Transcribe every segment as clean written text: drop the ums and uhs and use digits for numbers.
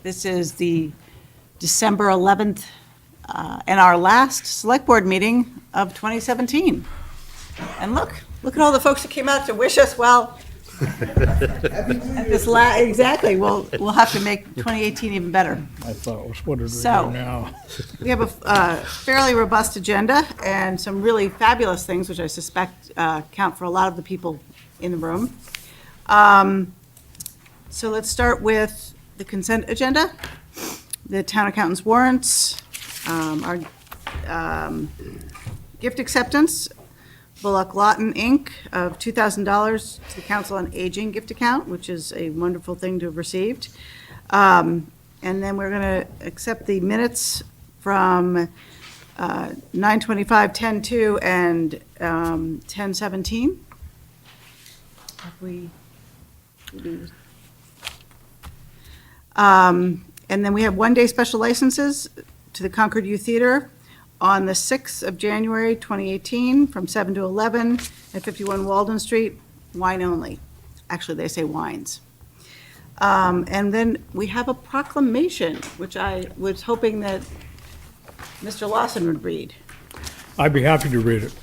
This is the December 11th and our last Select Board meeting of 2017. And look at all the folks that came out to wish us well. Exactly, we'll have to make 2018 even better. I thought was what it was So- now. We have a fairly robust agenda and some really fabulous things, which I suspect count for a lot of the people in the room. So let's start with the consent agenda, the town accountant's warrants, our gift acceptance, Bullock Lawton, Inc., of $2,000 to the Council on Aging gift account, which is a wonderful thing to have received. And then we're going to accept the minutes from 9:25, 10:02, and 10:17. And then we have one-day special licenses to the Concord Youth Theater on the 6th of January, 2018, from 7 to 11 at 51 Walden Street, wine only. Actually, they say wines. And then we have a proclamation, which I was hoping that Mr. Lawson would read. I'd be happy to read it.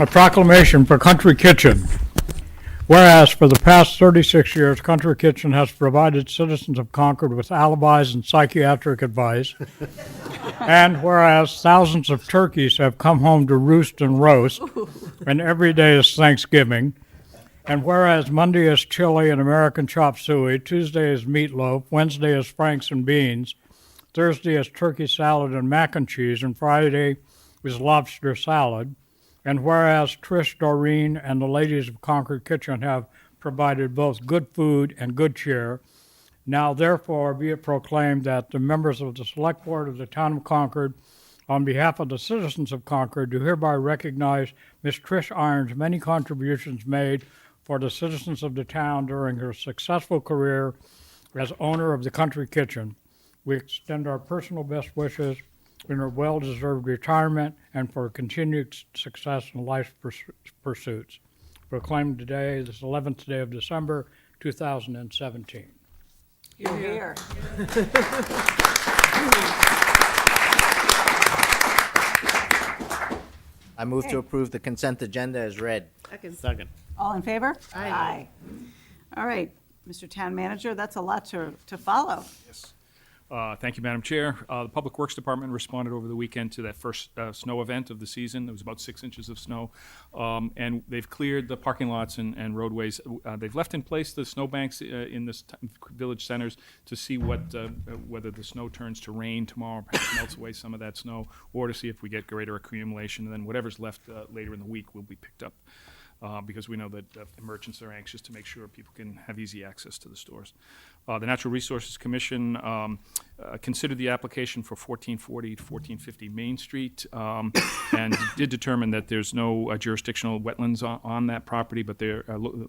A proclamation for Country Kitchen. Whereas for the past 36 years, Country Kitchen has provided citizens of Concord with alibis and psychiatric advice. And whereas thousands of turkeys have come home to roost and roast, and every day is Thanksgiving. And whereas Monday is chili and American chop suey, Tuesday is meatloaf, Wednesday is franks and beans, Thursday is turkey salad and mac and cheese, and Friday is lobster salad. And whereas Trish, Doreen, and the ladies of Concord Kitchen have provided both good food and good cheer, now therefore be it proclaimed that the members of the Select Board of the Town of Concord, on behalf of the citizens of Concord, do hereby recognize Ms. Trish Irons' many contributions made for the citizens of the town during her successful career as owner of the Country Kitchen. We extend our personal best wishes in her well-deserved retirement and for continued success in life's pursuits. Proclaimed today, this 11th day of December, 2017. You're here. I move to approve the consent agenda as read. Second. All in favor? Aye. All right, Mr. Town Manager, that's a lot to follow. Yes. Thank you, Madam Chair. The Public Works Department responded over the weekend to that first snow event of the season. There was about 6 inches of snow. And they've cleared the parking lots and roadways. They've left in place the snow banks in the village centers to see whether the snow turns to rain tomorrow, perhaps melts away some of that snow, or to see if we get greater accumulation. And then whatever's left later in the week will be picked up. Because we know that merchants are anxious to make sure people can have easy access to the stores. The Natural Resources Commission considered the application for 1440 to 1450 Main Street and did determine that there's no jurisdictional wetlands on that property, but they're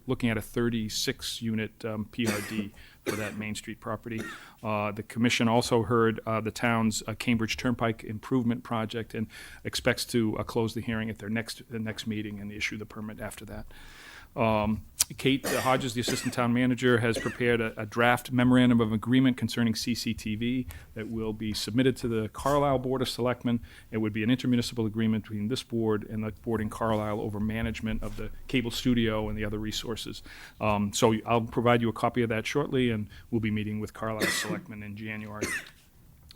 looking at a 36-unit PRD for that Main Street property. The commission also heard the town's Cambridge Turnpike Improvement Project and expects to close the hearing at their next meeting and issue the permit after that. Kate Hodges, the Assistant Town Manager, has prepared a draft memorandum of agreement concerning CCTV that will be submitted to the Carlisle Board of Selectmen. It would be an intermunicipal agreement between this board and the board in Carlisle over management of the cable studio and the other resources. So I'll provide you a copy of that shortly, and we'll be meeting with Carlisle Selectmen in January.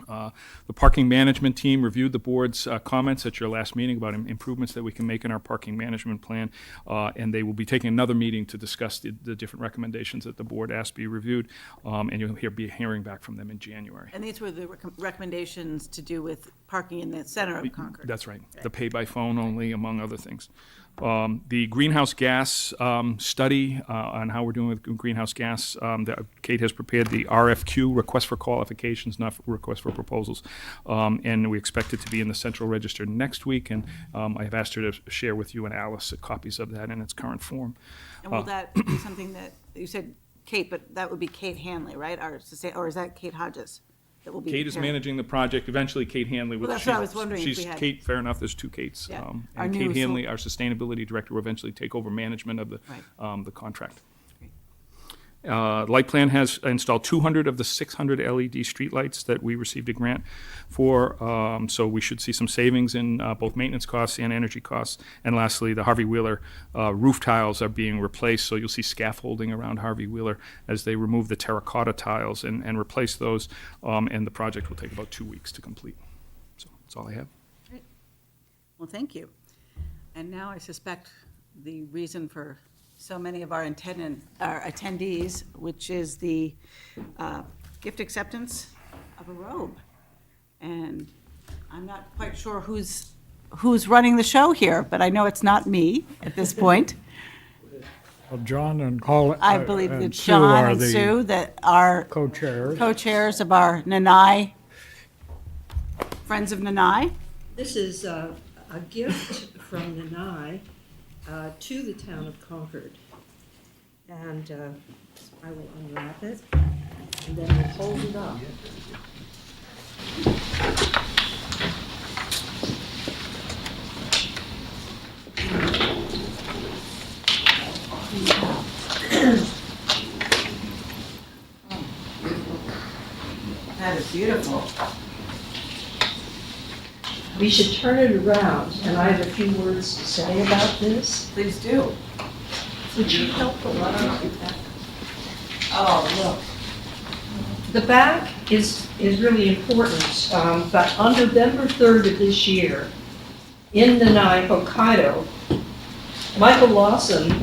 The parking management team reviewed the board's comments at your last meeting about improvements that we can make in our parking management plan, and they will be taking another meeting to discuss the different recommendations that the board asked be reviewed, and you'll be hearing back from them in January. And these were the recommendations to do with parking in the center of Concord. That's right. The pay by phone only, among other things. The greenhouse gas study on how we're doing with greenhouse gas, Kate has prepared the RFQ, request for qualifications, not request for proposals, and we expect it to be in the Central Register next week, and I have asked her to share with you and Alice copies of that in its current form. And will that be something that, you said Kate, but that would be Kate Hanley, right? Or is that Kate Hodges? That will be Kate is preparing? managing the project. Eventually, Kate Hanley will. Well, that's what I was wondering if we She's had- Kate. Fair enough. There's two Kates. Yeah. Our And new Kate Hanley, our sustainability director, will eventually take over management of the Right. the contract. Light Plan has installed 200 of the 600 LED streetlights that we received a grant for, so we should see some savings in both maintenance costs and energy costs. And lastly, the Harvey Wheeler roof tiles are being replaced, so you'll see scaffolding around Harvey Wheeler as they remove the terracotta tiles and replace those, and the project will take about 2 weeks to complete. So that's all I have. Well, thank you. And now I suspect the reason for so many of our attendees, which is the gift acceptance of a robe. And I'm not quite sure who's running the show here, but I know it's not me at this point. Well, John and Colin. I believe that and Sue John are and the Sue that are co-chairs. co-chairs of our Nanai, Friends of Nanai. This is a gift from Nanai to the town of Concord. And I will unwrap it, and then we'll hold it up. That is beautiful. We should turn it around, and I have a few words to say about this. Please do. Would you help the light with that? Oh, look. The back is really important, but on November 3rd of this year, in Nanai, Hokkaido, Michael Lawson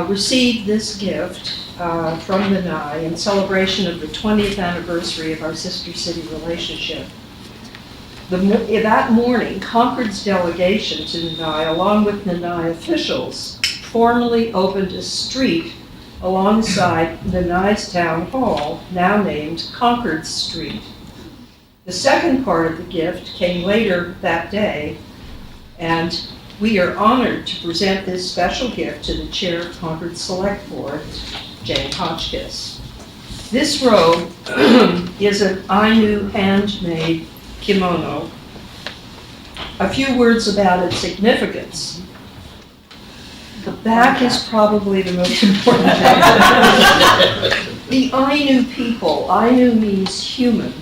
received this gift from Nanai in celebration of the 20th anniversary of our sister city relationship. That morning, Concord's delegation to Nanai, along with Nanai officials, formally opened a street alongside Nanai's town hall, now named Concord Street. The second part of the gift came later that day, and we are honored to present this special gift to the chair of Concord Select Board, Jane Hotchkiss. This robe is an Ainu handmade kimono. A few words about its significance. The back is probably the most important thing. The Ainu people, Ainu means human,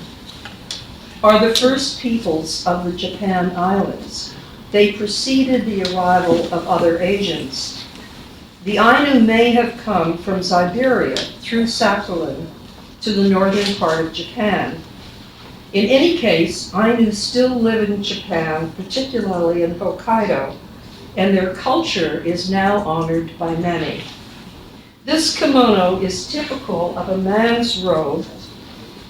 are the first peoples of the Japan Islands. They preceded the arrival of other Asians. The Ainu may have come from Siberia through Sakhalin to the northern part of Japan. In any case, Ainu still live in Japan, particularly in Hokkaido, and their culture is now honored by many. This kimono is typical of a man's robe.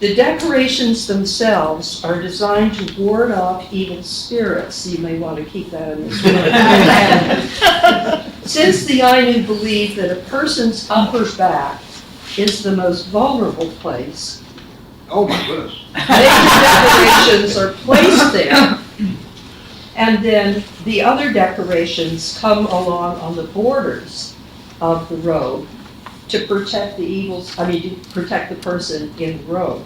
The decorations themselves are designed to ward off evil spirits. You may want to keep that in this room. Since the Ainu believe that a person's upper back is the most vulnerable place, Oh my goodness. major decorations are placed there. And then the other decorations come along on the borders of the robe to protect to protect the person in the robe.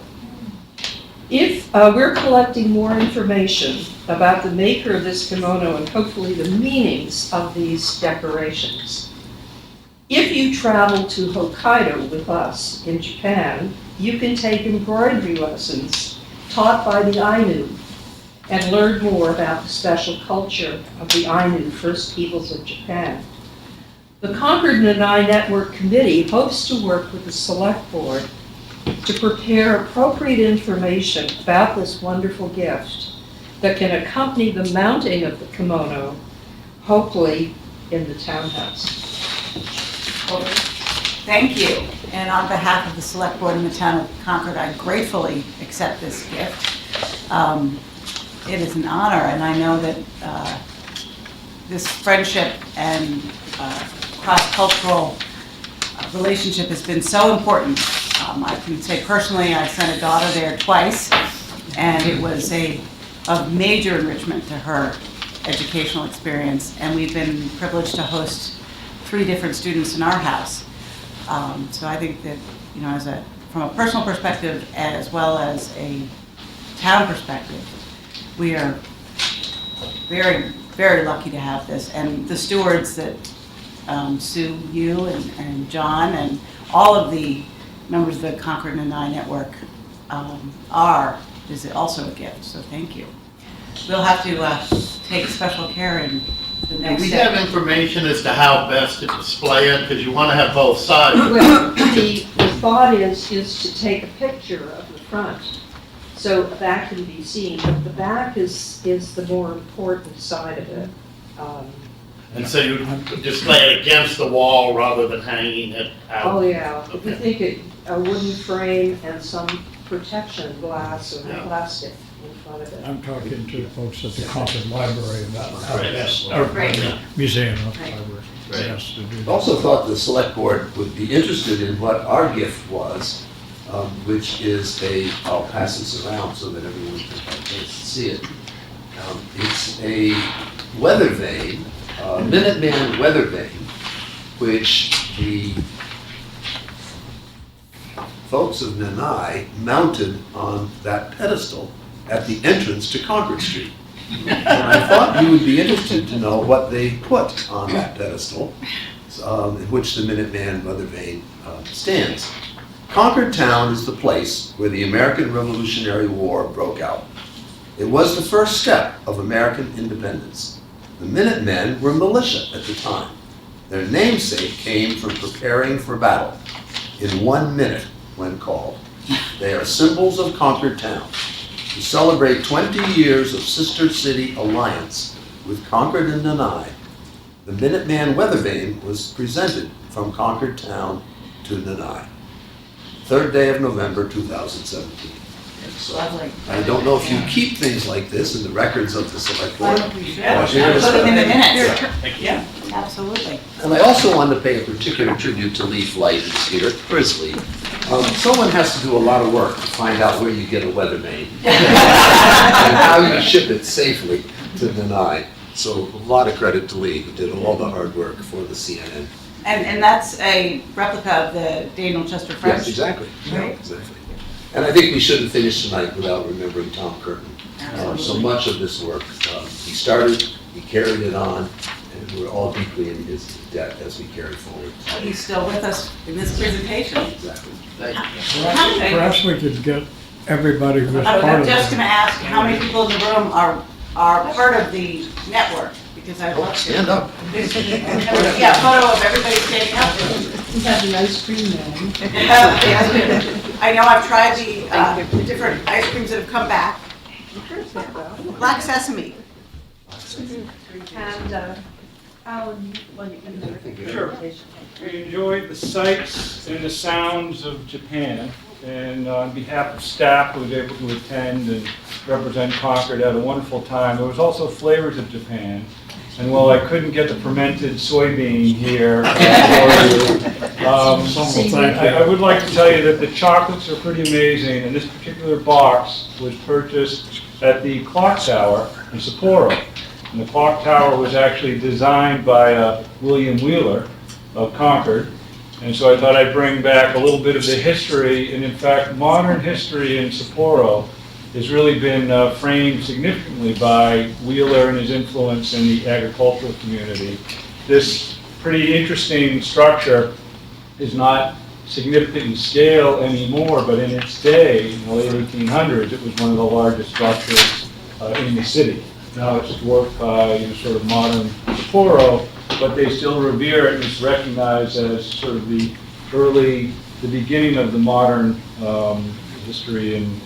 If we're collecting more information about the maker of this kimono and hopefully the meanings of these decorations. If you travel to Hokkaido with us in Japan, you can take embroidery lessons taught by the Ainu and learn more about the special culture of the Ainu, first peoples of Japan. The Concord Nanai Network Committee hopes to work with the Select Board to prepare appropriate information about this wonderful gift that can accompany the mounting of the kimono, hopefully in the townhouse. Well, thank you. And on behalf of the Select Board in the town of Concord, I gratefully accept this gift. It is an honor, and I know that this friendship and cross-cultural relationship has been so important. I can say personally, I sent a daughter there twice, and it was of major enrichment to her educational experience, and we've been privileged to host 3 different students in our house. So I think that, from a personal perspective as well as a town perspective, we are very, very lucky to have this. And the stewards that Sue, you and John and all of the members of the Concord and I network is also a gift, so thank you. We'll have to take special care in the next We step. have information as to how best to display it, because you want to have both sides. Well, the thought is to take a picture of the front, so that can be seen, but the back is the more important side of it. And so you display it against the wall rather than hanging it Oh, out. yeah, we think a wooden frame and some protection, glass or Yeah. plastic in front of it. I'm talking to the folks at the Concord Library and that, Yes. or Right. museum, not Right. library. Right. Yes, to do I that. also thought the select board would be interested in what our gift was, which is I'll pass this around so that everyone can have a chance to see it. It's a weather vane, Minuteman weather vane, which the folks of Nanai mounted on that pedestal at the entrance to Concord Street. And I thought you would be interested to know what they put on that pedestal, in which the Minuteman weather vane stands. Concord town is the place where the American Revolutionary War broke out. It was the first step of American independence. The Minutemen were militia at the time. Their namesake came from preparing for battle in 1 minute when called. They are symbols of Concord town. To celebrate 20 years of sister city alliance with Concord and Nanai, the Minuteman weather vane was presented from Concord town to Nanai. 3rd day of November 2017. Lovely. I don't know if you keep things like this in the records of the select board. We should. Oh, here it is. Put them in the minutes. Thank you. Yeah, absolutely. And I also wanted to pay a particular tribute to Lee Flight who's here. Where's Lee? Someone has to do a lot of work to find out where you get a weather vane and how you ship it safely to Denai. So a lot of credit to Lee, who did all the hard work for the CNN. And that's a replica of the Daniel Chester French? Yes, exactly. Right. Exactly. And I think we shouldn't finish tonight without remembering Tom Curtin. So much of this work, he started, he carried it on, and we're all deeply in his debt as we carry forward. He's still with us in this presentation. Exactly. Perhaps we could get everybody who was I part was of just it. gonna ask how many people in the room are part of the network, because I'd love to. Stand up. Yeah, photo of everybody standing up. We have an ice cream man. I know I've tried the different ice creams that have come back. Black sesame. And Alan, when you can do Sure. We enjoyed the sights and the sounds of Japan, and on behalf of staff who was able to attend and represent Concord, had a wonderful time. There was also flavors of Japan, and while I couldn't get the fermented soybean here I would like to tell you that the chocolates are pretty amazing, and this particular box was purchased at the clock tower in Sapporo. And the clock tower was actually designed by William Wheeler of Concord. And so I thought I'd bring back a little bit of the history, and in fact, modern history in Sapporo has really been framed significantly by Wheeler and his influence in the agricultural community. This pretty interesting structure is not significant in scale anymore, but in its day, in the late 1800s, it was one of the largest structures in the city. Now it's dwarfed by sort of modern Sapporo, but they still revere it, and it's recognized as sort of the beginning of the modern history in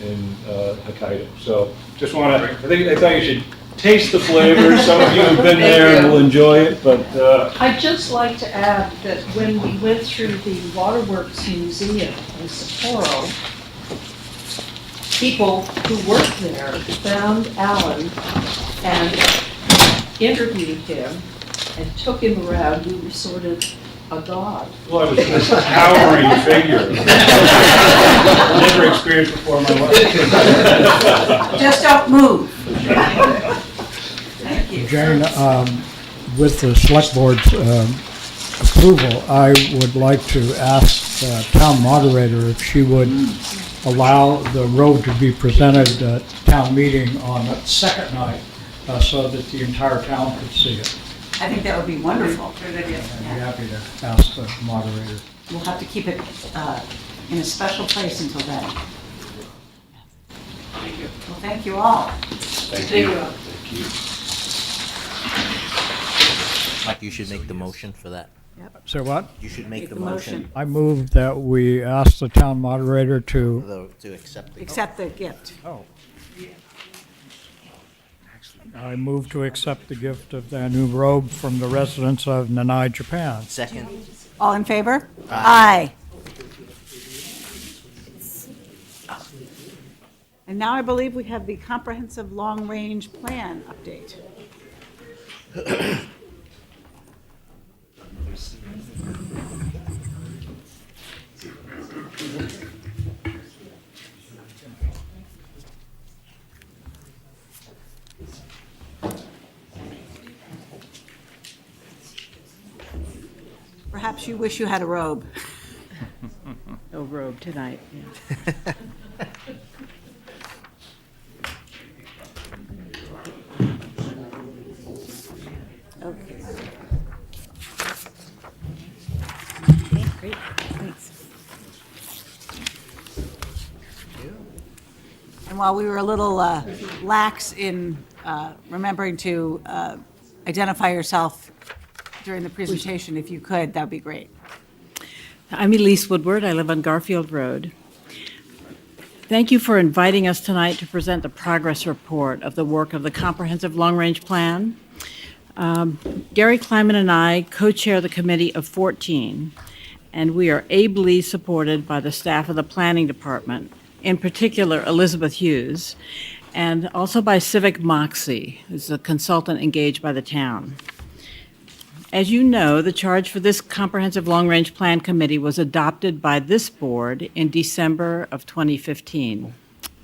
Hokkaido. So just want to, I thought you should taste the flavors. Some of you have been there and will enjoy it, but I'd just like to add that when we went through the Waterworks Museum in Sapporo, people who worked there found Alan and interviewed him and took him around. We were sort of a god. well, I was this towering figure. Never experienced before in my life. Just don't move. Thank you. Jane, with the select board's approval, I would like to ask the town moderator if she would allow the road to be presented at town meeting on that second night so that the entire town could see it. I think that would be wonderful. I'd be happy to ask the moderator. We'll have to keep it in a special place until then. Well, thank you all. Thank you. Thank you. Mike, you should make the motion for that. So what? You should make Make the the motion motion. I move that we ask the town moderator to, to accept the. Accept the gift. I move to accept the gift of the new robe from the residents of Nanai, Japan. Second. All in favor? Aye. And now I believe we have the comprehensive long-range plan update. Perhaps you wish you had a robe. No robe tonight, yeah. Okay. Great, thanks. And while we were a little lax in remembering to identify yourself during the presentation, if you could, that would be great. I'm Elise Woodward. I live on Garfield Road. Thank you for inviting us tonight to present the progress report of the work of the Comprehensive Long-Range Plan. Gary Kleiman and I co-chair the committee of 14, and we are ably supported by the staff of the Planning Department, in particular Elizabeth Hughes, and also by Civic Moxie, who's a consultant engaged by the town. As you know, the charge for this Comprehensive Long-Range Plan Committee was adopted by this board in December of 2015.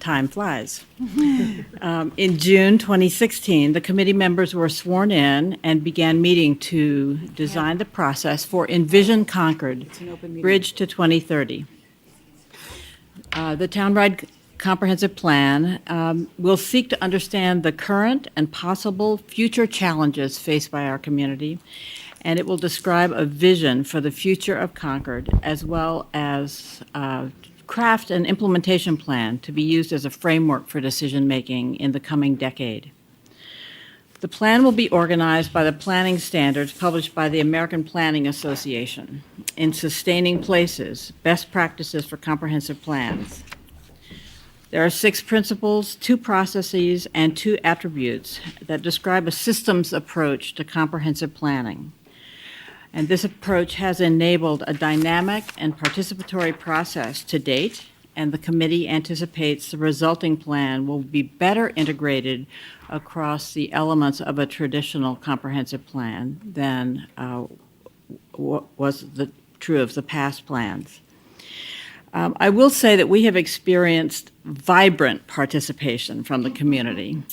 Time flies. In June 2016, the committee members were sworn in and began meeting to design the process for Envision Concord, an open meeting. Bridge to 2030. The townwide comprehensive plan will seek to understand the current and possible future challenges faced by our community, and it will describe a vision for the future of Concord, as well as craft an implementation plan to be used as a framework for decision-making in the coming decade. The plan will be organized by the planning standards published by the American Planning Association in Sustaining Places, Best Practices for Comprehensive Plans. There are 6 principles, 2 processes, and 2 attributes that describe a systems approach to comprehensive planning. And this approach has enabled a dynamic and participatory process to date, and the committee anticipates the resulting plan will be better integrated across the elements of a traditional comprehensive plan than what was true of the past plans. I will say that we have experienced vibrant participation from the community,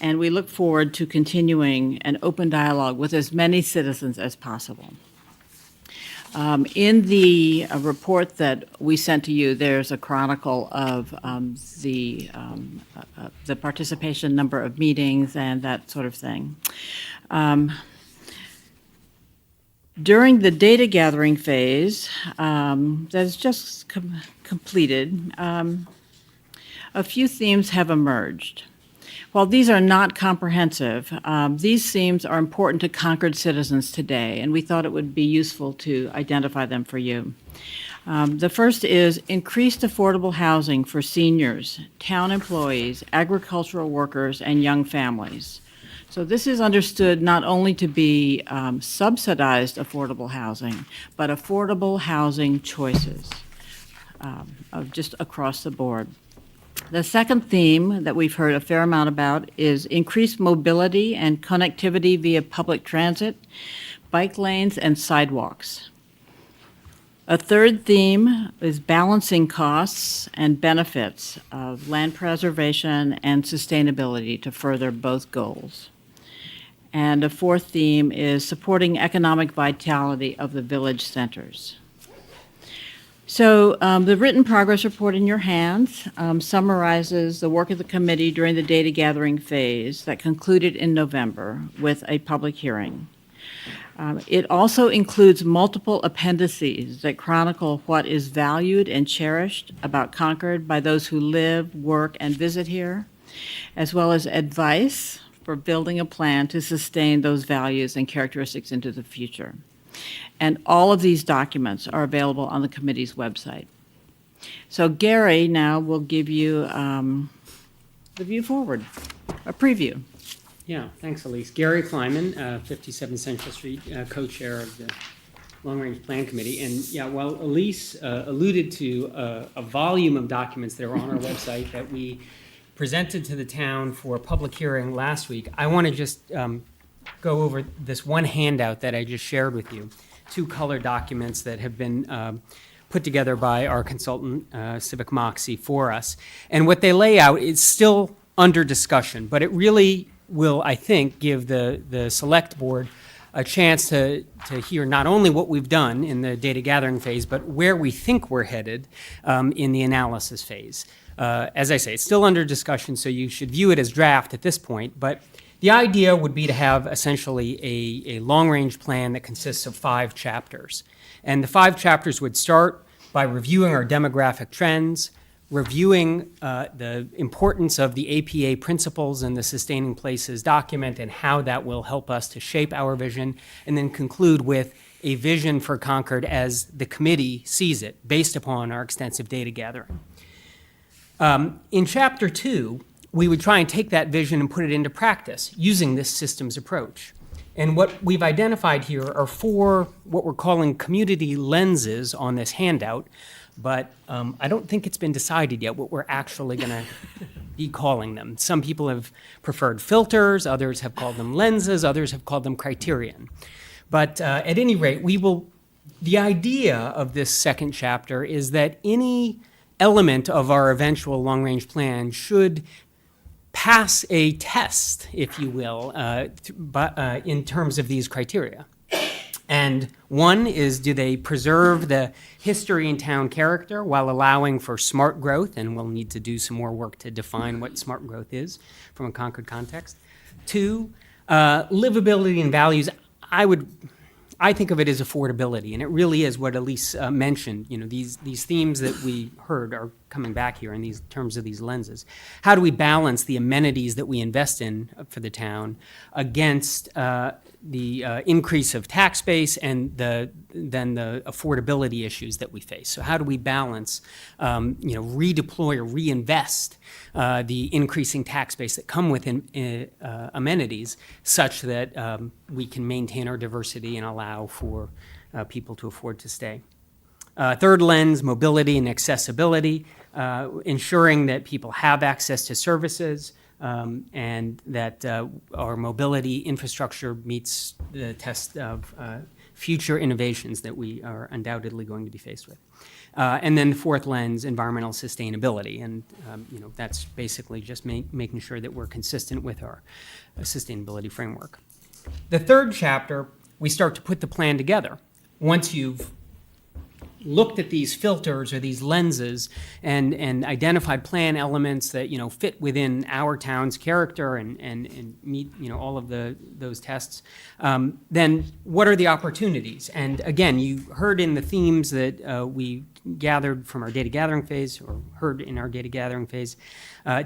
and we look forward to continuing an open dialogue with as many citizens as possible. In the report that we sent to you, there's a chronicle of the participation, number of meetings, and that sort of thing. During the data gathering phase that is just completed, a few themes have emerged. While these are not comprehensive, these themes are important to Concord citizens today, and we thought it would be useful to identify them for you. The first is increased affordable housing for seniors, town employees, agricultural workers, and young families. So this is understood not only to be subsidized affordable housing, but affordable housing choices of just across the board. The second theme that we've heard a fair amount about is increased mobility and connectivity via public transit, bike lanes, and sidewalks. A third theme is balancing costs and benefits of land preservation and sustainability to further both goals. And a fourth theme is supporting economic vitality of the village centers. So the written progress report in your hands summarizes the work of the committee during the data gathering phase that concluded in November with a public hearing. It also includes multiple appendices that chronicle what is valued and cherished about Concord by those who live, work, and visit here, as well as advice for building a plan to sustain those values and characteristics into the future. And all of these documents are available on the committee's website. So Gary now will give you the view forward, a preview. Yeah, thanks, Elise. Gary Kleiman, 57 Central Street, co-chair of the Long Range Plan Committee. And yeah, while Elise alluded to a volume of documents that are on our website that we presented to the town for a public hearing last week, I want to just go over this one handout that I just shared with you, 2 color documents that have been put together by our consultant, Civic Moxie, for us. And what they lay out is still under discussion, but it really will, I think, give the select board a chance to hear not only what we've done in the data gathering phase, but where we think we're headed in the analysis phase. As I say, it's still under discussion, so you should view it as draft at this point, but the idea would be to have essentially a long-range plan that consists of 5 chapters. And the 5 chapters would start by reviewing our demographic trends, reviewing the importance of the APA principles and the Sustaining Places document and how that will help us to shape our vision, and then conclude with a vision for Concord as the committee sees it, based upon our extensive data gathering. In Chapter 2, we would try and take that vision and put it into practice using this systems approach. And what we've identified here are 4 what we're calling community lenses on this handout, but I don't think it's been decided yet what we're actually going to be calling them. Some people have preferred filters, others have called them lenses, others have called them criterion. But at any rate, the idea of this second chapter is that any element of our eventual long-range plan should pass a test, if you will, in terms of these criteria. And one is, do they preserve the history and town character while allowing for smart growth? And we'll need to do some more work to define what smart growth is from a Concord context. 2, livability and values. I think of it as affordability, and it really is what Elise mentioned. You know, these themes that we heard are coming back here in these terms of these lenses. How do we balance the amenities that we invest in for the town against the increase of tax base and then the affordability issues that we face? So how do we balance, redeploy or reinvest the increasing tax base that come with amenities such that we can maintain our diversity and allow for people to afford to stay? Third lens, mobility and accessibility, ensuring that people have access to services, and that our mobility infrastructure meets the test of future innovations that we are undoubtedly going to be faced with. And then fourth lens, environmental sustainability, and that's basically just making sure that we're consistent with our sustainability framework. The third chapter, we start to put the plan together. Once you've looked at these filters or these lenses and identified plan elements that fit within our town's character and meet all of those tests, then what are the opportunities? And again, you heard in the themes that we gathered from our data gathering phase, or heard in our data gathering phase,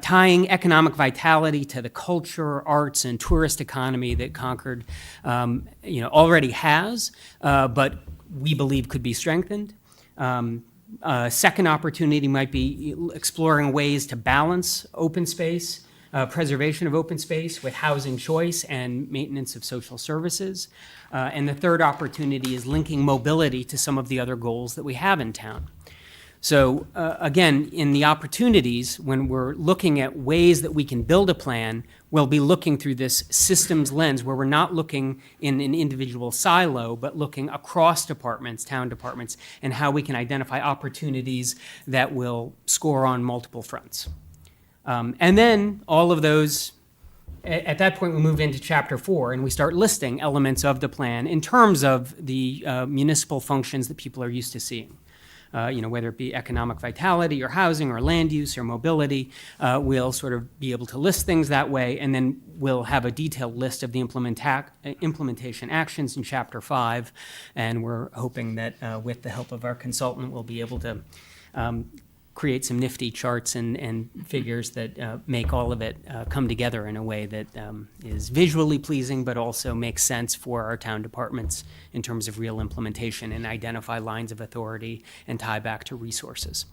tying economic vitality to the culture, arts, and tourist economy that Concord already has, but we believe could be strengthened. A second opportunity might be exploring ways to balance open space, preservation of open space with housing choice and maintenance of social services. And the third opportunity is linking mobility to some of the other goals that we have in town. So again, in the opportunities, when we're looking at ways that we can build a plan, we'll be looking through this systems lens where we're not looking in an individual silo, but looking across departments, town departments, and how we can identify opportunities that will score on multiple fronts. And then all of those, at that point, we move into Chapter 4, and we start listing elements of the plan in terms of the municipal functions that people are used to seeing. whether it be economic vitality or housing or land use or mobility, we'll sort of be able to list things that way, and then we'll have a detailed list of the implementation actions in Chapter 5, and we're hoping that with the help of our consultant, we'll be able to create some nifty charts and figures that make all of it come together in a way that is visually pleasing, but also makes sense for our town departments in terms of real implementation, and identify lines of authority and tie back to resources.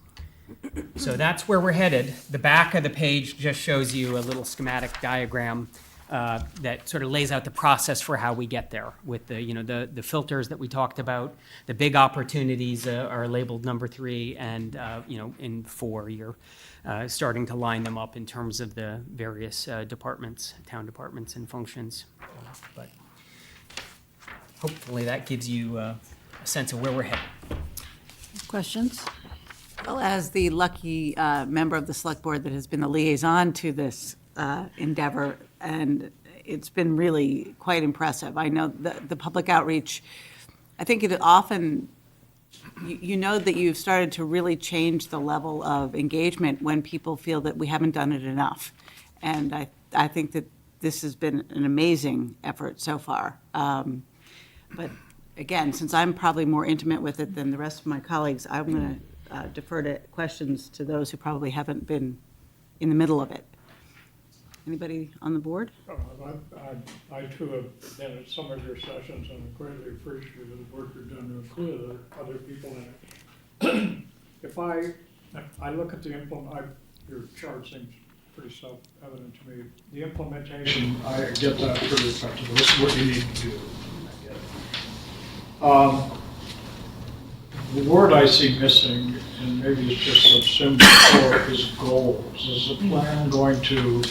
So that's where we're headed. The back of the page just shows you a little schematic diagram that sort of lays out the process for how we get there with the filters that we talked about. The big opportunities are labeled number 3, and in 4 you're starting to line them up in terms of the various departments, town departments and functions. But hopefully that gives you a sense of where we're headed. Questions? Well, as the lucky member of the select board that has been the liaison to this endeavor, and it's been really quite impressive. I know the public outreach, I think it often, you know that you've started to really change the level of engagement when people feel that we haven't done it enough. And I think that this has been an amazing effort so far. But again, since I'm probably more intimate with it than the rest of my colleagues, I'm going to defer to questions to those who probably haven't been in the middle of it. Anybody on the board? I too have been at some of your sessions and greatly appreciate the work you've done to include other people in it. If I look at the your chart seems pretty self-evident to me. The implementation, I get that pretty effectively. This is what you need to do. I get it. The word I see missing, and maybe it's just a symbol for it, is goals. Is the plan going to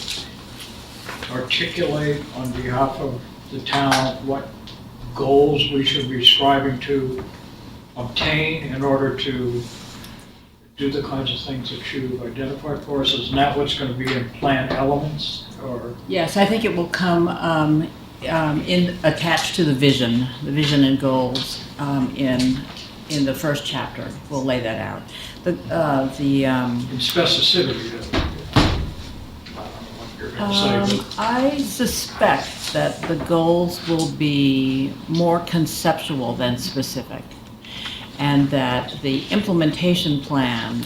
articulate on behalf of the town what goals we should be striving to obtain in order to do the kinds of things that you've identified for us? Isn't that what's going to be in plan elements? Or Yes, I think it will come attached to the vision and goals in the first chapter. We'll lay that out. in specificity? I suspect that the goals will be more conceptual than specific, and that the implementation plan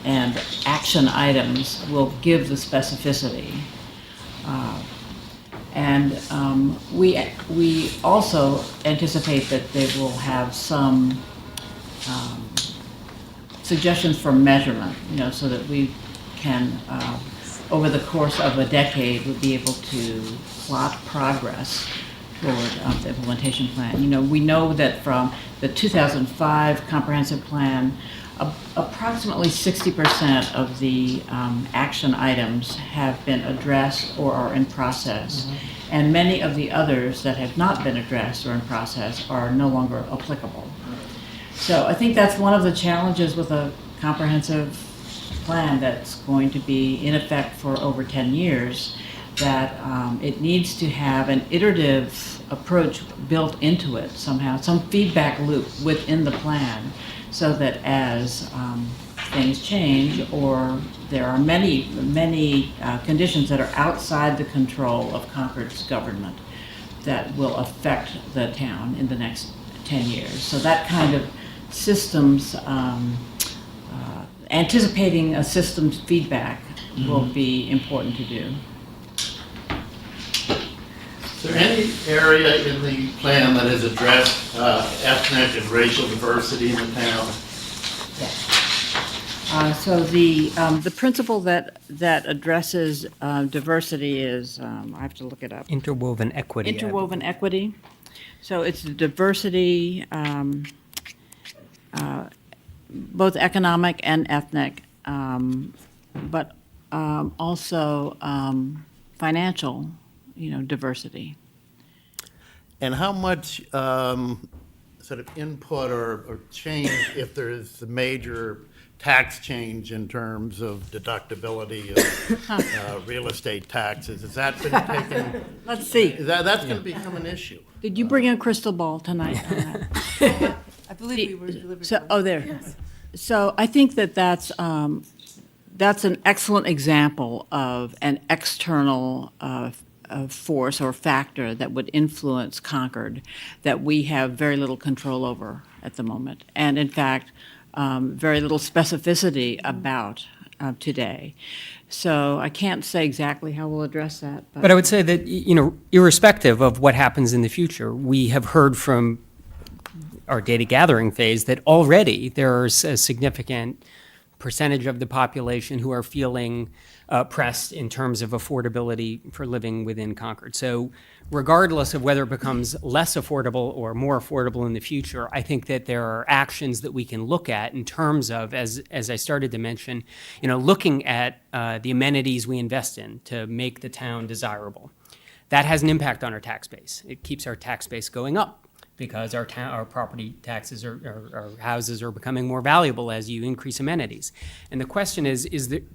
and action items will give the specificity. We also anticipate that they will have some suggestions for measurement, so that we can, over the course of a decade, would be able to plot progress toward the implementation plan. We know that from the 2005 comprehensive plan, approximately 60% of the action items have been addressed or are in process. Mm-hmm. And many of the others that have not been addressed or in process are no longer applicable. So I think that's one of the challenges with a comprehensive plan that's going to be in effect for over 10 years, that it needs to have an iterative approach built into it somehow, some feedback loop within the plan, so that as things change, or there are many conditions that are outside the control of Concord's government that will affect the town in the next 10 years. So that kind of systems, anticipating a systems feedback will be important to do. Is there any area in the plan that has addressed ethnic and racial diversity in the town? So the principle that addresses diversity is, I have to look it up. Interwoven equity. Interwoven equity. So it's diversity, both economic and ethnic, but also financial, diversity. And how much sort of input or change, if there is a major tax change in terms of deductibility of real estate taxes, has that been taken? Let's see. That's going to become an issue. Did you bring a crystal ball tonight on that? I believe we were delivered. So, there. So I think that that's an excellent example of an external force or factor that would influence Concord that we have very little control over at the moment, and in fact, very little specificity about today. So I can't say exactly how we'll address that, But I would say that, irrespective of what happens in the future, we have heard from our data gathering phase that already there's a significant percentage of the population who are feeling pressed in terms of affordability for living within Concord. So regardless of whether it becomes less affordable or more affordable in the future, I think that there are actions that we can look at in terms of, as I started to mention, looking at the amenities we invest in to make the town desirable. That has an impact on our tax base. It keeps our tax base going up, because our property taxes our houses are becoming more valuable as you increase amenities. And the question is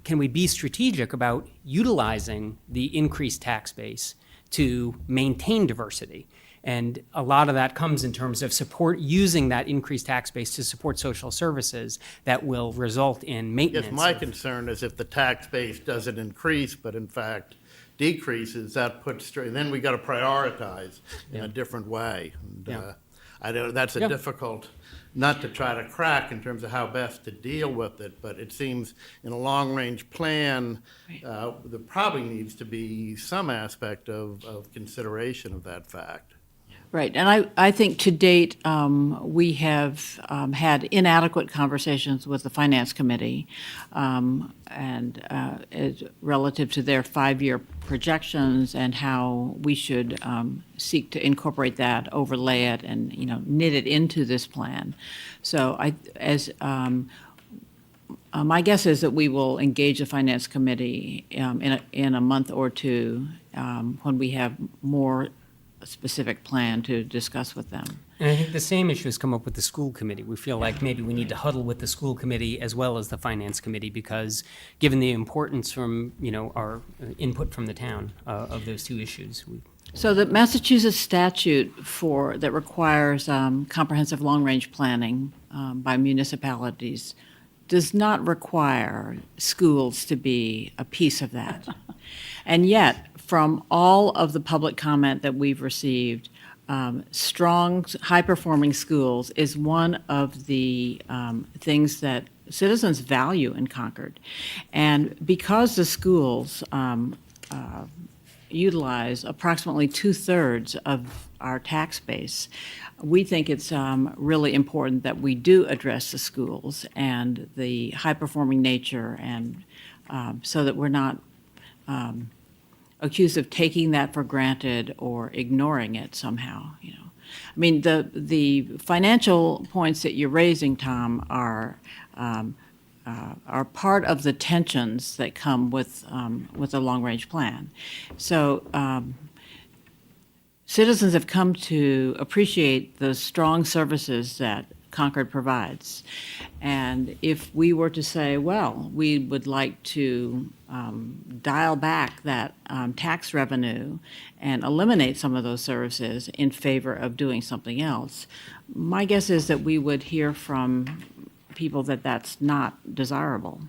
can we be strategic about utilizing the increased tax base to maintain diversity? And a lot of that comes in terms of using that increased tax base to support social services that will result in maintenance. Yes, my concern is if the tax base doesn't increase, but in fact decreases, that puts, then we got to prioritize in a different way. And, Yeah. I know that's a difficult nut to try to crack in terms of how best to deal with it, but it seems in a long-range plan, there probably needs to be some aspect of consideration of that fact. Right, and I think to date, we have had inadequate conversations with the Finance Committee relative to their 5-year projections and how we should seek to incorporate that, overlay it, and knit it into this plan. So my guess is that we will engage the Finance Committee in a month or two when we have more specific plan to discuss with them. And I think the same issue has come up with the school committee. We feel like maybe we need to huddle with the school committee as well as the finance committee, because given the importance from, our input from the town of those two issues. So the Massachusetts statute that requires comprehensive long-range planning by municipalities does not require schools to be a piece of that. And yet, from all of the public comment that we've received, strong, high-performing schools is one of the things that citizens value in Concord. And because the schools utilize approximately 2/3 of our tax base, we think it's really important that we do address the schools and the high-performing nature, and so that we're not accused of taking that for granted or ignoring it somehow. I mean, the financial points that you're raising, Tom, are part of the tensions that come with a long-range plan. So citizens have come to appreciate the strong services that Concord provides. And if we were to say, well, we would like to dial back that tax revenue and eliminate some of those services in favor of doing something else, my guess is that we would hear from people that that's not desirable.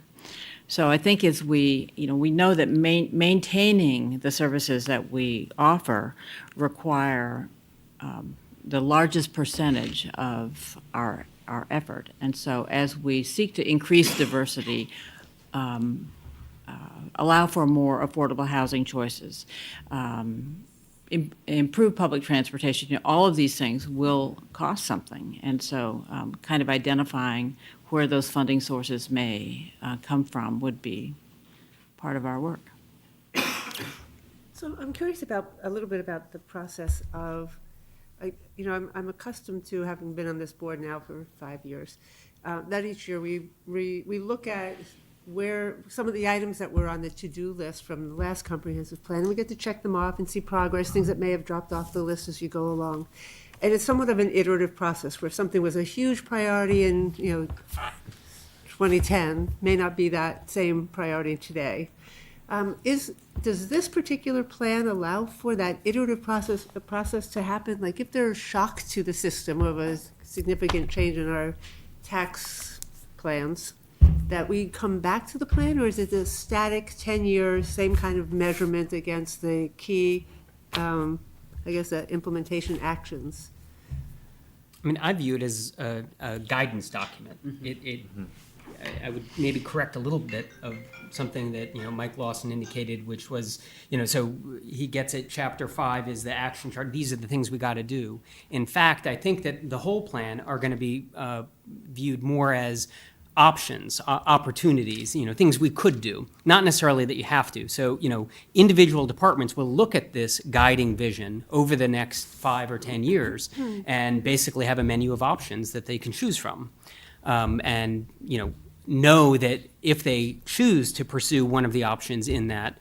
So I think as we know that maintaining the services that we offer require the largest percentage of our effort. And so as we seek to increase diversity, allow for more affordable housing choices, improve public transportation, all of these things will cost something. And so kind of identifying where those funding sources may come from would be part of our work. So I'm curious about a little bit about the process of, I'm accustomed to, having been on this board now for 5 years, that each year we look at where some of the items that were on the to-do list from the last comprehensive plan, and we get to check them off and see progress, things that may have dropped off the list as you go along. And it's somewhat of an iterative process where if something was a huge priority in 2010, may not be that same priority today. Does this particular plan allow for that iterative process to happen? Like if there's shock to the system of a significant change in our tax plans, that we come back to the plan, or is it a static 10-year, same kind of measurement against the key, I guess, implementation actions? I mean, I view it as a guidance document. I would maybe correct a little bit of something that, Mike Lawson indicated, which was, so he gets it, chapter 5 is the action chart. These are the things we got to do. In fact, I think that the whole plan are going to be viewed more as options, opportunities, things we could do, not necessarily that you have to. So, individual departments will look at this guiding vision over the next 5 or 10 years and basically have a menu of options that they can choose from. And, know that if they choose to pursue one of the options in that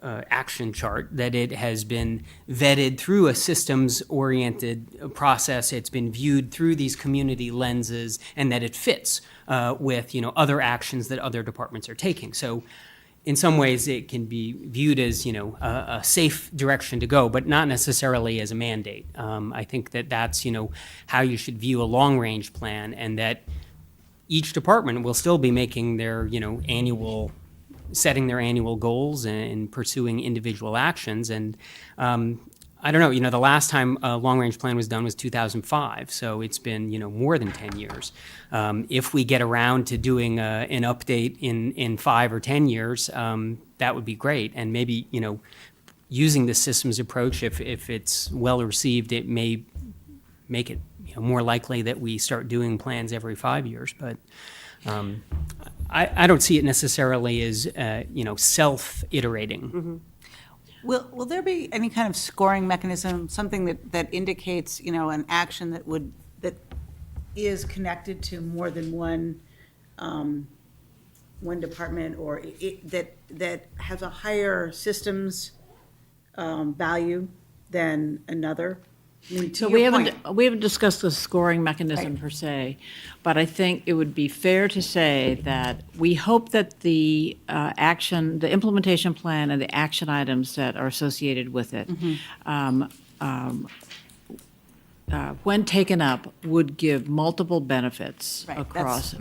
action chart, that it has been vetted through a systems-oriented process, it's been viewed through these community lenses, and that it fits with, other actions that other departments are taking. So in some ways, it can be viewed as, a safe direction to go, but not necessarily as a mandate. I think that that's, how you should view a long-range plan, and that each department will still be making their, setting their annual goals and pursuing individual actions. And I don't know, the last time a long-range plan was done was 2005, so it's been, more than 10 years. If we get around to doing an update in 5 or 10 years, that would be great. And maybe, using the systems approach, if it's well-received, it may make it more likely that we start doing plans every 5 years. But I don't see it necessarily as, self-iterating. Will there be any kind of scoring mechanism, something that indicates, an action that is connected to more than one department, or that has a higher systems value than another? I mean, to So your we point- haven't discussed the scoring mechanism Right. per se, but I think it would be fair to say that we hope that the the implementation plan and the action items that are associated with it, when taken up, would give multiple benefits Right, across,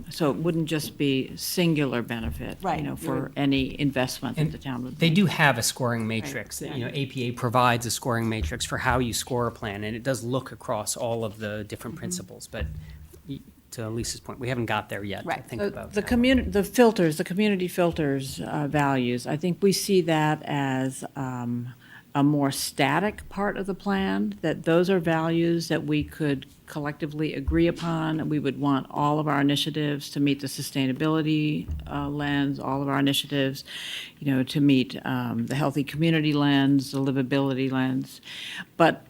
so it wouldn't just be singular benefit, Right. for any investment that the town would They make. do have a scoring matrix. That, APA provides a scoring matrix for how you score a plan, and it does look across all of the different principles. But to Lisa's point, we haven't got there yet to Right. think about The that. community filters values, I think we see that as a more static part of the plan, that those are values that we could collectively agree upon. We would want all of our initiatives to meet the sustainability lens, all of our initiatives, to meet the healthy community lens, the livability lens. But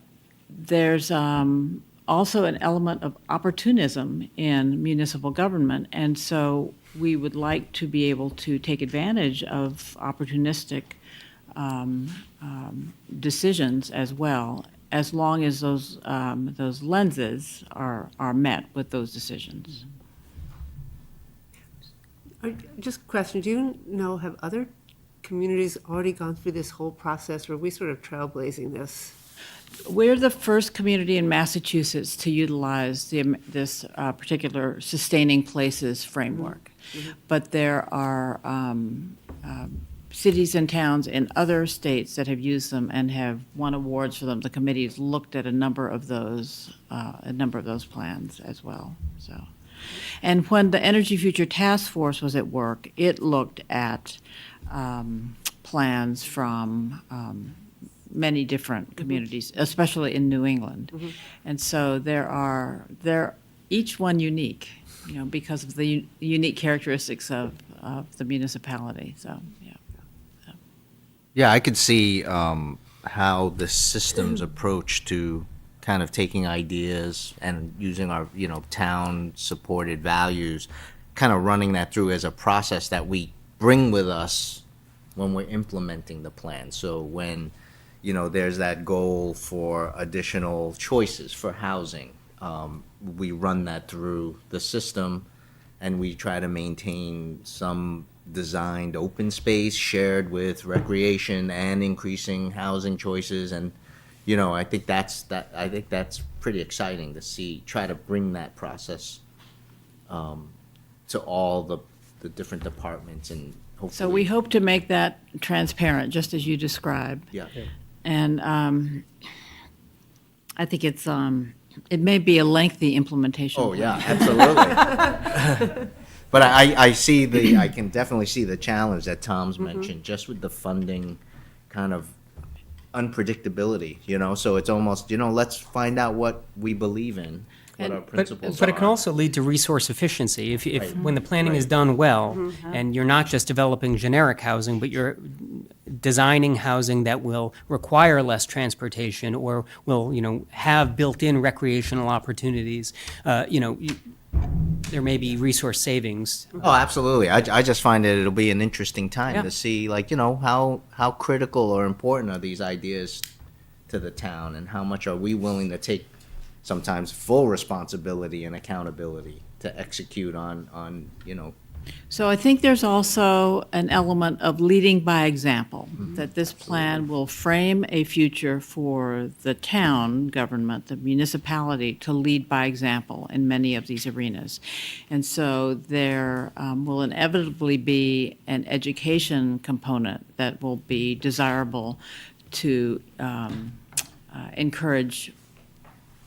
there's also an element of opportunism in municipal government, and so we would like to be able to take advantage of opportunistic decisions as well, as long as those lenses are met with those decisions. Just a question, do you know, have other communities already gone through this whole process, or are we sort of trailblazing this? We're the first community in Massachusetts to utilize this particular sustaining places framework. But there are cities and towns in other states that have used them and have won awards for them. The committee's looked at a number of those plans as well. So, and when the Energy Future Task Force was at work, it looked at plans from many different communities, especially in New England. And so they're each one unique, because of the unique characteristics of the municipality. So, yeah. Yeah, I could see how the systems approach to kind of taking ideas and using our, town-supported values, kind of running that through as a process that we bring with us when we're implementing the plan. So when, there's that goal for additional choices for housing, we run that through the system, and we try to maintain some designed open space shared with recreation and increasing housing choices. And I think that's pretty exciting to see, try to bring that process to all the different departments and hopefully. So we hope to make that transparent, just as you described. Yeah. And I think it may be a lengthy implementation. Oh, plan. yeah, absolutely. But I can definitely see the challenge that Tom's mentioned, just with the funding kind of unpredictability, so it's almost, let's find out what we believe in, what our principles are. But it can also lead to resource efficiency. If Right. when the planning is done well, and you're not just developing generic housing, but you're designing housing that will require less transportation or will, have built-in recreational opportunities, there may be resource savings. Oh, absolutely. I just find that it'll be an interesting time Yeah. to see, how critical or important are these ideas to the town, and how much are we willing to take sometimes full responsibility and accountability to execute on. So I think there's also an element of leading by example, that this plan will frame a future for the town government, the municipality, to lead by example in many of these arenas. And so there will inevitably be an education component that will be desirable to encourage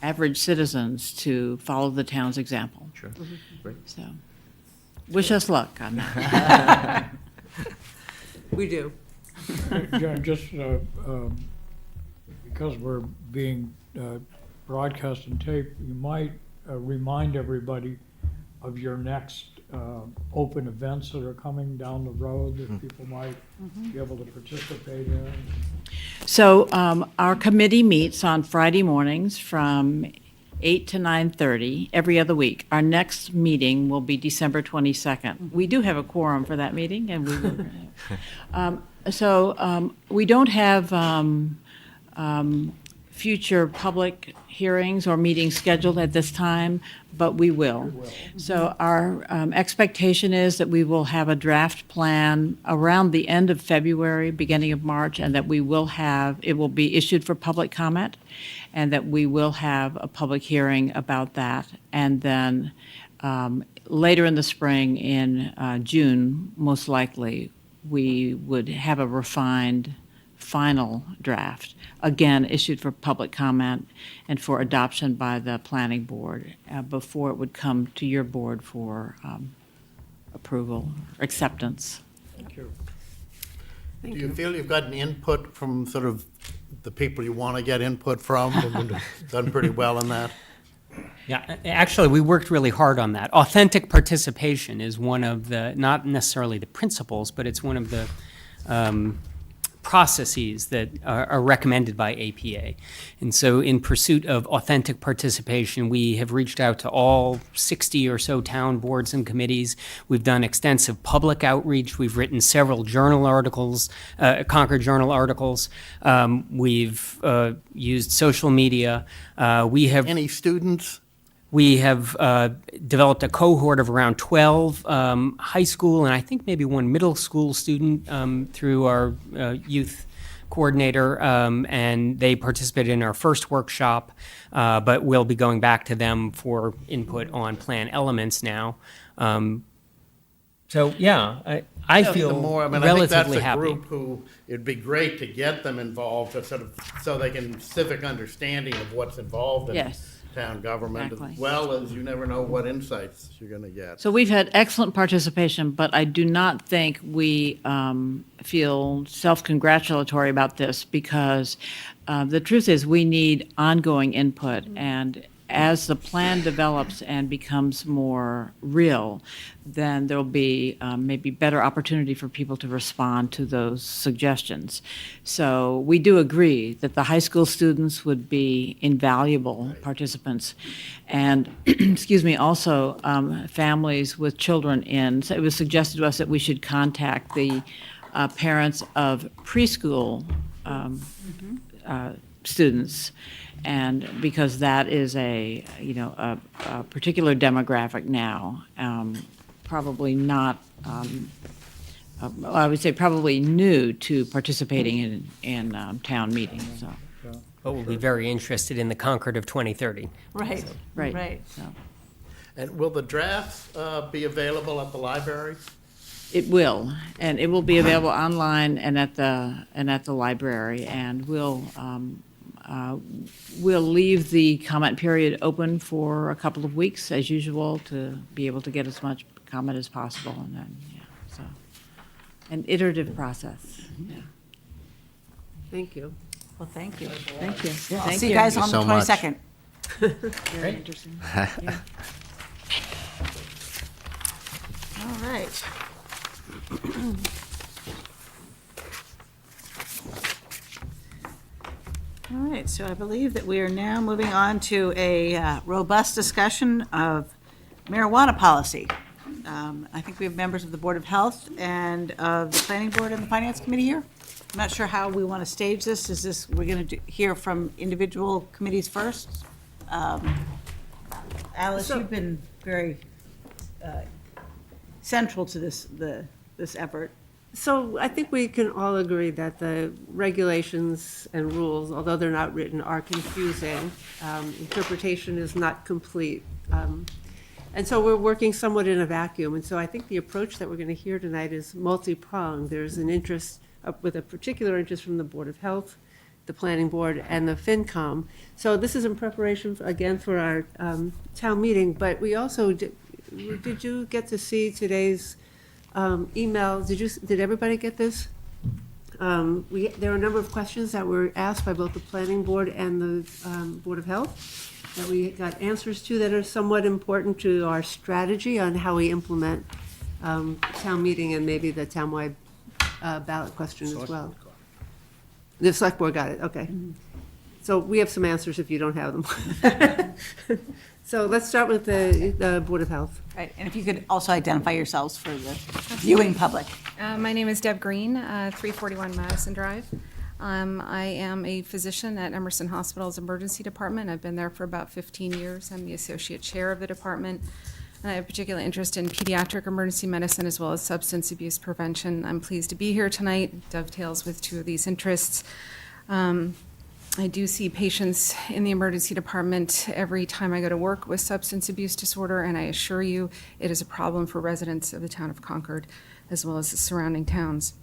average citizens to follow the town's example. Sure. Great. So, wish us luck on that. We do. Just because we're being broadcast and taped, you might remind everybody of your next open events that are coming down the road that people might be able to participate in. So our committee meets on Friday mornings from 8 to 9:30 every other week. Our next meeting will be December 22nd. We do have a quorum for that meeting, and we will. We don't have future public hearings or meetings scheduled at this time, but we will. So our expectation is that we will have a draft plan around the end of February, beginning of March, and that it will be issued for public comment, and that we will have a public hearing about that. And then later in the spring, in June, most likely, we would have a refined final draft, again, issued for public comment and for adoption by the planning board before it would come to your board for approval, or acceptance. Thank you. Do you feel you've gotten input from sort of the people you want to get input from? We've done pretty well in that. Yeah, actually, we worked really hard on that. Authentic participation is one of the, not necessarily the principles, but it's one of the processes that are recommended by APA. And so in pursuit of authentic participation, we have reached out to all 60 or so town boards and committees. We've done extensive public outreach. We've written several journal articles, Concord Journal articles. We've used social media. We have Any students? We have developed a cohort of around 12 high school and I think maybe one middle school student through our youth coordinator, and they participated in our first workshop, but we'll be going back to them for input on plan elements now. So, yeah, I feel I think relatively that's a happy. group who, it'd be great to get them involved, so they can civic understanding of what's involved in Yes. town government, Exactly. as well as you never know what insights you're going to get. So we've had excellent participation, but I do not think we feel self-congratulatory about this, because the truth is we need ongoing input. And as the plan develops and becomes more real, then there'll be maybe better opportunity for people to respond to those suggestions. So we do agree that the high school students would be invaluable participants. And, excuse me, also families with children in. So it was suggested to us that we should contact the parents of preschool students, and because that is a particular demographic now, probably not, I would say probably new to participating in town meetings, so. But we'll be very interested in the Concord of 2030. Right, Right. right. So, And will the draft be available at the library? It will, and it will be available online and at the library, and we'll leave the comment period open for a couple of weeks, as usual, to be able to get as much comment as possible, and then, yeah, so, an iterative process, yeah. Thank you. Well, thank you. Thank you. I'll Thank see you guys Thank on you the so much. 22nd. Very interesting. Yeah. All right. All right, so I believe that we are now moving on to a robust discussion of marijuana policy. I think we have members of the Board of Health and of the Planning Board and the Finance Committee here. I'm not sure how we want to stage this. Is this, we're going to hear from individual committees first? Alice, So- you've been very central to this effort. So I think we can all agree that the regulations and rules, although they're not written, are confusing. Interpretation is not complete. And so we're working somewhat in a vacuum. And so I think the approach that we're going to hear tonight is multi-pronged. There's an interest, with a particular interest from the Board of Health, the Planning Board, and the FinCom. So this is in preparation, again, for our town meeting. But we also, did you get to see today's email? Did everybody get this? There are a number of questions that were asked by both the Planning Board and the Board of Health that we got answers to that are somewhat important to our strategy on how we implement town meeting and maybe the townwide ballot question as well. The select board got it, okay. So we have some answers if you don't have them. So let's start with the Board of Health. Right, and if you could also identify yourselves for the viewing public. My name is Deb Green, 341 Madison Drive. I am a physician at Emerson Hospital's Emergency Department. I've been there for about 15 years. I'm the associate chair of the department, and I have particular interest in pediatric emergency medicine as well as substance abuse prevention. I'm pleased to be here tonight. It dovetails with two of these interests. I do see patients in the emergency department every time I go to work with substance abuse disorder, and I assure you it is a problem for residents of the town of Concord as well as the surrounding towns.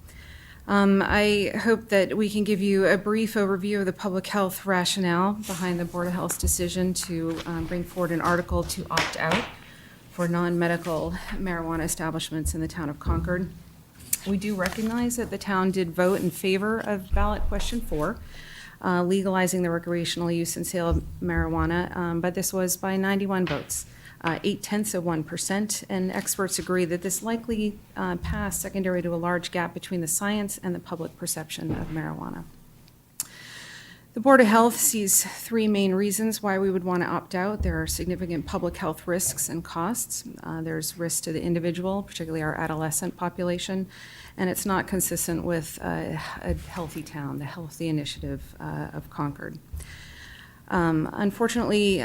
I hope that we can give you a brief overview of the public health rationale behind the Board of Health's decision to bring forward an article to opt out for non-medical marijuana establishments in the town of Concord. We do recognize that the town did vote in favor of ballot question 4, legalizing the recreational use and sale of marijuana, but this was by 91 votes, 0.8%, and experts agree that this likely passed secondary to a large gap between the science and the public perception of marijuana. The Board of Health sees 3 main reasons why we would want to opt out. There are significant public health risks and costs. There's risk to the individual, particularly our adolescent population, and it's not consistent with a healthy town, the healthy initiative of Concord. Unfortunately,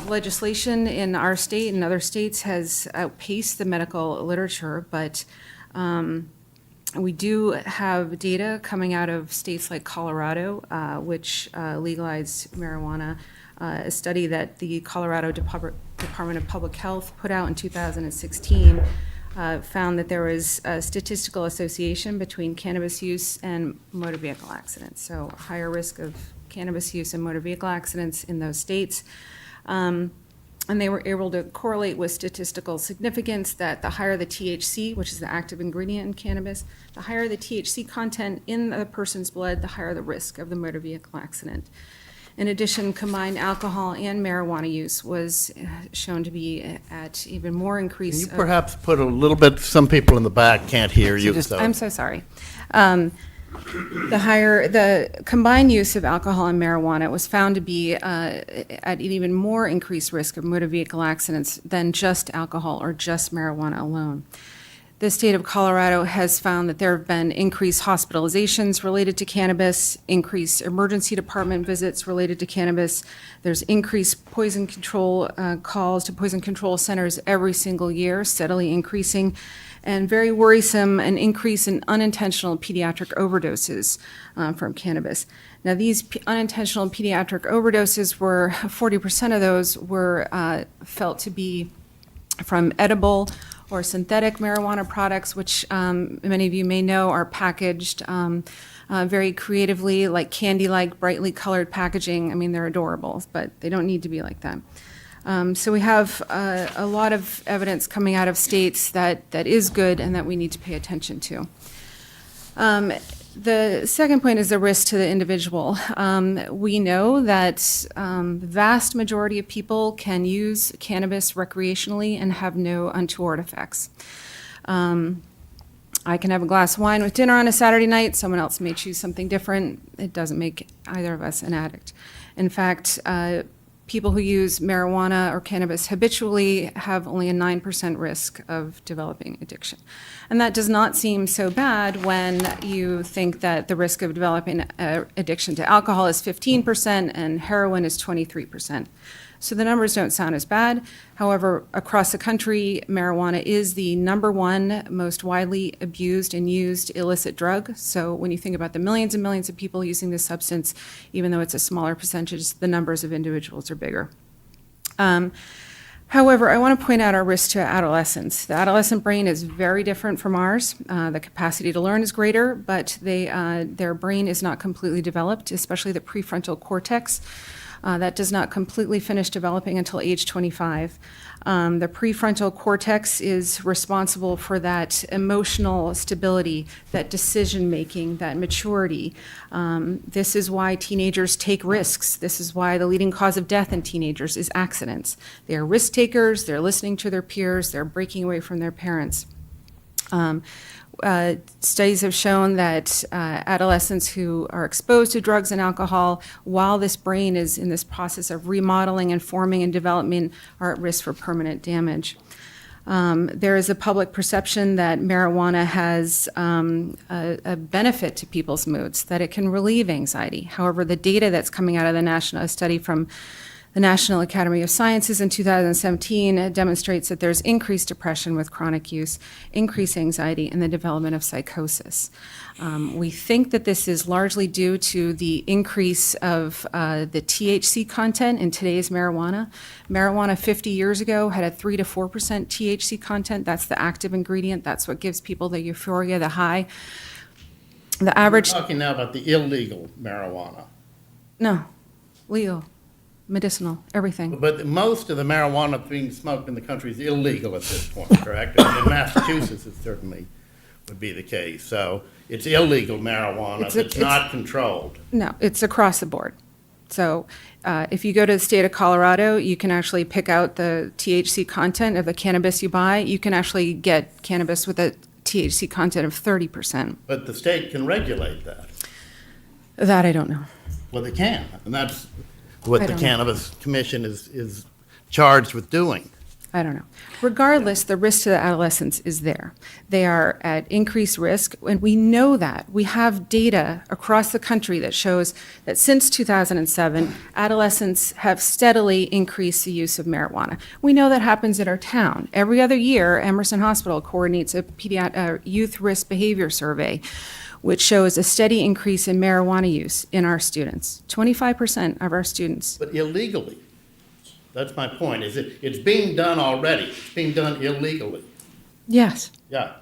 legislation in our state and other states has outpaced the medical literature, but we do have data coming out of states like Colorado, which legalized marijuana. A study that the Colorado Department of Public Health put out in 2016 found that there was a statistical association between cannabis use and motor vehicle accidents. So higher risk of cannabis use and motor vehicle accidents in those states. And they were able to correlate with statistical significance that the higher the THC, which is the active ingredient in cannabis, the higher the THC content in the person's blood, the higher the risk of the motor vehicle accident. In addition, combined alcohol and marijuana use was shown to be at even more Can increase. you perhaps put a little bit, some people in the back can't hear you, so. I'm so sorry. The combined use of alcohol and marijuana was found to be at an even more increased risk of motor vehicle accidents than just alcohol or just marijuana alone. the state of Colorado has found that there have been increased hospitalizations related to cannabis, increased emergency department visits related to cannabis. There's increased poison control calls to poison control centers every single year, steadily increasing, and very worrisome, an increase in unintentional pediatric overdoses from cannabis. Now, these unintentional pediatric overdoses were, 40% of those were felt to be from edible or synthetic marijuana products, which many of you may know are packaged very creatively, like candy-like, brightly colored packaging. I mean, they're adorable, but they don't need to be like that. So we have a lot of evidence coming out of states that is good and that we need to pay attention to. The second point is the risk to the individual. We know that the vast majority of people can use cannabis recreationally and have no untoward effects. I can have a glass of wine with dinner on a Saturday night. Someone else may choose something different. It doesn't make either of us an addict. In fact, people who use marijuana or cannabis habitually have only a 9% risk of developing addiction. And that does not seem so bad when you think that the risk of developing addiction to alcohol is 15% and heroin is 23%. So the numbers don't sound as bad. However, across the country, marijuana is the #1 most widely abused and used illicit drug. So when you think about the millions and millions of people using this substance, even though it's a smaller percentage, the numbers of individuals are bigger. However, I want to point out our risk to adolescents. The adolescent brain is very different from ours. The capacity to learn is greater, but their brain is not completely developed, especially the prefrontal cortex. That does not completely finish developing until age 25. The prefrontal cortex is responsible for that emotional stability, that decision-making, that maturity. This is why teenagers take risks. This is why the leading cause of death in teenagers is accidents. They are risk takers, they're listening to their peers, they're breaking away from their parents. Studies have shown that adolescents who are exposed to drugs and alcohol, while this brain is in this process of remodeling and forming and development, are at risk for permanent damage. There is a public perception that marijuana has a benefit to people's moods, that it can relieve anxiety. However, the data that's coming out of a study from the National Academy of Sciences in 2017 demonstrates that there's increased depression with chronic use, increased anxiety, and the development of psychosis. We think that this is largely due to the increase of the THC content in today's marijuana. Marijuana 50 years ago had a 3 to 4% THC content. That's the active ingredient. That's what gives people the euphoria, the high. The average. We're talking now about the illegal marijuana. No, legal. Medicinal, everything. But most of the marijuana being smoked in the country is illegal at this point, correct? And in Massachusetts, it certainly would be the case. So it's illegal marijuana that's not controlled. No, it's across the board. So if you go to the state of Colorado, you can actually pick out the THC content of the cannabis you buy. You can actually get cannabis with a THC content of 30%. But the state can regulate that. That I don't know. Well, they can, and that's what I the don't know. Cannabis Commission is charged with doing. I don't know. Regardless, the risk to the adolescents is there. They are at increased risk, and we know that. We have data across the country that shows that since 2007, adolescents have steadily increased the use of marijuana. We know that happens in our town. Every other year, Emerson Hospital coordinates a youth risk behavior survey, which shows a steady increase in marijuana use in our students. 25% of our students. But illegally. That's my point, is it's being done already. It's being done illegally. Yes, Yeah.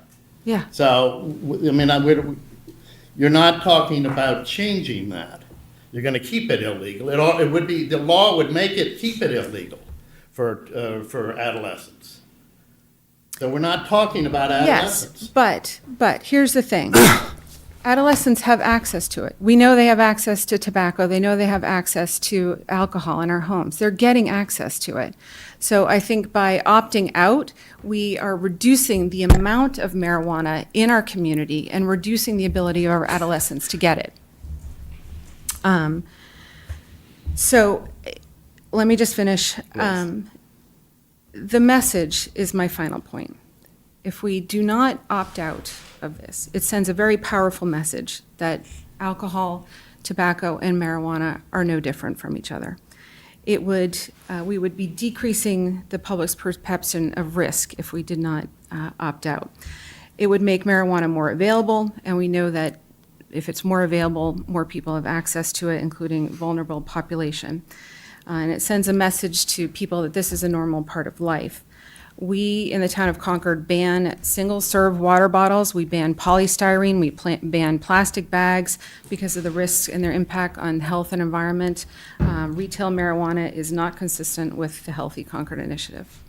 yeah. So, I mean, you're not talking about changing that. You're going to keep it illegal. It would be, the law would make it, keep it illegal for adolescents. So we're not talking about adolescents. Yes, but here's the thing. Adolescents have access to it. We know they have access to tobacco. They know they have access to alcohol in our homes. They're getting access to it. So I think by opting out, we are reducing the amount of marijuana in our community and reducing the ability of our adolescents to get it. So let me just finish. The message is my final point. if we do not opt out of this, it sends a very powerful message that alcohol, tobacco, and marijuana are no different from each other. It would, we would be decreasing the public's perception of risk if we did not opt out. It would make marijuana more available, and we know that if it's more available, more people have access to it, including vulnerable population. And it sends a message to people that this is a normal part of life. We, in the town of Concord, ban single-serve water bottles, we ban polystyrene, we ban plastic bags because of the risks and their impact on health and environment. Retail marijuana is not consistent with the Healthy Concord initiative.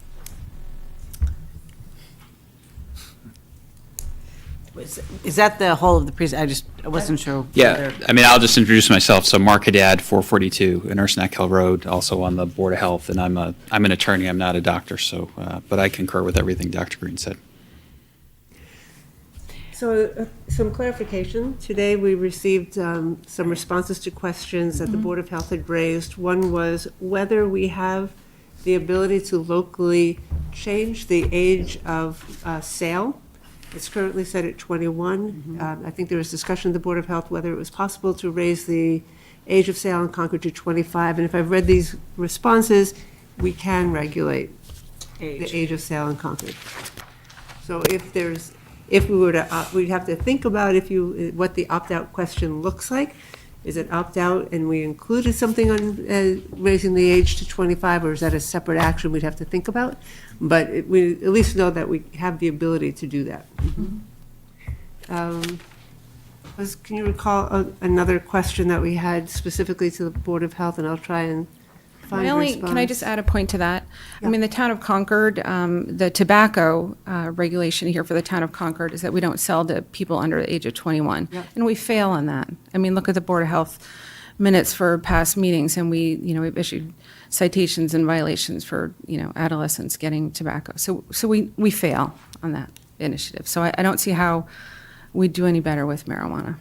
Is that the whole of the I wasn't sure. Yeah, whether- I mean, I'll just introduce myself. So Mark Haddad, 442 in Ursinac Hill Road, also on the Board of Health, and I'm an attorney, I'm not a doctor, so, but I concur with everything Dr. Green said. So some clarification. Today, we received some responses to questions that the Board of Health had raised. One was whether we have the ability to locally change the age of sale. It's currently set at 21. I think there was discussion at the Board of Health whether it was possible to raise the age of sale in Concord to 25. And if I've read these responses, we can regulate the age of sale in Concord. So if we were to, we'd have to think about what the opt-out question looks like. Is it opt-out and we included something on raising the age to 25, or is that a separate action we'd have to think about? But we at least know that we have the ability to do that. Can you recall another question that we had specifically to the Board of Health, and I'll try and find a response. Can I just add a point to that? I mean, the town of Concord, the tobacco regulation here for the town of Concord is that we don't sell to people under the age of 21. Yep. And we fail on that. I mean, look at the Board of Health minutes for past meetings, and we've issued citations and violations for, adolescents getting tobacco. So we fail on that initiative. So I don't see how we'd do any better with marijuana.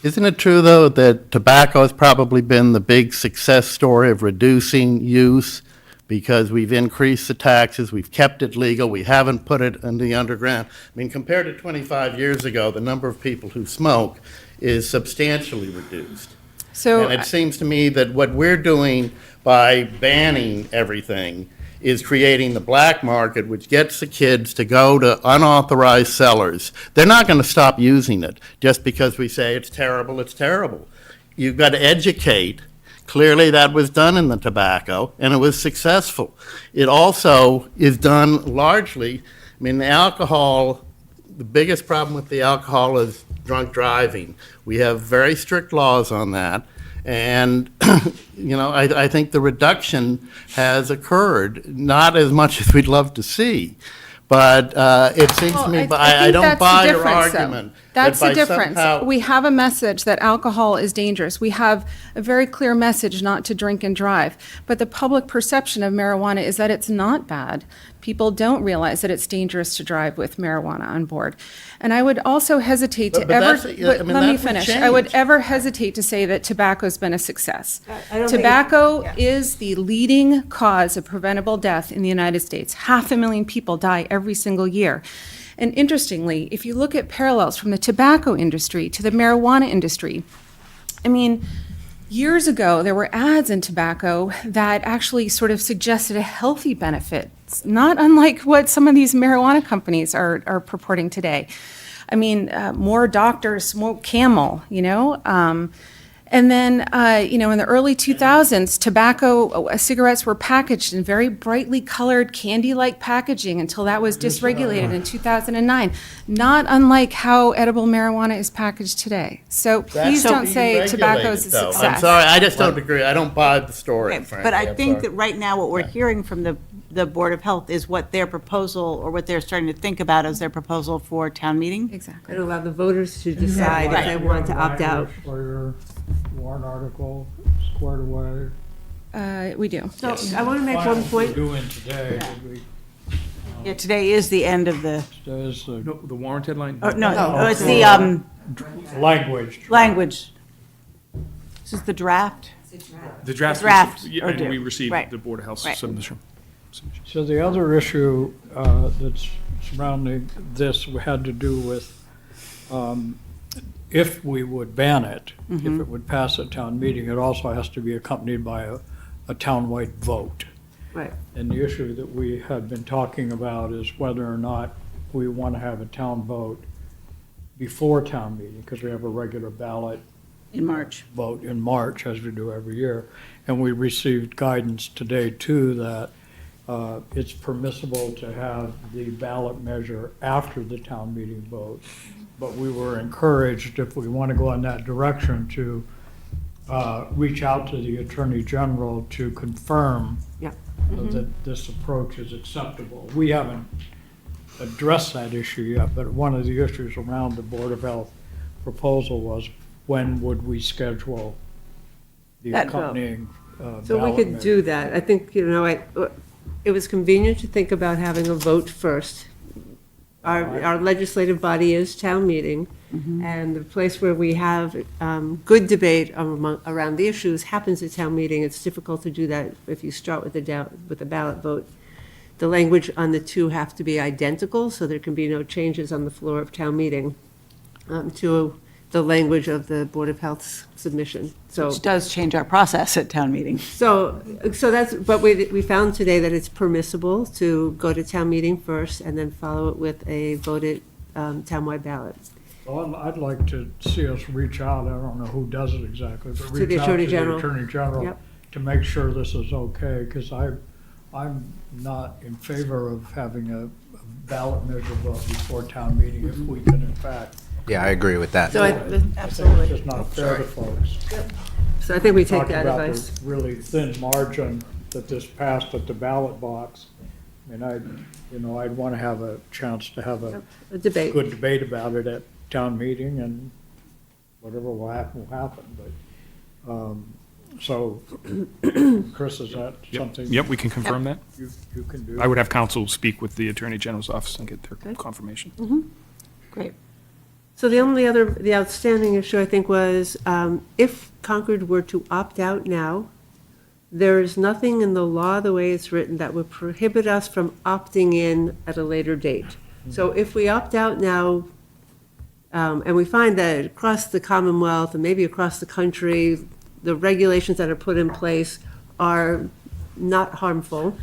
Isn't it true, though, that tobacco has probably been the big success story of reducing use because we've increased the taxes, we've kept it legal, we haven't put it in the underground? I mean, compared to 25 years ago, the number of people who smoke is substantially reduced. So And it seems to me that what we're doing by banning everything is creating the black market, which gets the kids to go to unauthorized sellers. They're not going to stop using it just because we say it's terrible, it's terrible. You've got to educate. Clearly, that was done in the tobacco, and it was successful. It also is done largely, I mean, the alcohol, the biggest problem with the alcohol is drunk driving. We have very strict laws on that. And, I think the reduction has occurred, not as much as we'd love to see. But it seems to me, I don't buy your argument. That's that the by difference. somehow- We have a message that alcohol is dangerous. We have a very clear message not to drink and drive. But the public perception of marijuana is that it's not bad. People don't realize that it's dangerous to drive with marijuana on board. And I would also hesitate to But ever, that's- I mean, let that me would finish. I would change. ever hesitate to say that tobacco's been a success. I don't think it- Tobacco yeah. is the leading cause of preventable death in the United States. 500,000 people die every single year. And interestingly, if you look at parallels from the tobacco industry to the marijuana industry, I mean, years ago, there were ads in tobacco that actually sort of suggested a healthy benefit, not unlike what some of these marijuana companies are purporting today. I mean, more doctors smoke Camel, And then, in the early 2000s, tobacco cigarettes were packaged in very brightly colored candy-like packaging until that was dysregulated in 2009, not unlike how edible marijuana is packaged today. So please That's don't say tobacco is a deregulated, though. success. I'm sorry, I just don't agree. I don't buy the story, Okay, frankly. But I I'm think sorry. that right now, what we're hearing from the Board of Health is what their proposal, or what they're starting to think about as their proposal for town meeting. Exactly. And allow the voters to decide if they want to opt out. For your warrant article squared away. We do. So I want to make one We're point. doing today, Yeah, today is the end of the, there's the No, the warrant deadline? no, it's the language. language. This is the draft. The draft. Draft. Yeah, Or and do. we received Right. the Board of Health's Right. submission. submissions. So the other issue that's surrounding this had to do with if we would ban it, if it would pass at town meeting, it also has to be accompanied by a townwide vote. Right. And the issue that we had been talking about is whether or not we want to have a town vote before town meeting, because we have a regular ballot In March. vote in March, as we do every year. And we received guidance today, too, that it's permissible to have the ballot measure after the town meeting vote. But we were encouraged, if we want to go in that direction, to reach out to the Attorney General to confirm Yeah. that this approach is acceptable. We haven't addressed that issue yet, but one of the issues around the Board of Health proposal was when would we schedule the That vote. accompanying So we ballot could measure. do that. I think, it was convenient to think about having a vote first. Our legislative body is town meeting, and the place where we have good debate around the issues happens at town meeting. It's difficult to do that if you start with the ballot vote. The language on the two have to be identical, so there can be no changes on the floor of town meeting to the language of the Board of Health's submission. So, Which does change our process at town meeting. so that's, but we found today that it's permissible to go to town meeting first and then follow it with a voted townwide ballot. Well, I'd like to see us reach out, I don't know who does it exactly, but To the reach out Attorney to the General. Attorney General Yep. to make sure this is okay, because I'm not in favor of having a ballot measure vote before town meeting if we can in fact. Yeah, I agree with that. So I think it's just not fair to folks. So I think we take Talking that about advice. the really thin margin that this passed at the ballot box. I mean, I'd want to have a chance to have a A debate. good debate about it at town meeting, and whatever will happen, but, so, Chris, is that something? Yep, we can confirm that. You can do? I would have counsel speak with the Attorney General's office and get their confirmation. Great. So the outstanding issue, I think, was if Concord were to opt out now, there is nothing in the law, the way it's written, that would prohibit us from opting in at a later date. So if we opt out now, and we find that across the Commonwealth and maybe across the country, the regulations that are put in place are not harmful,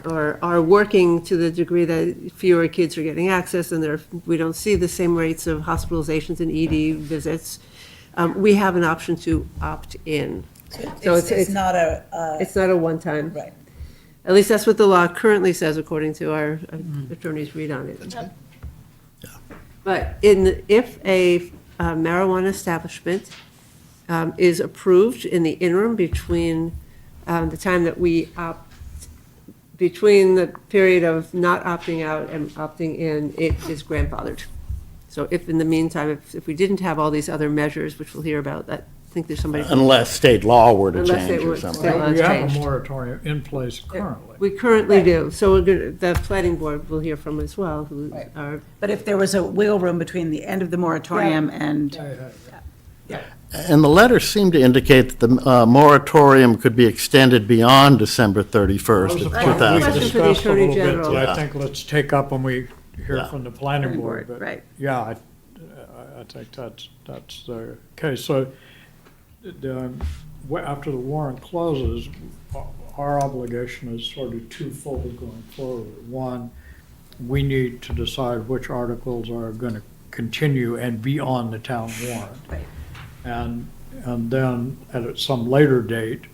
or are working to the degree that fewer kids are getting access, and we don't see the same rates of hospitalizations and ED visits, we have an option to opt in. So It's not a, It's not a one-time. right. At least that's what the law currently says, according to our attorney's read on it. But if a marijuana establishment is approved in the interim between the time that we opt, between the period of not opting out and opting in, it is grandfathered. So if in the meantime, if we didn't have all these other measures, which we'll hear about, I think there's somebody. Unless state law were to Unless change it or were- something. state law We have changed. a moratorium in place currently. We currently do, so the planning board will hear from as well, who Right. are, But if there was a wiggle room between the end of the moratorium and, And the letter seemed to indicate that the moratorium could be extended beyond December 31st of That was a point 2000. we Question for the discussed a Attorney little bit General. that I Yeah. think let's take up when we hear Yeah. from the planning Planning board. board, But right. yeah, I think that's the case. So after the warrant closes, our obligation is sort of twofold going forward. One, we need to decide which articles are going to continue and be on the town warrant. Right. And then at some later date,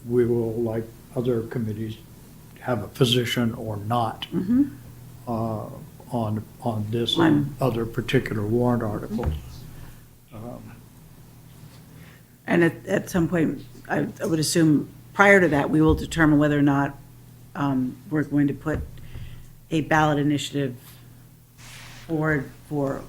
we will, like other committees, have a position or not on this and other particular warrant articles. and at some point, I would assume prior to that, we will determine whether or not we're going to put a ballot initiative forward for,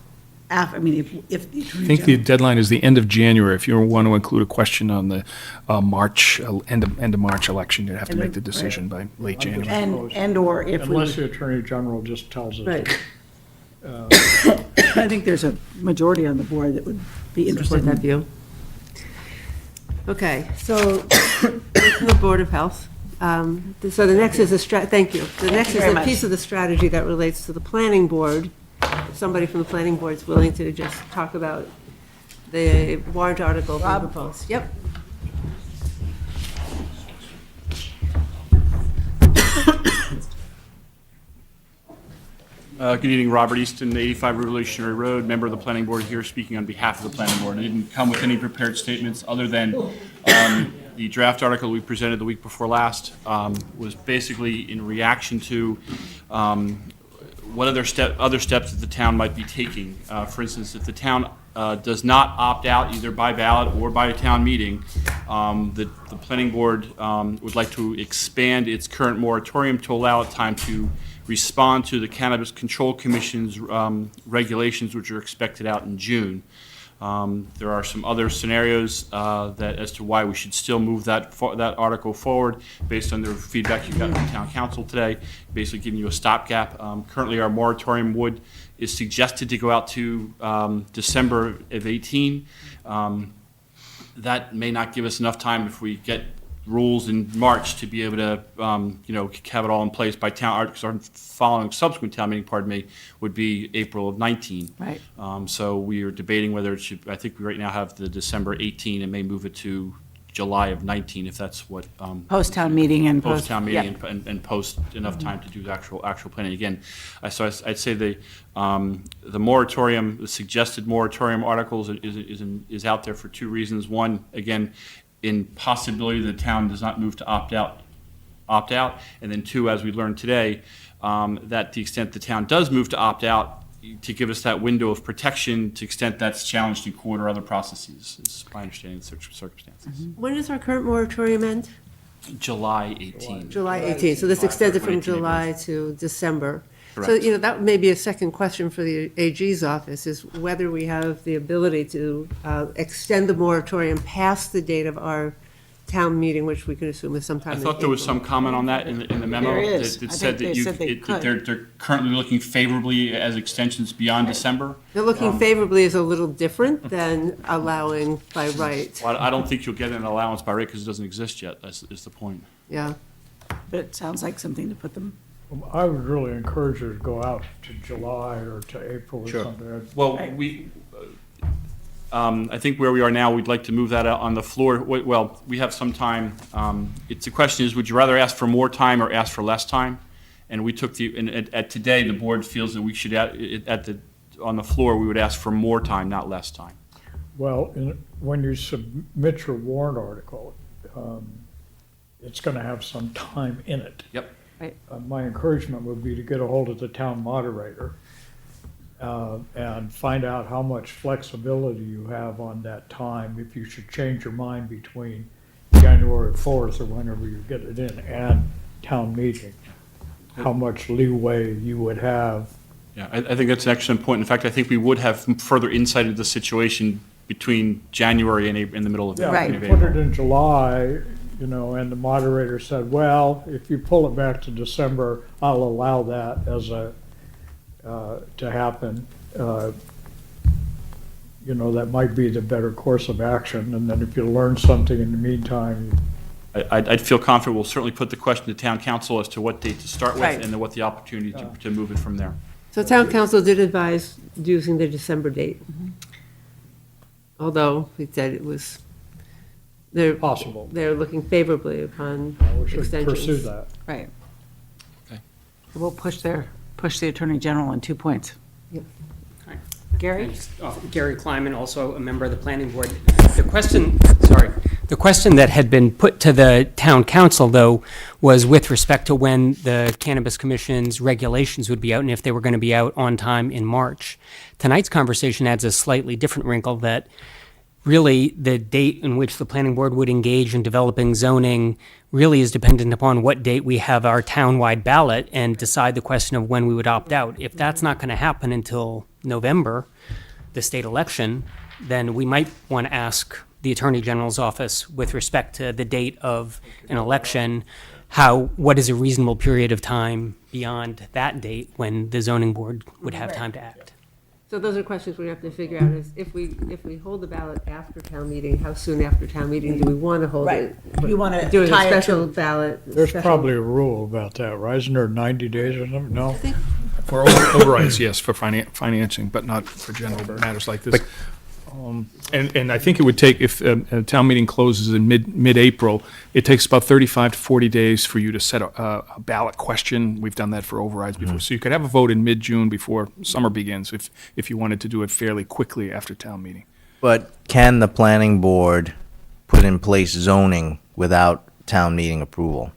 I mean, if the I Attorney think the General. deadline is the end of January. If you want to include a question on the March, end of March election, you'd have to End make of- the decision by late I'm just- January. And/or if we, Unless the Attorney General just tells us. right, I think there's a majority on the board that would be interested support that in. view. Okay, so from the Board of Health, So the next is thank you. The next is very a much. piece of the strategy that relates to the planning board. If somebody from the planning board is willing to just talk about the warrant article being proposed. Yep. Good evening, Robert Easton, 85 Revolutionary Road, member of the planning board here speaking on behalf of the planning board. I didn't come with any prepared statements other than the draft article we presented the week before last was basically in reaction to what other steps that the town might be taking. For instance, if the town does not opt out either by ballot or by a town meeting, the planning board would like to expand its current moratorium to allow it time to respond to the Cannabis Control Commission's regulations, which are expected out in June. There are some other scenarios that as to why we should still move that article forward based on the feedback you got from town council today, basically giving you a stopgap. Currently, our moratorium is suggested to go out to December of 18. That may not give us enough time if we get rules in March to be able to, have it all in place by town, our following subsequent town meeting, would be April of 19. Right. So we are debating whether it should, I think we right now have the December 18 and may move it to July of 19 if that's what. Post-town meeting and Post-town yeah. meeting and post enough time to do the actual planning. Again, so I'd say the moratorium, the suggested moratorium articles is out there for two reasons. One, again, in possibility the town does not move to opt out, and then two, as we learned today, that the extent the town does move to opt out, to give us that window of protection to extent that's challenged in court or other processes, is my understanding of the circumstances. When does our current moratorium end? July 18. July 18th, so this extended from 18 July to December. So, Correct. that may be a second question for the AG's office, is whether we have the ability to extend the moratorium past the date of our town meeting, which we can assume is sometime I in thought there was April. some comment on that in the memo. There is. That I said think that they said they that could. they're currently looking favorably as extensions beyond December. They're looking favorably is a little different than allowing by right, Well, I don't think you'll get an allowance by right because it doesn't exist yet, is the point. yeah. But it sounds like something to put them. I would really encourage you to go out to July or to April or something. Well, I think where we are now, we'd like to move that out on the floor. Well, we have some time. The question is, would you rather ask for more time or ask for less time? And we took at today, the board feels that we should, on the floor, we would ask for more time, not less time. Well, when you submit your warrant article, it's going to have some time in it. Yep. My encouragement would be to get a hold of the town moderator and find out how much flexibility you have on that time, if you should change your mind between January 4th or whenever you get it in and town meeting, how much leeway you would have. Yeah, I think that's an excellent point. In fact, I think we would have further insight into the situation between January and in the middle of Yeah, Right. if you put it in July, and the moderator said, well, if you pull it back to December, I'll allow that as to happen. That might be the better course of action, and then if you learn something in the meantime. I'd feel confident. We'll certainly put the question to town council as to what date to start with Right. and then what the opportunity to move it from there. So town council did advise using the December date. Although it said it was, Possible. they're looking favorably upon We should extensions. pursue that. Right. Okay. We'll push the Attorney General on 2 points. Yep. Gary? Gary Kleiman, also a member of the planning board. The question that had been put to the town council, though, was with respect to when the Cannabis Commission's regulations would be out and if they were going to be out on time in March. Tonight's conversation adds a slightly different wrinkle that really the date in which the planning board would engage in developing zoning really is dependent upon what date we have our town-wide ballot and decide the question of when we would opt out. If that's not going to happen until November, the state election, then we might want to ask the Attorney General's office with respect to the date of an election, what is a reasonable period of time beyond that date when the zoning board would have time to act? So those are questions we have to figure out, is if we hold the ballot after town meeting, how soon after town meeting do we want to hold it? Right. You wanna Doing a tie it to- special ballot. There's special- probably a rule about that, right? Isn't there 90 days or something? No? For overrides, yes, for financing, but not for general matters like this. And I think it would take, if a town meeting closes in mid-April, it takes about 35 to 40 days for you to set a ballot question. We've done that for overrides before. So you could have a vote in mid-June before summer begins, if you wanted to do it fairly quickly after town meeting. But can the planning board put in place zoning without town meeting approval?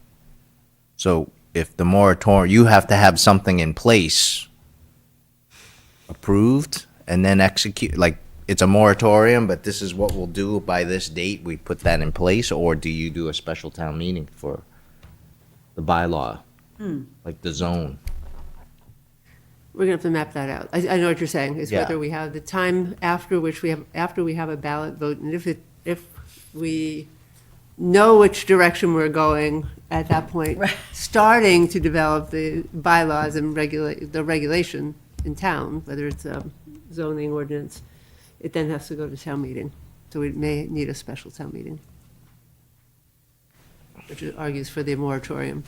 So if the moratorium, you have to have something in place approved and then execute, like, it's a moratorium, but this is what we'll do by this date, we put that in place, or do you do a special town meeting for the bylaw? Like the zone? We're gonna have to map that out. I know what you're saying, is Yeah. whether we have the time after which after we have a ballot vote, and if we know which direction we're going at that point, starting to develop the bylaws and the regulation in town, whether it's a zoning ordinance, it then has to go to town meeting. So we may need a special town meeting, which argues for the moratorium.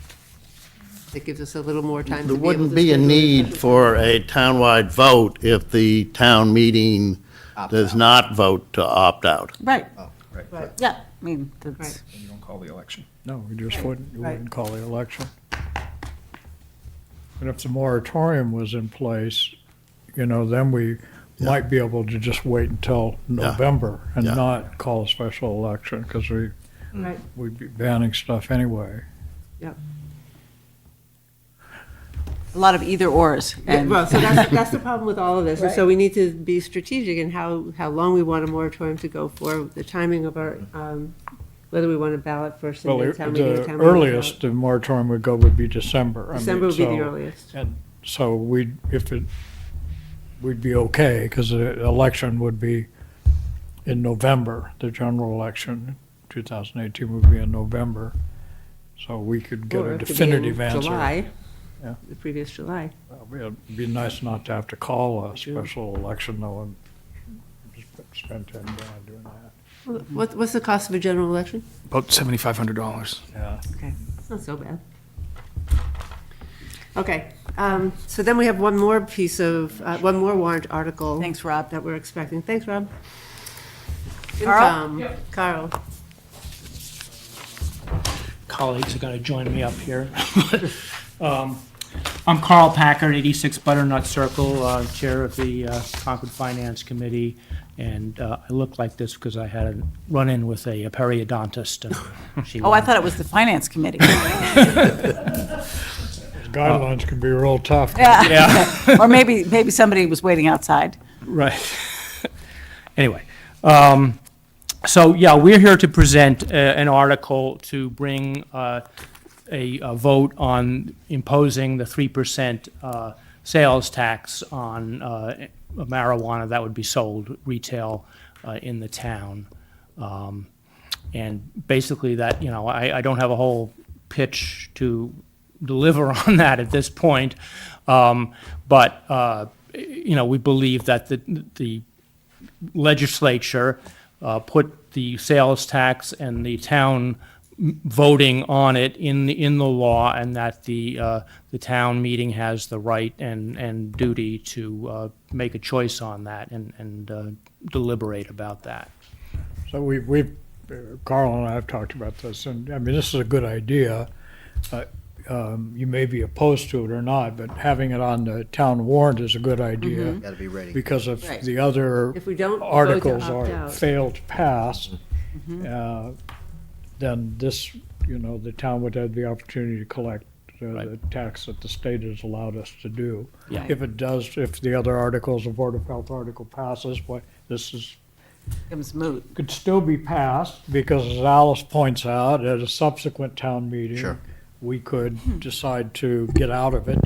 It gives us a little more time to There be able to. wouldn't be a schedule need special for a townwide vote if the town meeting does not vote to opt out. Right, Right. yeah, I mean, that's, Right. You don't call the election. No, we just wouldn't, you Right. wouldn't call the election. And if the moratorium was in place, then we might be able to just wait until November and Yeah. not call a special election, because Right, we'd be banning stuff anyway. yep. a lot of either ors. And Well, so that's the problem with all of this, and so we need to be strategic in how long we want a moratorium to go for, the timing of our, whether we want a ballot first and Well, then town meeting. the town meeting earliest the moratorium would go would be December. ballot. December would be the so- earliest. And so we'd be okay, because the election would be in November, the general election, 2018 would be in November. So we could get Or a it could be in definitive answer. July, Yeah. the previous July. Well, It'd be nice not to have to call a special election, though, and just spend 10 grand doing that. What's the cost of a general election? About $7,500. Yeah. Okay, it's not so bad. Okay, so then we have one more one more warrant article. Thanks, Rob. That we're expecting. Thanks, Rob. Carl? Carl. Colleagues are going to join me up here. I'm Carl Packard, 86 Butternut Circle, Chair of the Concord Finance Committee, and I look like this because I had a run-in with a periodontist. And she Oh, I thought it was the finance committee. Guidelines can be real tough. Yeah. Or maybe somebody was waiting outside. Right. Anyway, so yeah, we're here to present an article to bring a vote on imposing the 3% sales tax on marijuana that would be sold retail in the town. And basically that, I don't have a whole pitch to deliver on that at this point. But we believe that the legislature put the sales tax and the town voting on it in the law, and that the town meeting has the right and duty to make a choice on that and deliberate about that. So we've Carl and I have talked about this, and I mean, this is a good idea. You may be opposed to it or not, but having it on the town warrant is a good idea. Gotta be ready. Because if Right. the other If we don't vote to articles opt are out. failed to pass, then this, the town would have the opportunity to collect the tax that the state has allowed us to do. Yeah. If it does, if the other articles, the Board of Health article passes, this Becomes moot. could still be passed, because as Alice points out, at a subsequent town meeting. Sure. We could decide to get out of it,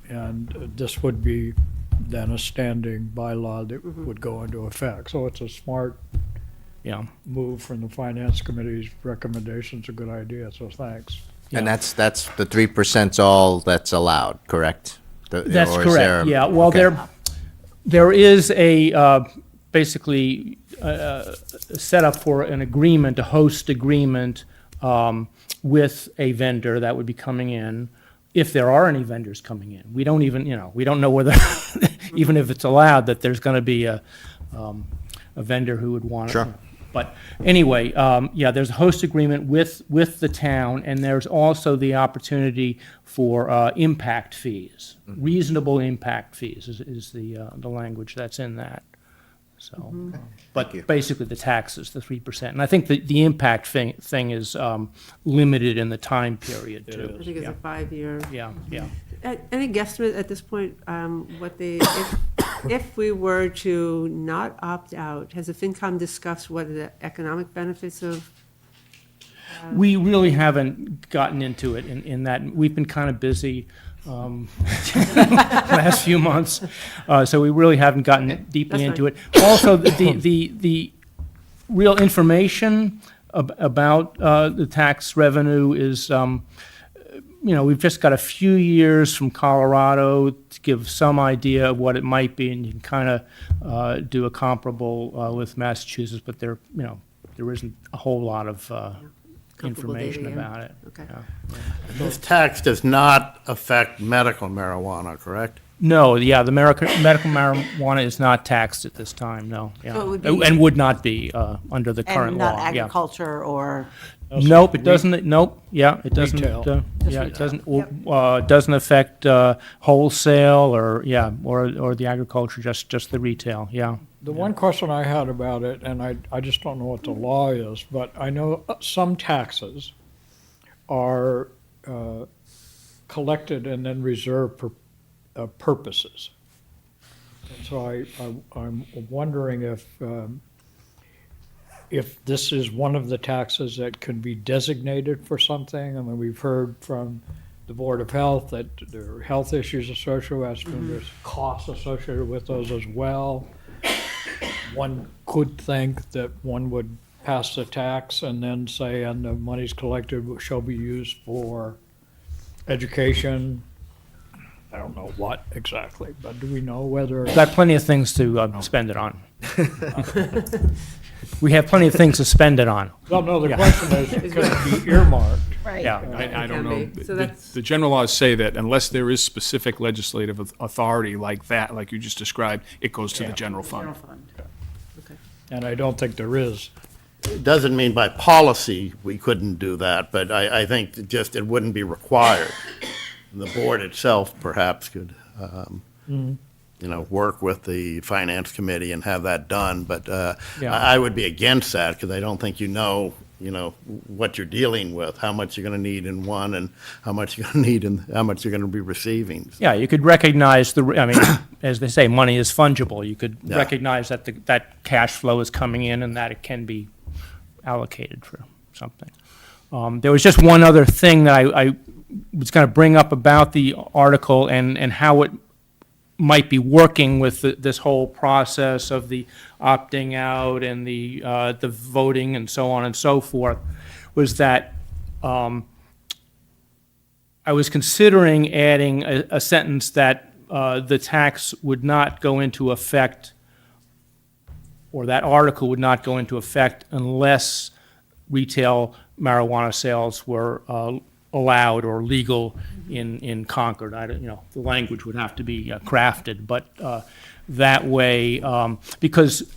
and this would be then a standing bylaw that would go into effect. So it's a smart Yeah. move from the Finance Committee's recommendations, a good idea, so thanks. And that's the 3%'s all that's allowed, correct? That's Or is there- correct, yeah. Well, okay. There is basically set up for an agreement, a host agreement with a vendor that would be coming in, if there are any vendors coming in. We don't even, we don't know whether, even if it's allowed, that there's going to be a vendor who would want it. Sure. But anyway, yeah, there's a host agreement with the town, and there's also the opportunity for impact fees. Reasonable impact fees is the language that's in that. So, but basically the taxes, the 3%. And I think the impact thing is limited in the time period too. I think it's a 5-year. Yeah, yeah. Any guesstimate at this point, what if we were to not opt out, has the FinCom discussed what are the economic benefits of? We really haven't gotten into it in that. We've been kind of busy last few months, so we really haven't gotten deeply into it. Also, the real information about the tax revenue is, we've just got a few years from Colorado to give some idea of what it might be, and you can kind of do a comparable with Massachusetts, but there isn't a whole lot of information data, yeah. about it. Okay. Yeah. This tax does not affect medical marijuana, correct? No, yeah, the medical marijuana is not taxed at this time, no. Yeah. So it would be- And would not be under the current And law. not yeah. agriculture or, Nope, it doesn't, nope, yeah, it doesn't, Retail. yeah, it doesn't affect wholesale or, yeah, or the agriculture, just the retail, yeah. The one question I had about it, and I just don't know what the law is, but I know some taxes are collected and then reserved for purposes. And so I'm wondering if this is one of the taxes that can be designated for something. I mean, we've heard from the Board of Health that there are health issues associated with it, there's costs associated with those as well. One could think that one would pass the tax and then say, and the monies collected shall be used for education. I don't know what exactly, but do we know whether? We've got plenty of things to spend it on. We have plenty of things to spend it on. Well, no, the question is, could it be earmarked? right. Yeah. I don't know. Can be. So The- that's- The general laws say that unless there is specific legislative authority like that, like you just described, it goes to the general fund. And I don't think there is. It doesn't mean by policy we couldn't do that, but I think that just it wouldn't be required. The board itself perhaps could, work with the finance committee and have that done, but Yeah. I would be against that because I don't think you know what you're dealing with, how much you're going to need in one and how much you're going to need and how much you're going to be receiving. Yeah, you could recognize as they say, money is fungible. You could Yeah. recognize that that cash flow is coming in and that it can be allocated for something. There was just one other thing that I was going to bring up about the article and how it might be working with this whole process of the opting out and the voting and so on and so forth, was that I was considering adding a sentence that the tax would not go into effect, or that article would not go into effect unless retail marijuana sales were allowed or legal in Concord. The language would have to be crafted, but that way, because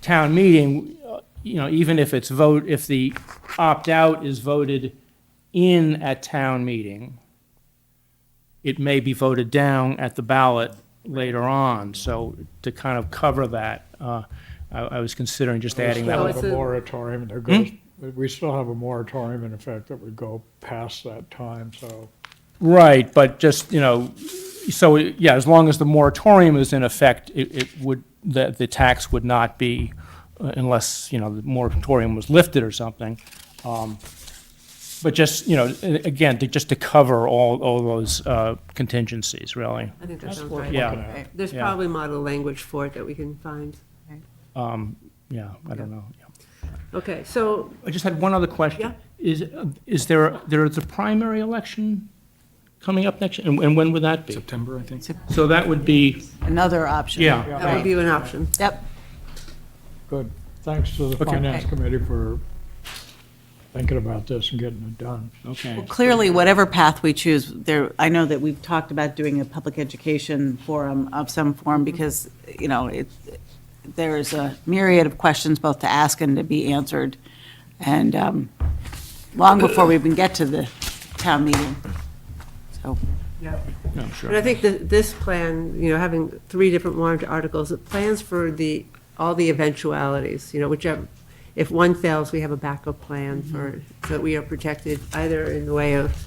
town meeting, even if if the opt-out is voted in at town meeting, it may be voted down at the ballot later on. So to kind of cover that, I was considering just adding that. We Oh, still have a moratorium that goes, we still have a moratorium in effect that would go past that time, so. Right, but just, so, yeah, as long as the moratorium is in effect, the tax would not be, unless, the moratorium was lifted or something. But just, again, just to cover all those contingencies, really. I think that That's sounds worth right. Yeah. looking at. There's Yeah. probably model language for it that we can find. Yeah, I don't know. Yeah. Okay, so, I just had one other question. Yeah. Is there a primary election coming up next, and when would that be? September, I think. So that would be, Another option. Yeah. That would be an option. Yep. Good. Thanks to the Okay. Finance Committee for thinking about this and getting it done. okay. Clearly, whatever path we choose, I know that we've talked about doing a public education forum of some form because, there's a myriad of questions both to ask and to be answered. And long before we even get to the town meeting. So, Yeah. No, sure. And I think that this plan, having 3 different warrant articles, it plans for all the eventualities, whichever, if one fails, we have a backup plan so that we are protected either in the way of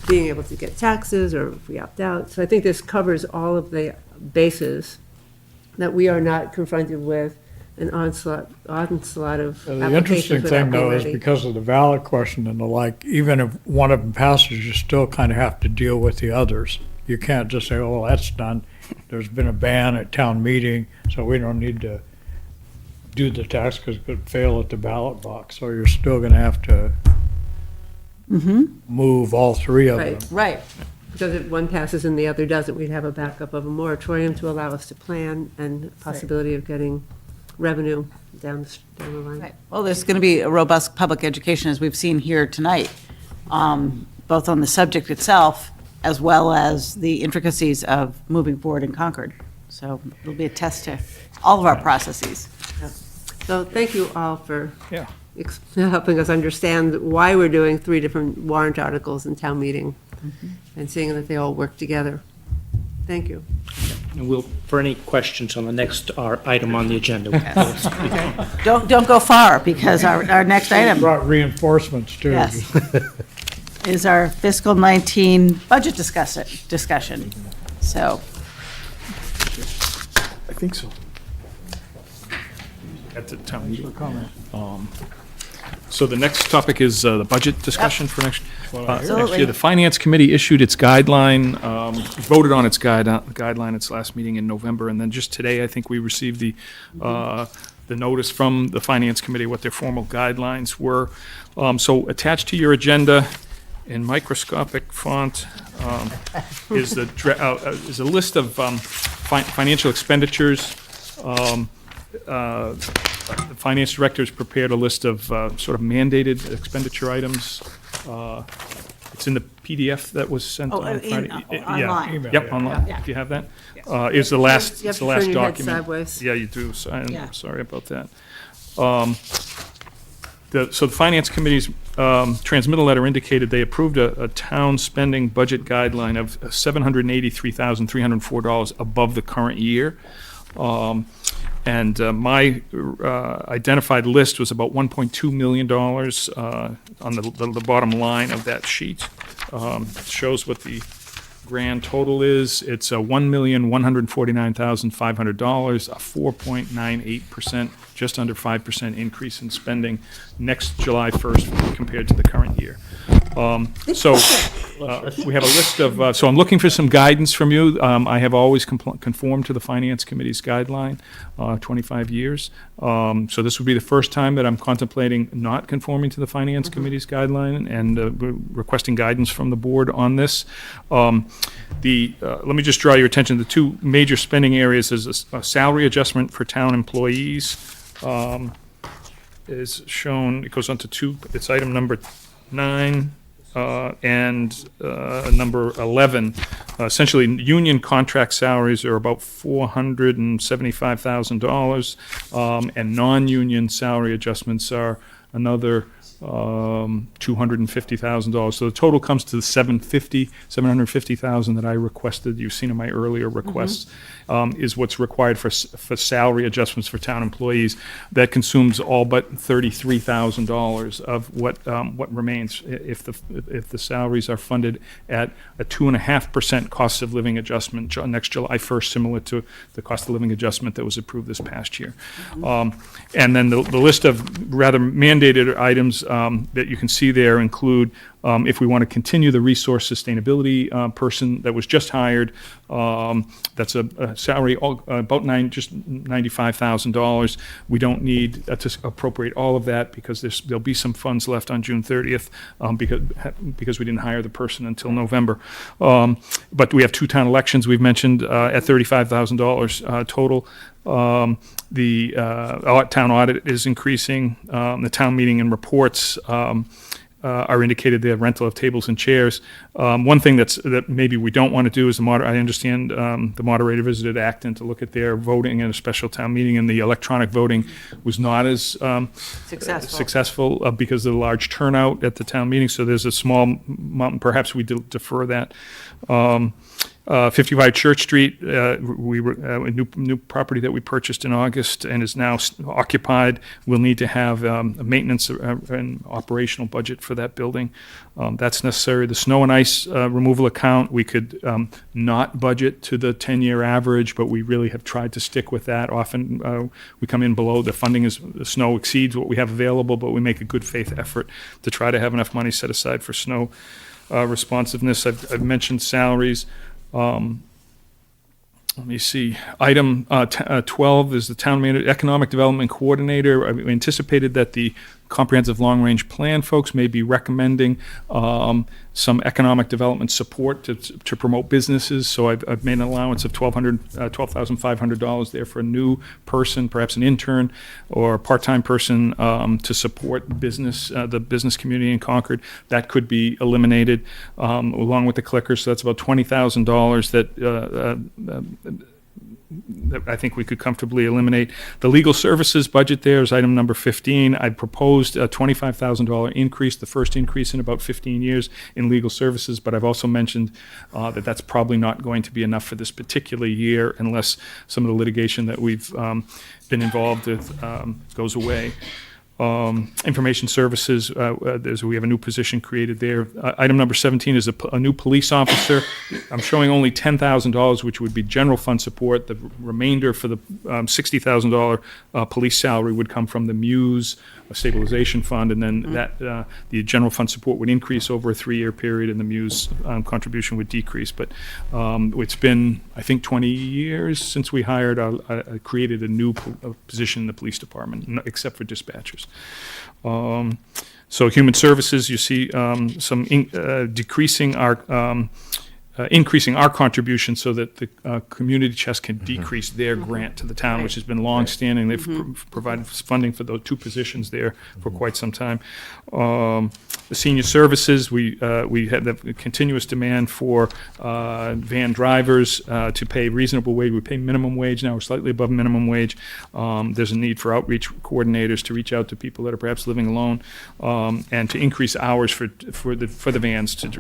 being able to get taxes or if we opt out. So I think this covers all of the bases that we are not confronted with an onslaught of The interesting applications without thing, though, being is ready. because of the ballot question and the like, even if one of them passes, you still kind of have to deal with the others. You can't just say, oh, that's done. There's been a ban at town meeting, so we don't need to do the tax because it could fail at the ballot box. So you're still going to have to move all 3 of them. Right. right. Because if one passes and the other doesn't, we'd have a backup of a moratorium to allow us to plan and possibility of getting revenue down the line. Right. Well, there's going to be a robust public education, as we've seen here tonight, both on the subject itself as well as the intricacies of moving forward in Concord. So it'll be a test to all of our processes. So thank you all for Yeah. helping us understand why we're doing 3 different warrant articles in town meeting and seeing that they all work together. Thank you. And we'll, for any questions on the next item on the agenda. Don't go far, because our next item, Brought reinforcements, too. yes, is our fiscal 19 budget discussion. So, I think so. At the town meeting. So the next topic is the budget discussion for next year. Absolutely. The Finance Committee issued its guideline, voted on its guideline its last meeting in November, and then just today, I think we received the notice from the Finance Committee what their formal guidelines were. So attached to your agenda in microscopic font is a list of financial expenditures. The finance director has prepared a list of sort of mandated expenditure items. It's in the PDF that was sent on Friday. Yeah. online. Yep, online, Yeah. if you have that. Is the last, You have it's to the last turn your head document. sideways. Yeah, you do, so Yeah. I'm sorry about that. So the Finance Committee's transmittal letter indicated they approved a town spending budget guideline of $783,304 above the current year. And my identified list was about $1.2 million on the bottom line of that sheet. Shows what the grand total is. It's $1,149,500, a 4.98%, just under 5% increase in spending next July 1st compared to the current year. So we have a list of, so I'm looking for some guidance from you. I have always conformed to the Finance Committee's guideline, 25 years. So this would be the first time that I'm contemplating not conforming to the Finance Committee's guideline and requesting guidance from the board on this. Let me just draw your attention to the 2 major spending areas. Is a salary adjustment for town employees is shown, it goes on to 2, it's item number 9 and number 11. Essentially, union contract salaries are about $475,000, and non-union salary adjustments are another $250,000. So the total comes to the $750,000 that I requested. You've seen in my earlier requests, is what's required for salary adjustments for town employees. That consumes all but $33,000 of what remains if the salaries are funded at a 2.5% cost of living adjustment next July 1st, similar to the cost of living adjustment that was approved this past year. And then the list of rather mandated items that you can see there include if we want to continue the resource sustainability person that was just hired, That's a salary, about just $95,000. We don't need to appropriate all of that because there'll be some funds left on June 30th because we didn't hire the person until November. But we have 2 town elections we've mentioned at $35,000 total. The town audit is increasing. The town meeting and reports are indicated there, rental of tables and chairs. One thing that maybe we don't want to do is I understand the moderator visited Acton to look at their voting in a special town meeting, and the electronic voting was not as successful because of the large turnout at the town meeting. So there's a small amount, perhaps we defer that. 55 Church Street, a new property that we purchased in August and is now occupied. We'll need to have a maintenance and operational budget for that building. That's necessary. The snow and ice removal account, we could not budget to the 10-year average, but we really have tried to stick with that. Often we come in below. The snow exceeds what we have available, but we make a good faith effort to try to have enough money set aside for snow responsiveness. I've mentioned salaries. Let me see. Item 12 is the town manager, economic development coordinator. I anticipated that the comprehensive long-range plan folks may be recommending some economic development support to promote businesses. So I've made an allowance of $12,500 there for a new person, perhaps an intern or a part-time person to support business, the business community in Concord. That could be eliminated along with the clickers. So that's about $20,000 that I think we could comfortably eliminate. The legal services budget there is item number 15. I proposed a $25,000 increase, the first increase in about 15 years in legal services, but I've also mentioned that that's probably not going to be enough for this particular year unless some of the litigation that we've been involved with goes away. Information services, we have a new position created there. Item number 17 is a new police officer. I'm showing only $10,000, which would be general fund support. The remainder for the $60,000 police salary would come from the Muse stabilization fund, and then the general fund support would increase over a 3-year period, and the Muse contribution would decrease. But it's been, I think, 20 years since we created a new position in the police department, except for dispatchers. So human services, you see some decreasing our increasing our contribution so that the community chest can decrease their grant to the town, which has been long-standing. They've provided funding for those 2 positions there for quite some time. The senior services, we had the continuous demand for van drivers to pay reasonable wage. We pay minimum wage now, we're slightly above minimum wage. There's a need for outreach coordinators to reach out to people that are perhaps living alone and to increase hours for the vans to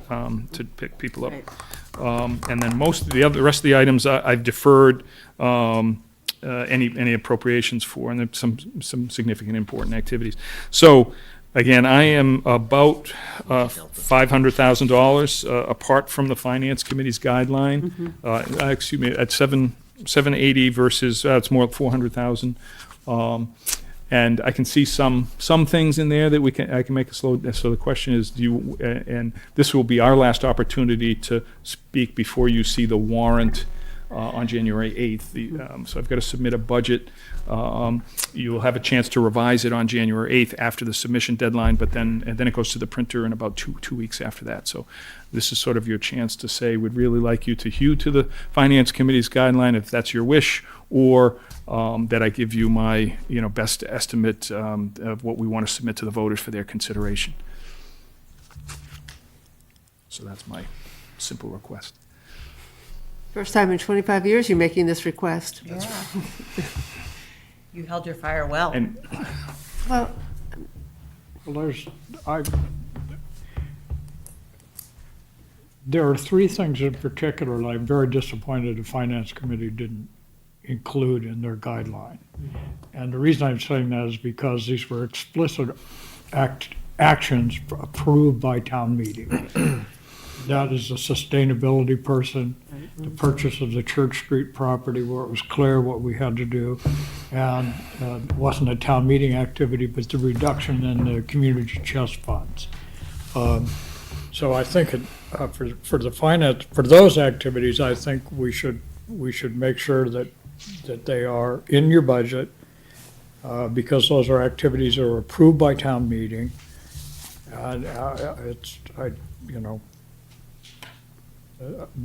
pick people up. And then the rest of the items I've deferred any appropriations for, and there's some significant important activities. So again, I am about $500,000 apart from the Finance Committee's guideline. Excuse me, at 780 versus it's more like 400,000. And I can see some things in there that I can make a slow. So the question is, and this will be our last opportunity to speak before you see the warrant on January 8th. So I've got to submit a budget. You'll have a chance to revise it on January 8th after the submission deadline, but then it goes to the printer in about two weeks after that. So this is sort of your chance to say, we'd really like you to hew to the Finance Committee's guideline if that's your wish, or that I give you my best estimate of what we want to submit to the voters for their consideration. So that's my simple request. First time in 25 years you're making this request. Yeah. You held your fire well. And Well, there are 3 things in particular that I'm very disappointed the Finance Committee didn't include in their guideline. And the reason I'm saying that is because these were explicit actions approved by town meeting. That is a sustainability person, the purchase of the Church Street property where it was clear what we had to do, and it wasn't a town meeting activity, but the reduction in the community chest funds. So I think for the finance, for those activities, I think we should make sure that they are in your budget, because those are activities that are approved by town meeting. And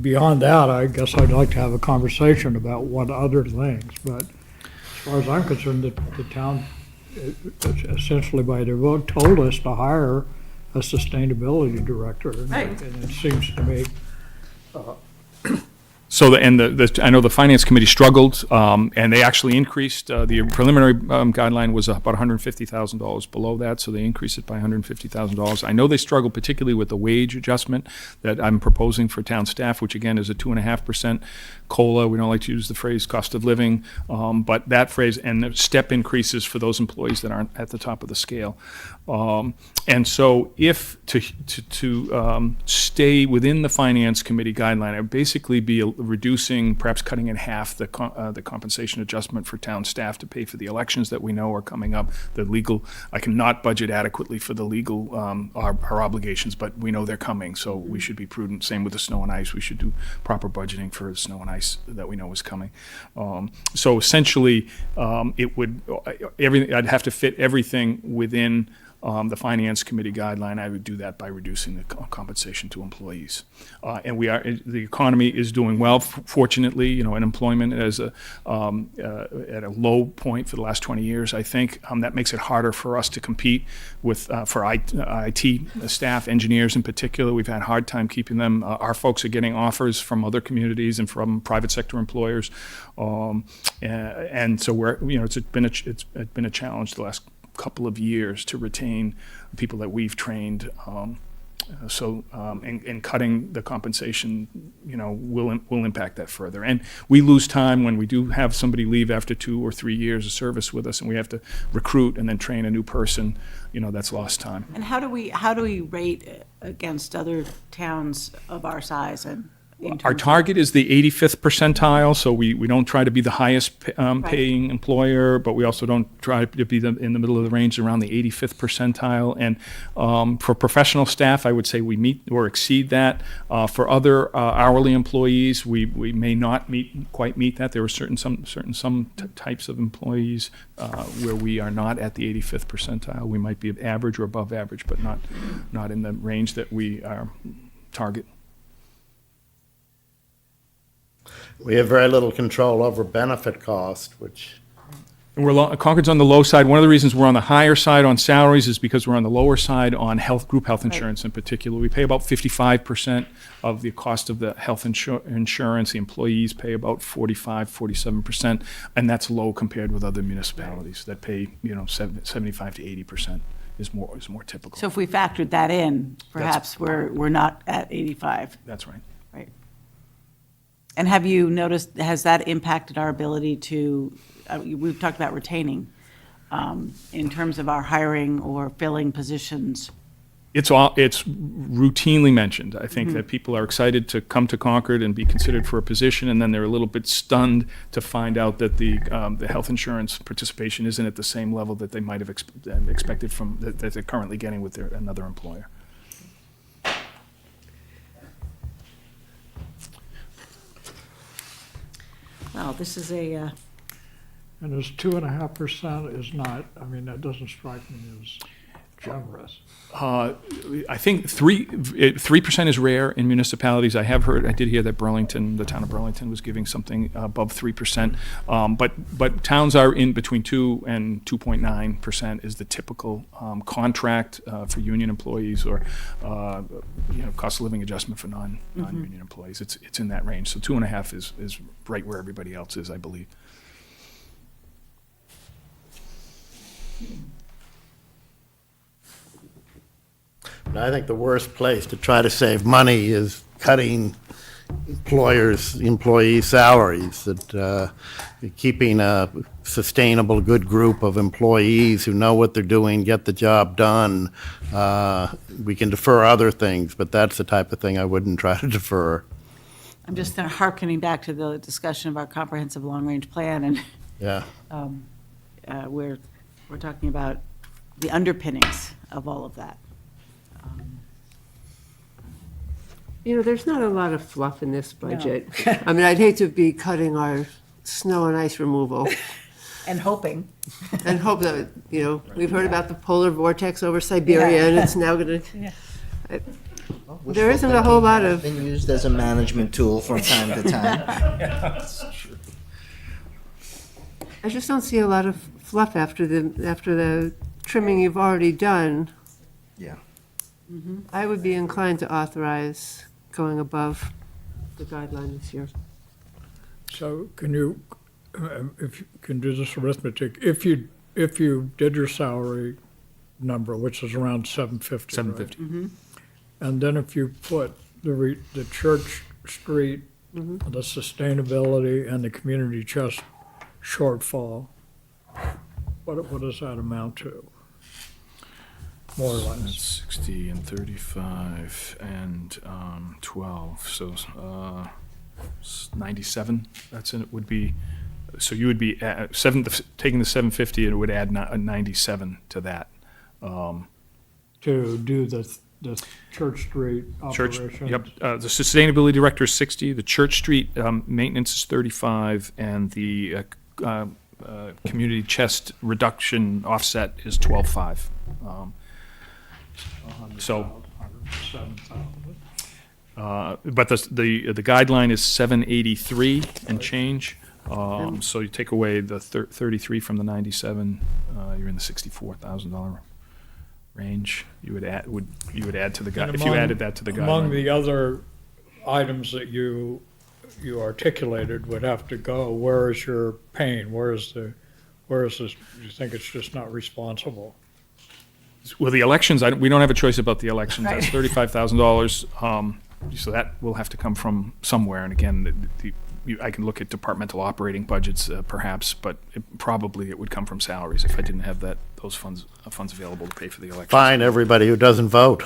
beyond that, I guess I'd like to have a conversation about what other things, but as far as I'm concerned, the town essentially by their vote told us to hire a sustainability director. Right. And it seems to me, So, I know the Finance Committee struggled, and they actually increased, the preliminary guideline was about $150,000 below that, so they increased it by $150,000. I know they struggled particularly with the wage adjustment that I'm proposing for town staff, which again is a 2.5% COLA. We don't like to use the phrase cost of living, but that phrase, and the step increases for those employees that aren't at the top of the scale. And so if to stay within the Finance Committee guideline, it would basically be reducing, perhaps cutting in half the compensation adjustment for town staff to pay for the elections that we know are coming up. The legal, I cannot budget adequately for the legal, our obligations, but we know they're coming, so we should be prudent. Same with the snow and ice. We should do proper budgeting for the snow and ice that we know is coming. So essentially, it would, I'd have to fit everything within the Finance Committee guideline. I would do that by reducing the compensation to employees. And the economy is doing well. Fortunately, unemployment is at a low point for the last 20 years. I think that makes it harder for us to compete with, for IT staff, engineers in particular. We've had a hard time keeping them. Our folks are getting offers from other communities and from private sector employers. And so it's been a challenge the last couple of years to retain people that we've trained. And cutting the compensation, will impact that further. And we lose time when we do have somebody leave after 2 or 3 years of service with us, and we have to recruit and then train a new person. That's lost time. And how do we rate against other towns of our size and in Our terms target is the 85th percentile, so we don't try to be the highest paying employer, but we also don't try to be in the middle of the range around the 85th percentile. And for professional staff, I would say we meet or exceed that. For other hourly employees, we may not quite meet that. There are certain types of employees where we are not at the 85th percentile. We might be average or above average, but not in the range that we target. We have very little control over benefit cost, which, And Concord's on the low side. One of the reasons we're on the higher side on salaries is because we're on the lower side on group health insurance in particular. We pay about 55% of the cost of the health insurance. The employees pay about 47%, and that's low compared with other municipalities that pay 75 to 80% is more typical. So if we factored that in, perhaps we're not at 85. That's right. Right. And have you noticed, has that impacted our ability to, we've talked about retaining, in terms of our hiring or filling positions? It's routinely mentioned. I think that people are excited to come to Concord and be considered for a position, and then they're a little bit stunned to find out that the health insurance participation isn't at the same level that they might have expected from that they're currently getting with another employer. Well, this is a, and this 2.5% is not, that doesn't strike me as generous. I think 3% is rare in municipalities. I did hear that the town of Burlington was giving something above 3%. But towns are in between 2 and 2.9% is the typical contract for union employees or cost of living adjustment for non-union employees. It's in that range. So 2.5 is right where everybody else is, I believe. I think the worst place to try to save money is cutting employee salaries, that keeping a sustainable, good group of employees who know what they're doing, get the job done. We can defer other things, but that's the type of thing I wouldn't try to defer. I'm just hearkening back to the discussion of our comprehensive long-range plan, and Yeah. we're talking about the underpinnings of all of that. You know, there's not a lot of fluff in this budget. I mean, I'd hate to be cutting our snow and ice removal And hoping. and hope that, you know, we've heard about the polar vortex over Siberia and it's now gonna, there isn't a whole lot of, Been used as a management tool from time to time. I just don't see a lot of fluff after the trimming you've already done. Yeah. I would be inclined to authorize going above the guideline this year. So can you, if you can do this arithmetic, if you did your salary number, which is around 750, right? 750. And then if you put the Church Street, the sustainability, and the community chest shortfall, what does that amount to? More or That's less. 60 and 35 and 12, so 97. That's it. Would be. So you would be taking the 750, and it would add 97 to that. To do the Church Street Church, operation. yep. The sustainability director is 60. The Church Street maintenance is 35, and the community chest reduction offset is 12.5. So, but the guideline is 783 and change. So you take away the 33 from the 97, you're in the $64,000 range. You would add to the guide if you added that to the guideline. Among the other items that you articulated would have to go, where is your pain? Where is this, you think it's just not responsible? Well, the elections, we don't have a choice about the elections. Right. That's $35,000. So that will have to come from somewhere. And again, I can look at departmental operating budgets perhaps, but probably it would come from salaries if I didn't have those funds available to pay for the elections. Fine, everybody who doesn't vote.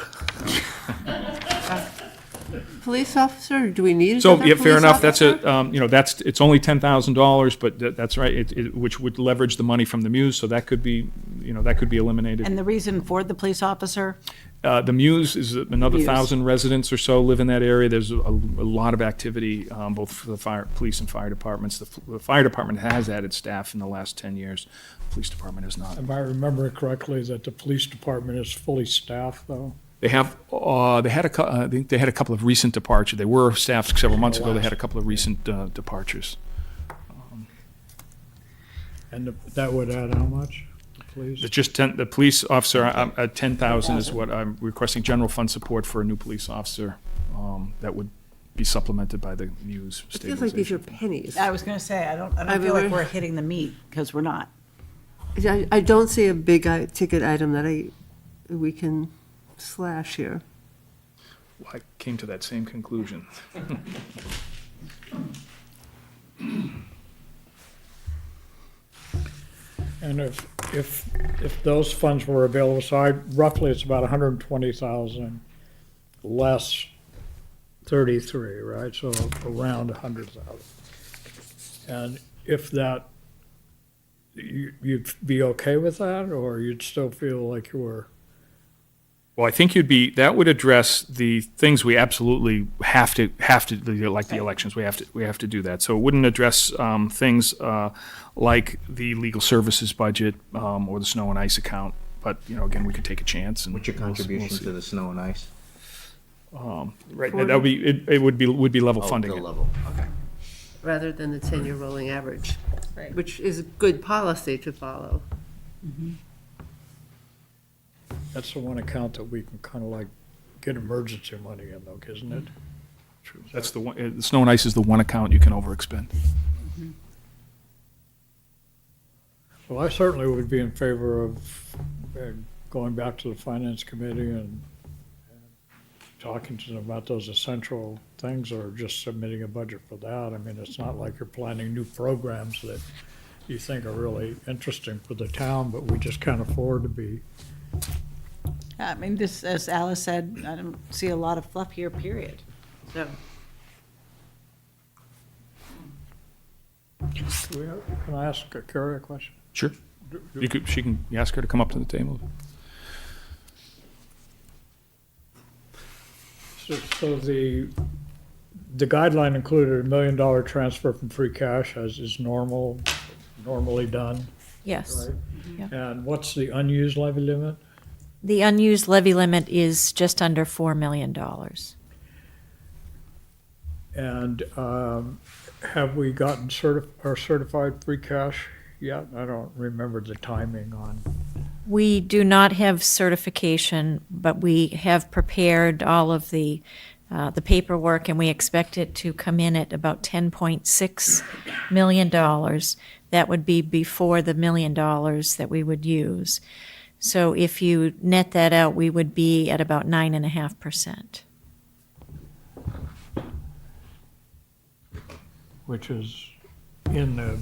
Police officer, do we need So, another yeah, fair police enough. That's officer? it's only $10,000, but that's right. Which would leverage the money from the Muse, so that could be eliminated. And the reason for the police officer? The Muse is another Muse. 1,000 residents or so live in that area. There's a lot of activity, both for the police and fire departments. The fire department has added staff in the last 10 years. The police department has not. Am I remembering correctly that the police department is fully staffed, though? They have, I think they had a couple of recent departures. They were staffed several months ago. They had a couple of recent departures. And that would add how much, please? It's just the police officer at 10,000 is what I'm requesting general fund support for a new police officer. That would be supplemented by the Muse It feels like these are stabilization. pennies. I was going to say, I don't I feel like mean, we're hitting the meat, because we're not. I don't see a big ticket item that we can slash here. I came to that same conclusion. And if those funds were available, so roughly it's about 120,000 less 33, right? So around 100,000. And if that, you'd be okay with that, or you'd still feel like you were? Well, I think that would address the things we absolutely have to, like the elections, we have to do that. So it wouldn't address things like the legal services budget or the snow and ice account. But, again, we could take a chance. And What's your contribution to the snow and ice? Right, that would be, it would be level funding The it. level, okay. Rather than the 10-year rolling average, Right. which is a good policy to follow. That's the one account that we can kind of like get emergency money in, though, isn't it? True. That's the one, the snow and ice is the one account you can overexpend. Well, I certainly would be in favor of going back to the finance committee and talking to them about those essential things, or just submitting a budget for that. I mean, it's not like you're planning new programs that you think are really interesting for the town, but we just can't afford to be. I mean, this, as Alice said, I don't see a lot of fluff here, period. So, Can I ask Carrie a question? Sure. She can ask her to come up to the table. So the guideline included $1 million transfer from free cash as is normally done, Yes. right? Yeah. And what's the unused levy limit? The unused levy limit is just under $4 million. And have we gotten our certified free cash yet? I don't remember the timing on. We do not have certification, but we have prepared all of the paperwork, and we expect it to come in at about $10.6 million. That would be before the $1 million that we would use. So if you net that out, we would be at about 9.5%. Which is in the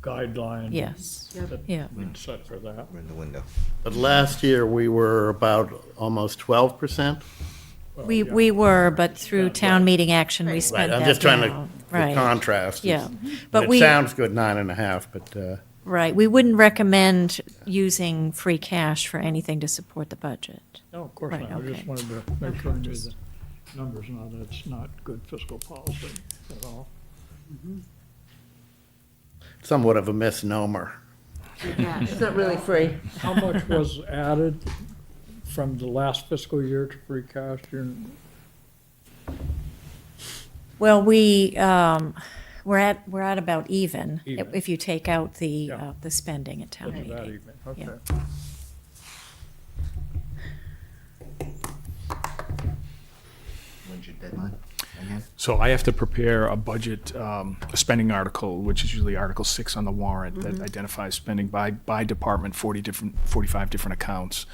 guideline. Yes. That Yeah. we'd set for that. We're in the window. But last year, we were about almost 12%. We were, but through town meeting action, we Right, spent that I'm just trying down. to Right. contrast. Yeah. But But it we, sounds good, 9.5, but, right, we wouldn't recommend using free cash for anything to support the budget. No, of course Right, not. I okay. just wanted to make sure I knew the numbers. Now, that's not good fiscal policy at all. somewhat of a misnomer. Yeah, it's not really free. How much was added from the last fiscal year to free cash? Well, we're at about even, Even. if you take out Yeah. the spending at town Wasn't that meeting. even? Okay. Yeah. When's your deadline again? So I have to prepare a budget, a spending article, which is usually Article 6 on the warrant, that identifies spending by department, 45 different accounts.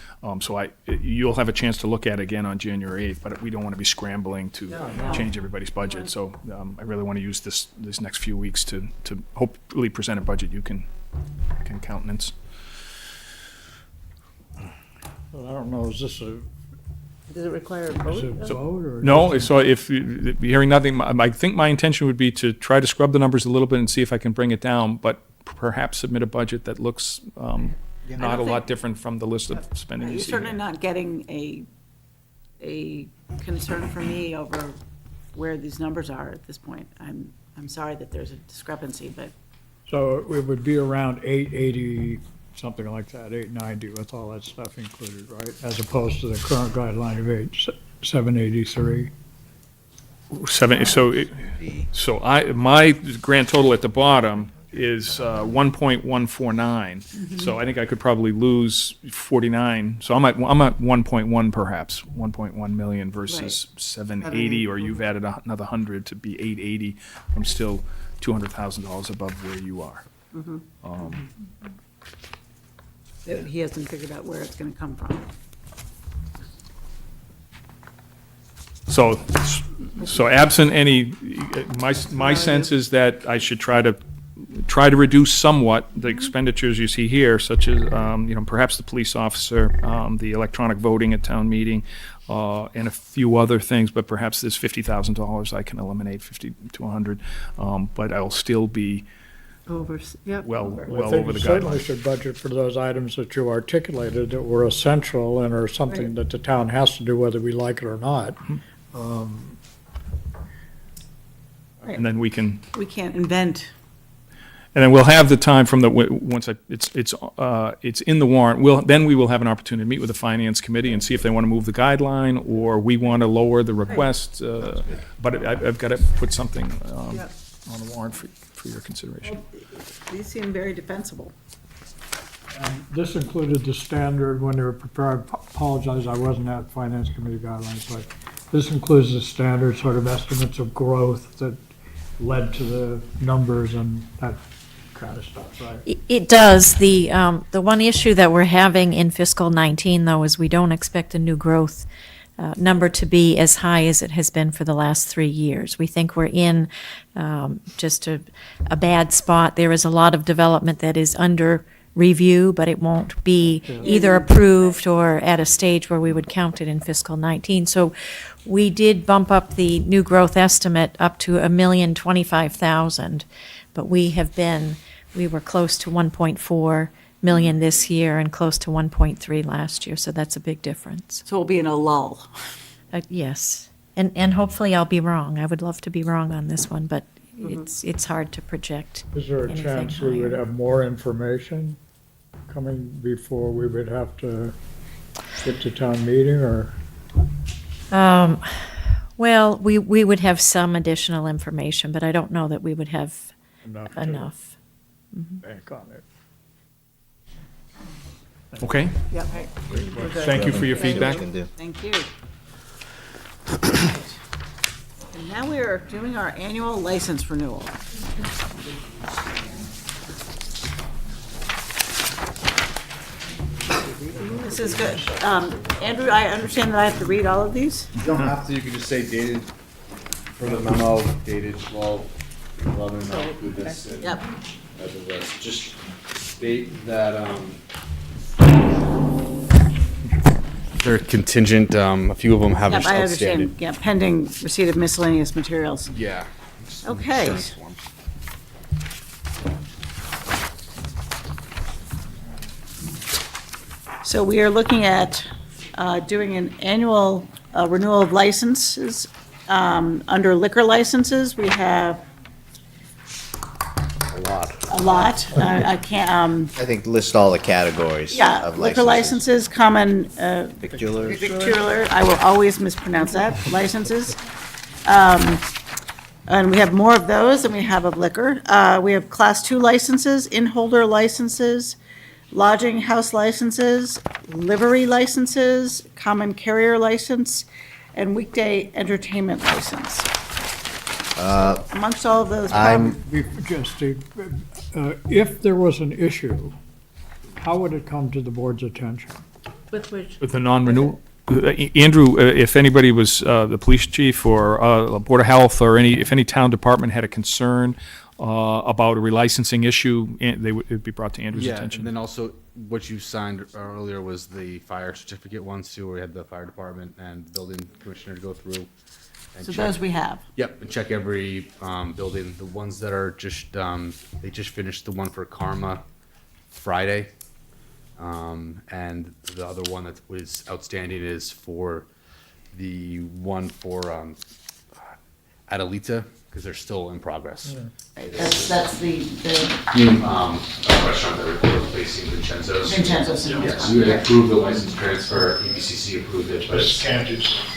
So you'll have a chance to look at it again on January 8th, but we don't want to be scrambling to change everybody's budget. So I really want to use this next few weeks to hopefully present a budget you can countenance. Well, I don't know, is this a, Does it require a is it vote? vote or? No, so if you're hearing nothing, I think my intention would be to try to scrub the numbers a little bit and see if I can bring it down, but perhaps submit a budget that looks not a lot different from the list of spending you You're see certainly here. not getting a concern from me over where these numbers are at this point. I'm sorry that there's a discrepancy, but So it would be around 880, something like that, 890 with all that stuff included, right? As opposed to the current guideline of 783. My grand total at the bottom is 1.149. So I think I could probably lose 49. So I'm at 1.1 perhaps, 1.1 million versus 780, or you've added another 100 to be 880. I'm still $200,000 above where you are. he hasn't figured out where it's going to come from. So absent any, my sense is that I should try to reduce somewhat the expenditures you see here, such as, perhaps the police officer, the electronic voting at town meeting, and a few other things, but perhaps there's $50,000 I can eliminate, 50 to 100, but I'll still be Yep. well I over think the you certainly guidelines. should budget for those items that you articulated that were essential and are something that the town has to do whether we like it or not. And then we can, We can't invent. and then we'll have the time from once it's in the warrant, we will have an opportunity to meet with the finance committee and see if they want to move the guideline, or we want to lower the request, but I've got to put something Yep. on the warrant for your consideration. These seem very defensible. This included the standard, when they were prepared, I apologize, I wasn't at finance committee guidelines, but this includes the standard sort of estimates of growth that led to the numbers and that kind of stuff, right? It does. The one issue that we're having in fiscal 19, though, is we don't expect the new growth number to be as high as it has been for the last 3 years. We think we're in just a bad spot. There is a lot of development that is under review, but it won't be either approved or at a stage where we would count it in fiscal 19. So we did bump up the new growth estimate up to 1,025,000, but we were close to 1.4 million this year and close to 1.3 last year, so that's a big difference. So we'll be in a lull. Yes. And hopefully I'll be wrong. I would love to be wrong on this one, but it's hard to project. Is there a anything chance we would higher. have more information coming before we would have to get to town meeting, or? Well, we would have some additional information, but I don't know that we would have Enough to enough. bank on it. Okay, Yep. thank you for your feedback. Thank you. And now we are doing our annual license renewal. This is good. Andrew, I understand that I have to read all of these? You don't have to, you can just say dated for the memo, dated 12/11, I'll include this. And Yep. as of this. Just state that, they're contingent, a few of them have Yep, I outstanding. understand. Yeah, pending receipt of miscellaneous materials. Yeah. Okay. Insurance form. So we are looking at doing an annual renewal of licenses. Under liquor licenses, we have a lot. I can't, I think list all the categories yeah, of liquor licenses, common Victular. victualler, I will always mispronounce that, licenses. And we have more of those than we have of liquor. We have Class 2 licenses, in-holder licenses, lodging house licenses, livery licenses, common carrier license, and weekday entertainment license. Amongst all of those, If there was an issue, how would it come to the board's attention? with which, With the non-renewal? Andrew, if anybody was the police chief or Board of Health or if any town department had a concern about a relicensing issue, it'd be brought to Andrew's Yeah, attention. and then also what you signed earlier was the fire certificate ones too, where we had the fire department and building commissioner to go through. And so check- those we have. Yep, and check every building. The ones that are just, they just finished the one for Karma Friday. And the other one that was outstanding is for the one for Adelita, because they're still in progress. That's the Restaurant that we're replacing Vincenzo's. Vincenzo's. Yes, we had approved the license transfer, EBCC approved it, but it's,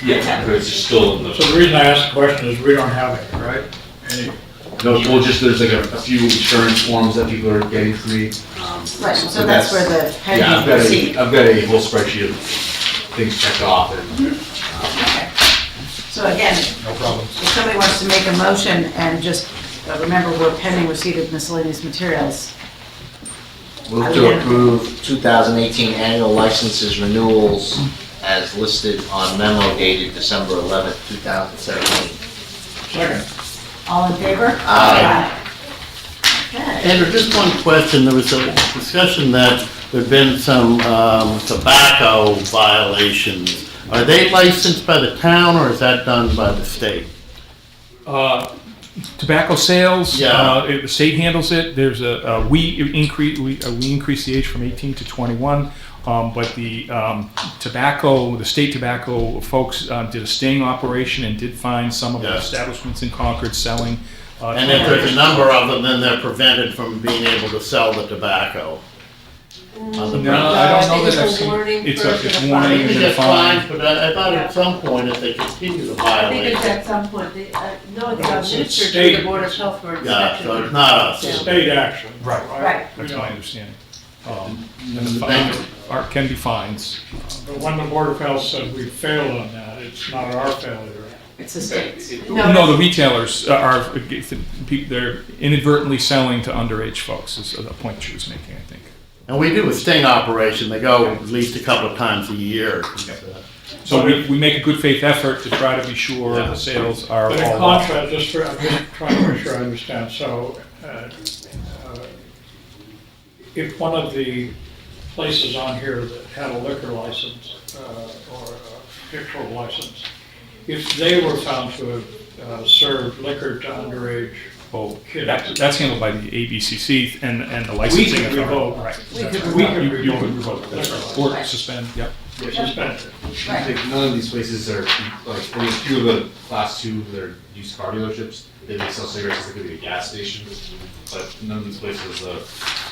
yeah, but it's still in the. So the reason I asked the question is we don't have any, right? Any? No, well, just there's like a few insurance forms that people are getting for me. Right, so that's where the Yeah, pending receipt. I've got a whole spreadsheet of things checked off and. Okay. So again, No problem. if somebody wants to make a motion and just remember we're pending receipt of miscellaneous materials. Move to approve 2018 annual licenses renewals as listed on memo dated December 11th, 2017. Second. All in favor? Aye. Okay. Andrew, just one question. There was a discussion that there'd been some tobacco violations. Are they licensed by the town or is that done by the state? Tobacco sales, Yeah. the state handles it. There's we increase the age from 18 to 21. But the the state tobacco folks did a sting operation and did find some of the Yeah. establishments in Concord selling. And if there's a number of them, then they're prevented from being able to sell the tobacco. No, I don't know that I've seen. It's warning Maybe and get a fine. fines, but I thought at some point if they continue to violate it. at some point, no, it's administered through the Board of Health for Yeah, so it's not us. State action. Right. That's my understanding. And the fines can be fines. But when the Board of Health said we failed on that, it's not our failure. It's the state's. No, the retailers are, they're inadvertently selling to underage folks is the point she was making, I think. And we do a sting operation. They go at least a couple of times a year. So we make a good faith effort to try to be sure the sales are But in all. contrast, I'm just trying to make sure I understand, so, if one of the places on here that had a liquor license, or a victual license, if they were found to have served liquor to underage Oh, that's handled by the ABCC and the licensing could authority. revoke. Right. We could You revoke. could revoke, that's right. Or suspend, yep. Like, none of these places are, like, I mean, a few of the class two that are used car dealerships, they sell cigarettes, they could be a gas station, but none of these places,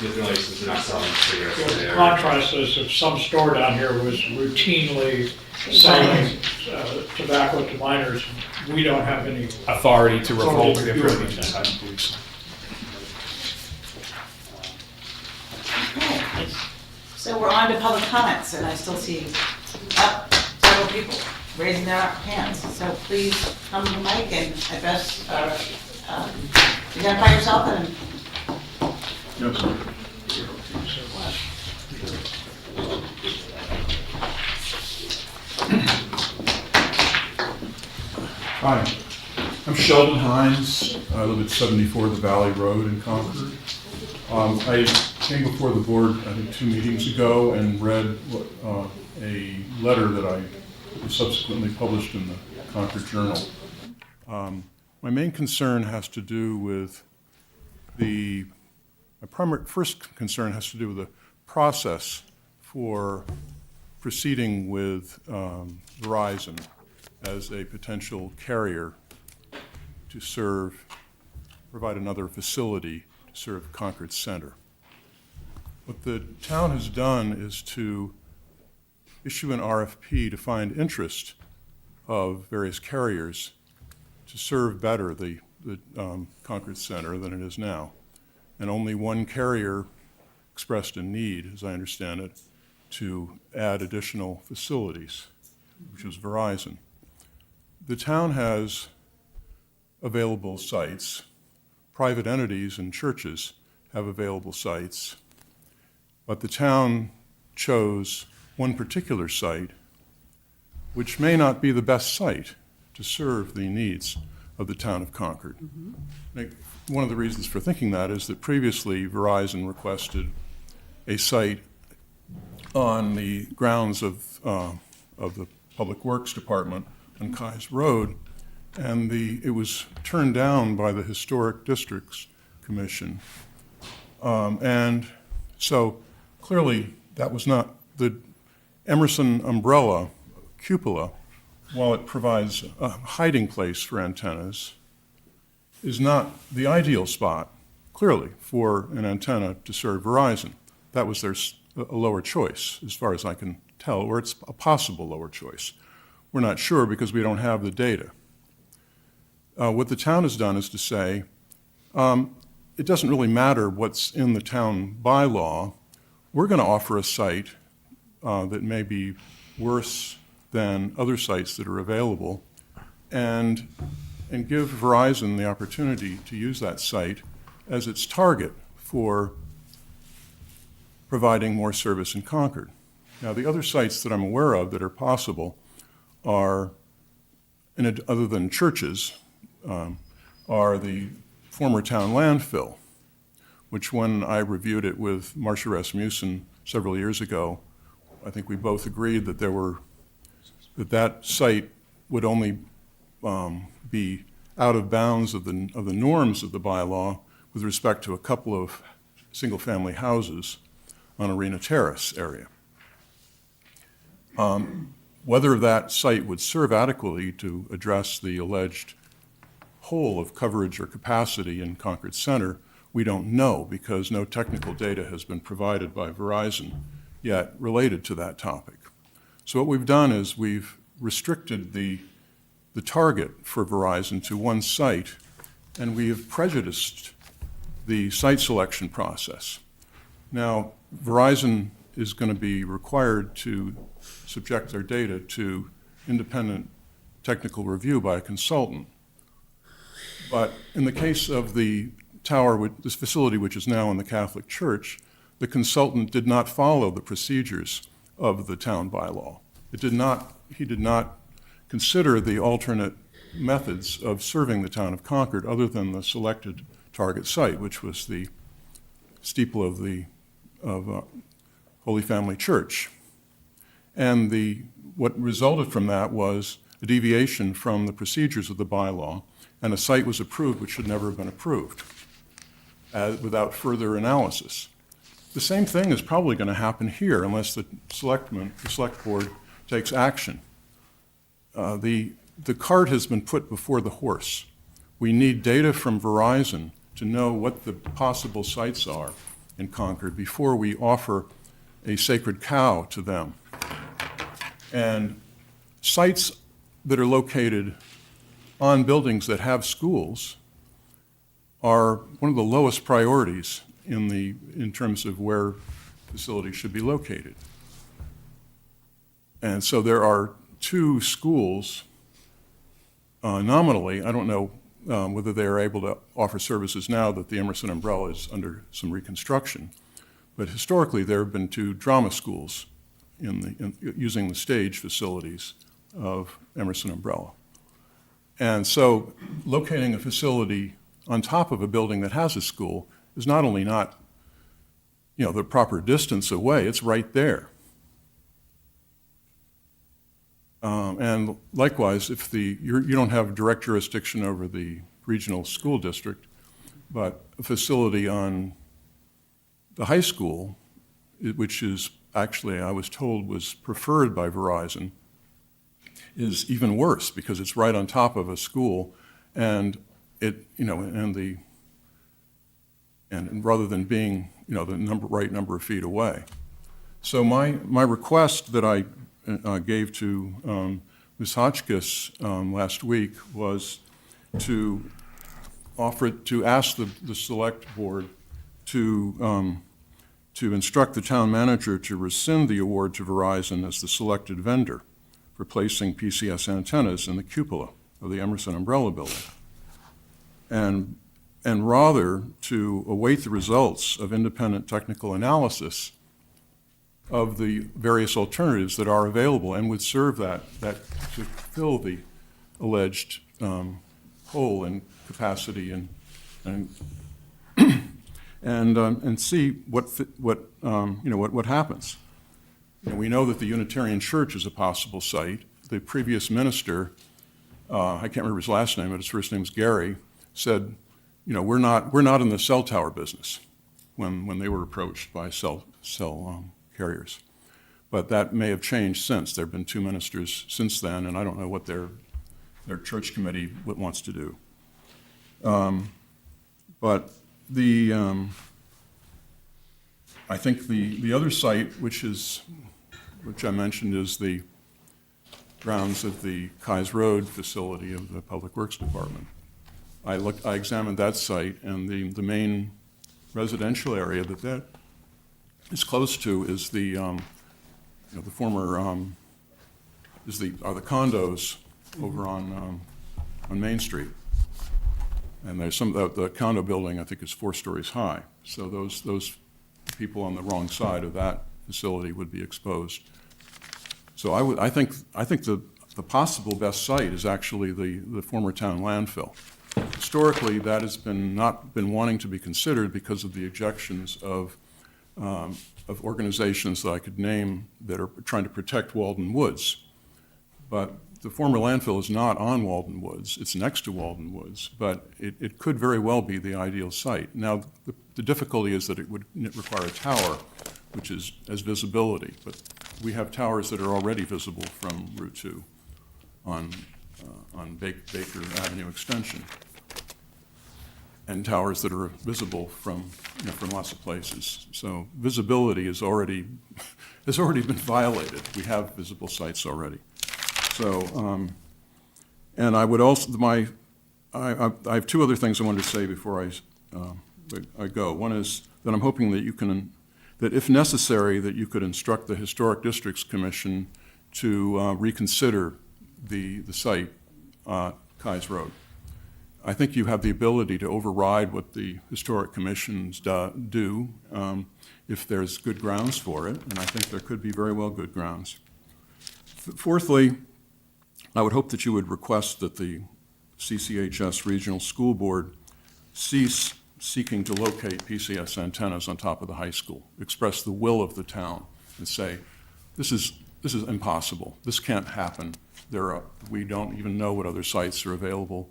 get their license, they're not selling cigarettes. So the They're- contrast is if some store down here was routinely selling tobacco to minors, we don't have any. Authority to revoke their Authority to do privileges, anything. I don't believe so. Okay. So we're on to public comments, and I still see several people raising their hands. So please come to the mic and address, identify yourself and. Hi, I'm Sheldon Hines. I live at 74 The Valley Road in Concord. I came before the board, I think, 2 meetings ago and read a letter that I was subsequently published in the Concord Journal. My main concern has to do with first concern has to do with the process for proceeding with Verizon as a potential carrier to provide another facility to serve Concord Center. What the town has done is to issue an RFP to find interest of various carriers to serve better the Concord Center than it is now. And only one carrier expressed a need, as I understand it, to add additional facilities, which was Verizon. The town has available sites. Private entities and churches have available sites. But the town chose one particular site, which may not be the best site to serve the needs of the town of Concord. One of the reasons for thinking that is that previously Verizon requested a site on the grounds of the Public Works Department on Keyes Road, and it was turned down by the Historic Districts Commission. And so clearly that was not the Emerson umbrella cupola, while it provides a hiding place for antennas, is not the ideal spot, clearly, for an antenna to serve Verizon. That was a lower choice, as far as I can tell, or it's a possible lower choice. We're not sure because we don't have the data. What the town has done is to say, it doesn't really matter what's in the town bylaw. We're going to offer a site that may be worse than other sites that are available, and give Verizon the opportunity to use that site as its target for providing more service in Concord. Now, the other sites that I'm aware of that are possible are, other than churches, are the former town landfill, which when I reviewed it with Marcia Rasmussen several years ago, I think we both agreed that that site would only be out of bounds of the norms of the bylaw with respect to a couple of single-family houses on Arena Terrace area. Whether that site would serve adequately to address the alleged hole of coverage or capacity in Concord Center, we don't know because no technical data has been provided by Verizon yet related to that topic. So what we've done is we've restricted the target for Verizon to one site, and we have prejudiced the site selection process. Now, Verizon is going to be required to subject their data to independent technical review by a consultant. But in the case of the tower, this facility which is now in the Catholic Church, the consultant did not follow the procedures of the town bylaw. He did not consider the alternate methods of serving the town of Concord other than the selected target site, which was the steeple of Holy Family Church. And what resulted from that was a deviation from the procedures of the bylaw and a site was approved which should never have been approved without further analysis. The same thing is probably going to happen here unless the select board takes action. The cart has been put before the horse. We need data from Verizon to know what the possible sites are in Concord before we offer a sacred cow to them. And sites that are located on buildings that have schools are one of the lowest priorities in terms of where facilities should be located. And so there are 2 schools, nominally, I don't know whether they are able to offer services now that the Emerson umbrella is under some reconstruction, but historically there have been 2 drama schools using the stage facilities of Emerson umbrella. And so locating a facility on top of a building that has a school is not only not, the proper distance away, it's right there. And likewise, if you don't have direct jurisdiction over the regional school district, but a facility on the high school, which is actually, I was told, was preferred by Verizon, is even worse because it's right on top of a school, and and rather than being, the right number of feet away. So my request that I gave to Ms. Hotchkiss last week was to ask the select board to instruct the town manager to rescind the award to Verizon as the selected vendor for placing PCS antennas in the cupola of the Emerson Umbrella Building, and rather to await the results of independent technical analysis of the various alternatives that are available and would serve that to fill the alleged hole in capacity and see what happens. We know that the Unitarian Church is a possible site. The previous minister, I can't remember his last name, but his first name is Gary, said, we're not in the cell tower business when they were approached by cell carriers. But that may have changed since. There have been 2 ministers since then, and I don't know what their church committee wants to do. But I think the other site, which I mentioned, is the grounds of the Kais Road facility of the Public Works Department. I examined that site, and the main residential area that is close to is the former are the condos over on Main Street, and there's the condo building I think is 4 stories high. So those people on the wrong side of that facility would be exposed. So I think the possible best site is actually the former town landfill. Historically, that has not been wanting to be considered because of the objections of organizations that I could name that are trying to protect Walden Woods. But the former landfill is not on Walden Woods. It's next to Walden Woods, but it could very well be the ideal site. Now, the difficulty is that it would require a tower, which has visibility. But we have towers that are already visible from Route 2 on Baker Avenue Extension, and towers that are visible from lots of places. So visibility is already has already been violated. We have visible sites already. So, and I would also I have 2 other things I wanted to say before I go. One is that I'm hoping that that if necessary, that you could instruct the Historic Districts Commission to reconsider the site, Kais Road. I think you have the ability to override what the historic commissions do if there's good grounds for it, and I think there could be very well good grounds. Fourthly, I would hope that you would request that the CCHS Regional School Board cease seeking to locate PCS antennas on top of the high school, express the will of the town, and say, this is impossible. This can't happen. We don't even know what other sites are available.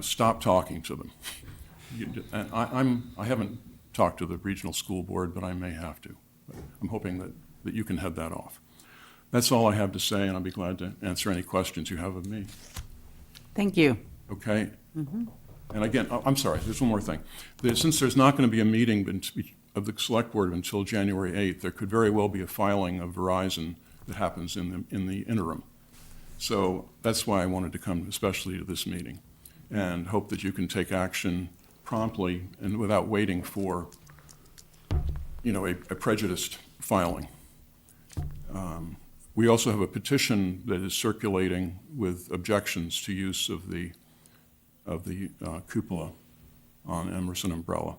stop talking to them. And I haven't talked to the regional school board, but I may have to. I'm hoping that you can head that off. That's all I have to say, and I'll be glad to answer any questions you have of me. Thank you. Okay? And again, I'm sorry, there's one more thing. Since there's not going to be a meeting of the select board until January 8th, there could very well be a filing of Verizon that happens in the interim. So that's why I wanted to come especially to this meeting, and hope that you can take action promptly and without waiting for, a prejudiced filing. We also have a petition that is circulating with objections to use of the cupola on Emerson Umbrella.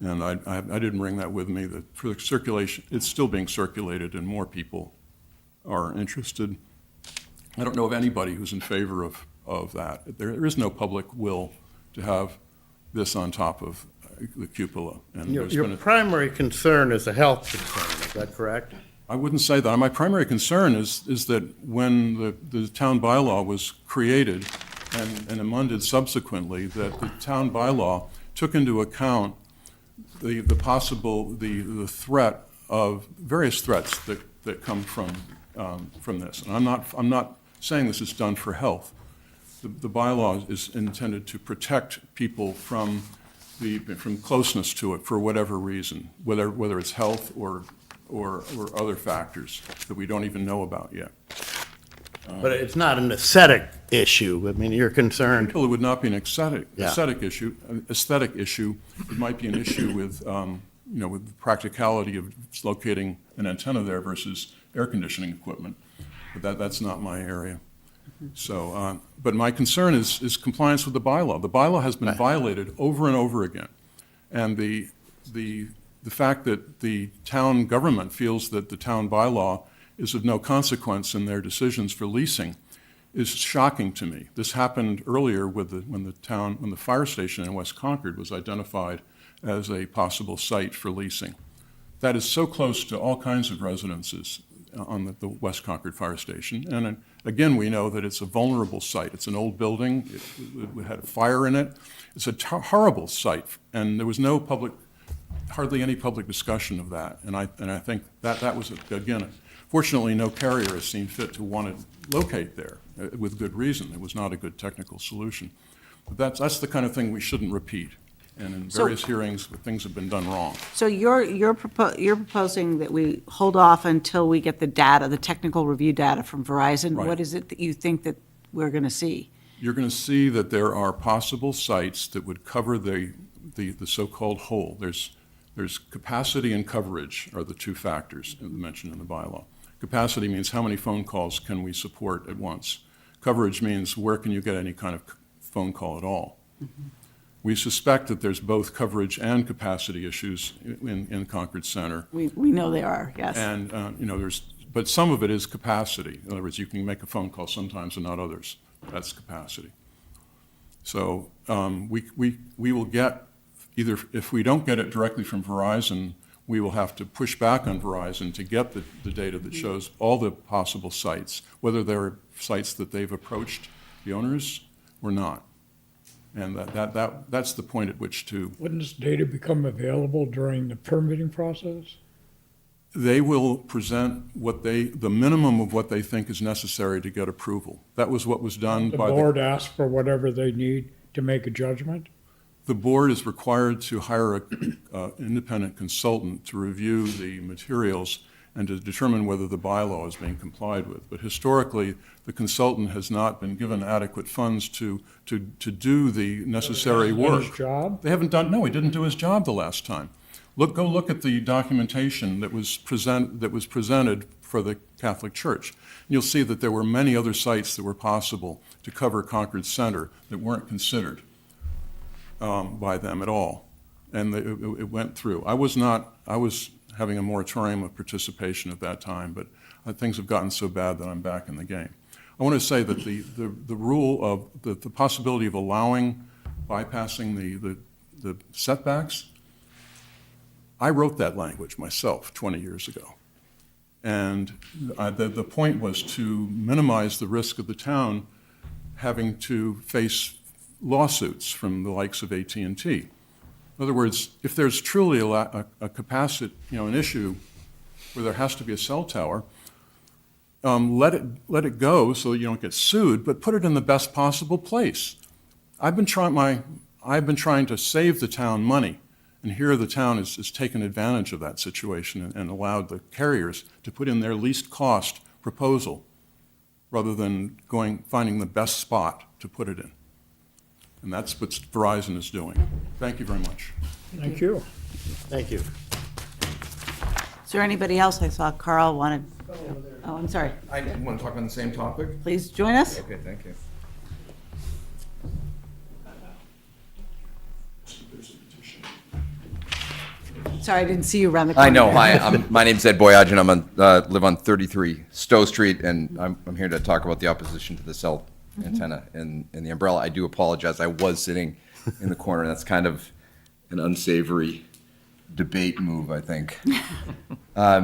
And I didn't bring that with me. For the circulation, it's still being circulated and more people are interested. I don't know of anybody who's in favor of that. There is no public will to have this on top of the cupola. And Your primary concern is a health concern, is that correct? I wouldn't say that. My primary concern is that when the town bylaw was created and amended subsequently, that the town bylaw took into account the threat of various threats that come from this. And I'm not saying this is done for health. The bylaw is intended to protect people from closeness to it for whatever reason, whether it's health or other factors that we don't even know about yet. But it's not an aesthetic issue. I mean, you're concerned. Well, it would not be an aesthetic issue. It might be an issue with with the practicality of locating an antenna there versus air conditioning equipment. But that's not my area. So, but my concern is compliance with the bylaw. The bylaw has been violated over and over again, and the fact that the town government feels that the town bylaw is of no consequence in their decisions for leasing is shocking to me. This happened earlier when the fire station in West Concord was identified as a possible site for leasing. That is so close to all kinds of residences on the West Concord fire station. And again, we know that it's a vulnerable site. It's an old building. It had a fire in it. It's a horrible site, and there was hardly any public discussion of that. And I think that was, again, fortunately, no carrier has seen fit to want to locate there with good reason. It was not a good technical solution. But that's the kind of thing we shouldn't repeat. And in various hearings, things have been done wrong. So you're proposing that we hold off until we get the data, the technical review data from Verizon? Right. What is it that you think that we're going to see? You're going to see that there are possible sites that would cover the so-called whole. There's capacity and coverage are the two factors mentioned in the bylaw. Capacity means how many phone calls can we support at once. Coverage means where can you get any kind of phone call at all. Mm-hmm. We suspect that there's both coverage and capacity issues in Concord Center. We know they are, yes. And but some of it is capacity. In other words, you can make a phone call sometimes and not others. That's capacity. So we will get either, if we don't get it directly from Verizon, we will have to push back on Verizon to get the data that shows all the possible sites, whether they're sites that they've approached the owners or not. And that's the point at which to... Wouldn't this data become available during the permitting process? They will present the minimum of what they think is necessary to get approval. That was what was done by the board ask for whatever they need to make a judgment? The board is required to hire an independent consultant to review the materials and to determine whether the bylaw is being complied with. But historically, the consultant has not been given adequate funds to do the necessary work. His job? They haven't done, no, he didn't do his job the last time. Go look at the documentation that was presented for the Catholic Church. And you'll see that there were many other sites that were possible to cover Concord Center that weren't considered by them at all. And it went through. I was having a moratorium of participation at that time, but things have gotten so bad that I'm back in the game. I want to say that the rule of the possibility of bypassing the setbacks, I wrote that language myself 20 years ago. And the point was to minimize the risk of the town having to face lawsuits from the likes of AT&T. In other words, if there's truly a capacity, an issue where there has to be a cell tower, let it go so that you don't get sued, but put it in the best possible place. I've been trying to save the town money, and here the town has taken advantage of that situation and allowed the carriers to put in their least cost proposal rather than finding the best spot to put it in. And that's what Verizon is doing. Thank you very much. Thank you. Thank you. Is there anybody else? I saw Carl wanted, oh, I'm sorry. I want to talk on the same topic. Please join us. Okay, thank you. Sorry, I didn't see you around the corner. I know. there. Hi, my name's Ed Boyage, and I live on 33 Stowe Street, and I'm here to talk about the opposition to the cell antenna and the umbrella. I do apologize. I was sitting in the corner, and that's kind of an unsavory debate move, I think. Let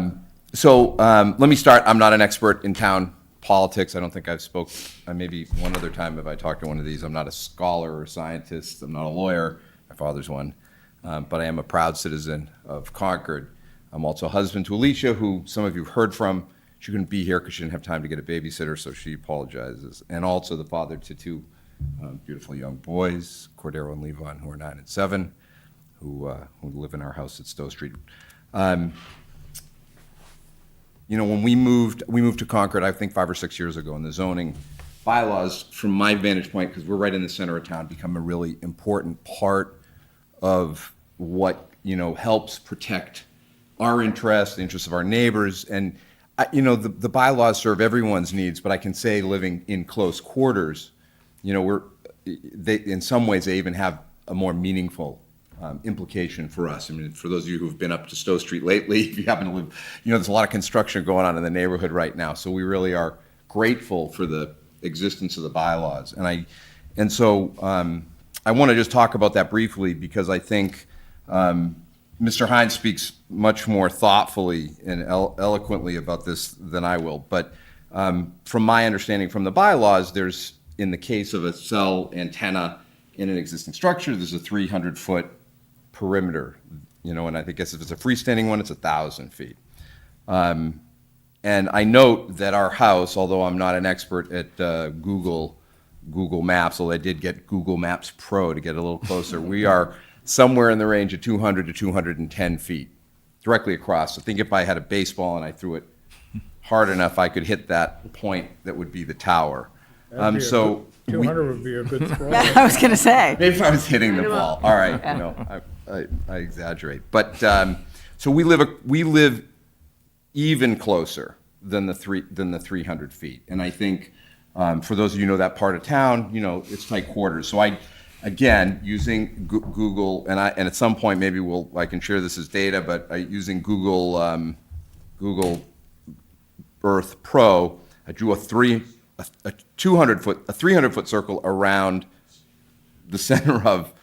me start. I'm not an expert in town politics. I don't think I've spoke, maybe one other time have I talked to one of these. I'm not a scholar or scientist. I'm not a lawyer. My father's one. But I am a proud citizen of Concord. I'm also a husband to Alicia, who some of you have heard from. She couldn't be here because she didn't have time to get a babysitter, so she apologizes. And also the father to two beautiful young boys, Cordero and Levon, who are 9 and 7, who live in our house at Stowe Street. When we moved to Concord, I think 5 or 6 years ago, and the zoning bylaws, from my vantage point, because we're right in the center of town, become a really important part of what helps protect our interests, the interests of our neighbors, and the bylaws serve everyone's needs. But I can say, living in close quarters, in some ways they even have a more meaningful implication for us. I mean, for those of you who've been up to Stowe Street lately, if you happen to live, there's a lot of construction going on in the neighborhood right now. So we really are grateful for the existence of the bylaws, and so. I want to just talk about that briefly because I think Mr. Hines speaks much more thoughtfully and eloquently about this than I will. But from my understanding from the bylaws, there's, in the case of a cell antenna in an existing structure, there's a 300-foot perimeter, and I guess if it's a freestanding one, it's 1,000 feet. And I note that our house, although I'm not an expert at Google Maps, although I did get Google Maps Pro to get a little closer. We are somewhere in the range of 200 to 210 feet, directly across. I think if I had a baseball and I threw it hard enough, I could hit that point that would be the tower. 200 would be a good score. Yeah, I was going to say. Maybe if I was hitting the ball. All right, I exaggerate. But so we live even closer than the 300 feet, and I think. For those of you who know that part of town, it's tight quarters. So again, using Google, and at some point maybe I can share this as data, but using Google Earth Pro, I drew a 300-foot circle around the center of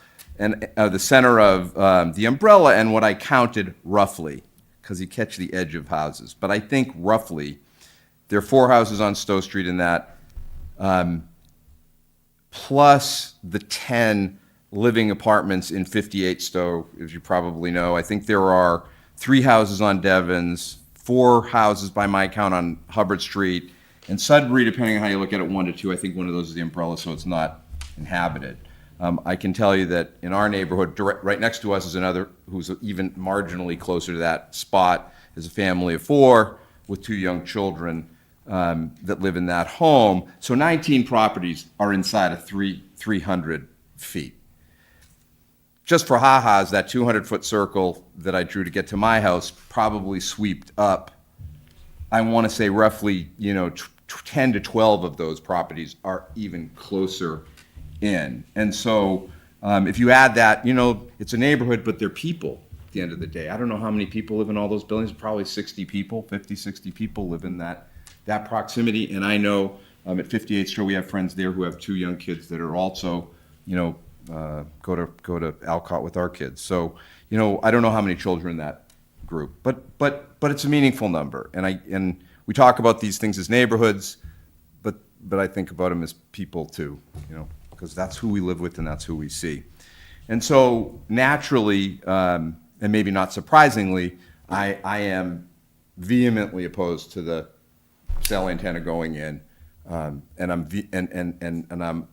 the umbrella, and what I counted roughly, because you catch the edge of houses, but I think roughly there are 4 houses on Stowe Street in that. Plus the 10 living apartments in 58 Stowe, as you probably know. I think there are 3 houses on Devon's, 4 houses by my count on Hubbard Street, and Sudbury, depending on how you look at it, 1 to 2. I think one of those is the umbrella, so it's not inhabited. I can tell you that in our neighborhood, right next to us is another who's even marginally closer to that spot, is a family of 4 with 2 young children. That live in that home. So 19 properties are inside of 300 feet. Just for ha-has, that 200-foot circle that I drew to get to my house probably sweeped up, I want to say roughly, 10 to 12 of those properties are even closer in. And so if you add that, it's a neighborhood, but they're people at the end of the day. I don't know how many people live in all those buildings, probably 60 people, 50, 60 people live in that proximity. And I know at 58th Street we have friends there who have 2 young kids that are also, go to Alcott with our kids. So, I don't know how many children in that group, but it's a meaningful number. And we talk about these things as neighborhoods, but I think about them as people too. because that's who we live with and that's who we see. And so naturally, and maybe not surprisingly, I am vehemently opposed to the cell antenna going in, and I'm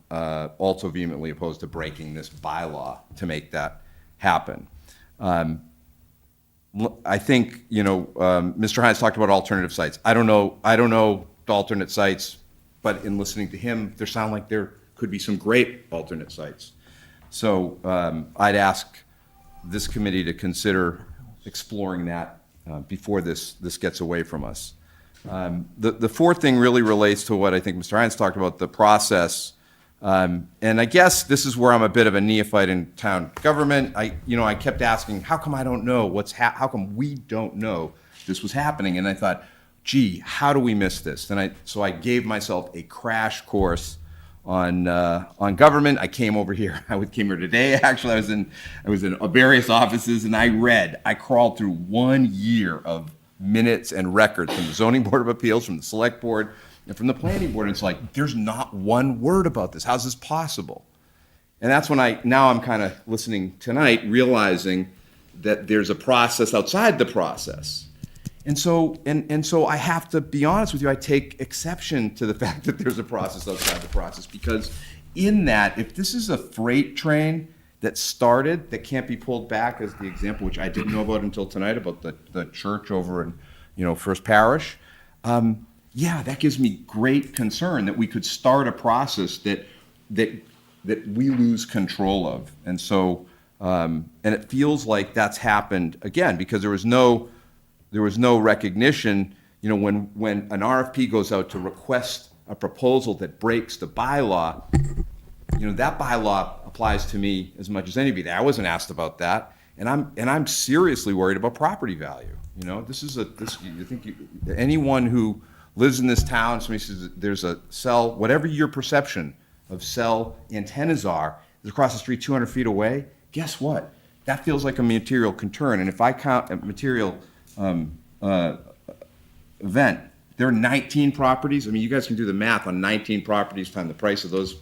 also vehemently opposed to breaking this bylaw to make that happen. I think, Mr. Hines talked about alternative sites. I don't know the alternate sites, but in listening to him, there sound like there could be some great alternate sites. So I'd ask this committee to consider exploring that before this gets away from us. The fourth thing really relates to what I think Mr. Hines talked about, the process. And I guess this is where I'm a bit of a neophyte in town government. I kept asking, how come I don't know how come we don't know this was happening? And I thought, gee, how do we miss this? So I gave myself a crash course on government. I came over here. I came here today. Actually, I was in various offices, and I crawled through 1 year of minutes and records from the Zoning Board of Appeals, from the Select Board, and from the Planning Board. And it's like, there's not one word about this. How's this possible? And that's when now I'm kind of listening tonight, realizing that there's a process outside the process. And so I have to be honest with you, I take exception to the fact that there's a process outside the process, because in that, if this is a freight train that started, that can't be pulled back, as the example, which I didn't know about until tonight, about the church over in, First Parish, that gives me great concern that we could start a process that we lose control of. And so, and it feels like that's happened again, because there was no recognition, when an RFP goes out to request a proposal that breaks the bylaw, that bylaw applies to me as much as anybody. I wasn't asked about that, and I'm seriously worried about property value. Anyone who lives in this town, somebody says there's a cell, whatever your perception of cell antennas are, is across the street 200 feet away. Guess what? That feels like a material concern, and if I count a material event, there are 19 properties. I mean, you guys can do the math on 19 properties times the price of those.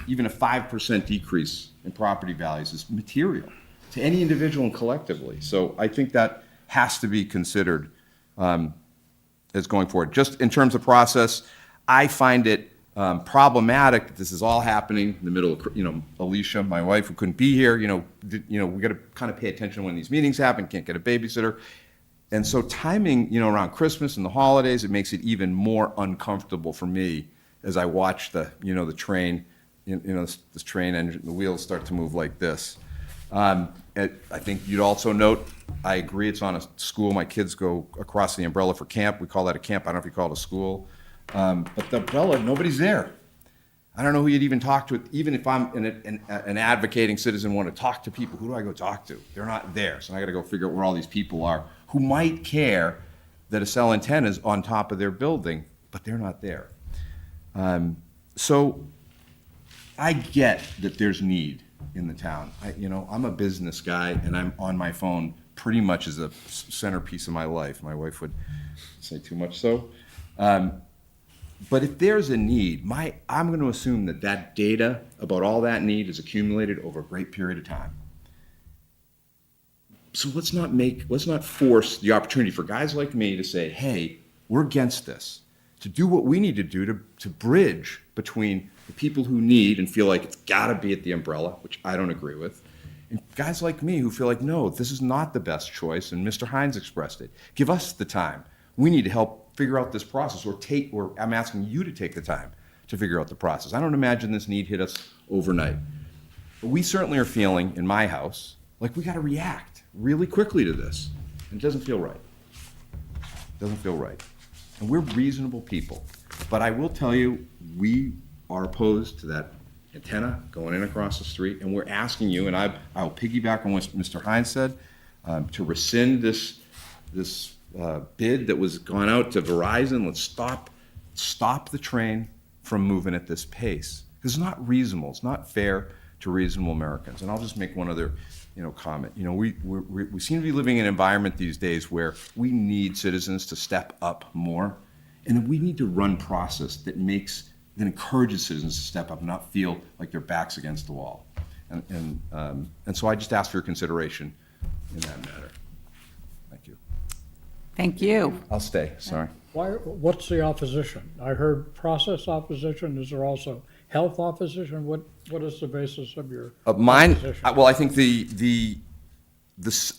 Even a 5% decrease in property values is material to any individual and collectively. So I think that has to be considered as going forward. Just in terms of process, I find it problematic that this is all happening in the middle of, Alicia, my wife, who couldn't be here, we got to kind of pay attention when these meetings happen, can't get a babysitter. And so timing, around Christmas and the holidays, it makes it even more uncomfortable for me as I watch the train, this train engine, the wheels start to move like this. I think you'd also note, I agree, it's on a school. My kids go across the umbrella for camp. We call that a camp. I don't know if you call it a school. But the umbrella, nobody's there. I don't know who you'd even talk to. Even if I'm an advocating citizen, want to talk to people, who do I go talk to? They're not there. So I got to go figure out where all these people are who might care that a cell antenna is on top of their building, but they're not there. So I get that there's need in the town. I'm a business guy, and I'm on my phone pretty much as a centerpiece of my life. My wife would say too much so. But if there's a need, I'm going to assume that data about all that need is accumulated over a great period of time. So let's not force the opportunity for guys like me to say, hey, we're against this, to do what we need to do to bridge between the people who need and feel like it's got to be at the umbrella, which I don't agree with, and guys like me who feel like, no, this is not the best choice, and Mr. Hines expressed it. Give us the time. We need to help figure out this process, or I'm asking you to take the time to figure out the process. I don't imagine this need hit us overnight. But we certainly are feeling, in my house, like we got to react really quickly to this. And it doesn't feel right. It doesn't feel right. And we're reasonable people. But I will tell you, we are opposed to that antenna going in across the street, and we're asking you, and I'll piggyback on what Mr. Hines said, to rescind this bid that was gone out to Verizon. Let's stop the train from moving at this pace. It's not reasonable. It's not fair to reasonable Americans. And I'll just make one other comment. We seem to be living in an environment these days where we need citizens to step up more, and we need to run process that makes that encourages citizens to step up and not feel like their back's against the wall. And so I just ask for your consideration in that matter. Thank you. Thank you. I'll stay, sorry. What's the opposition? I heard process opposition. Is there also health opposition? What is the basis of your Mine, opposition? well, I think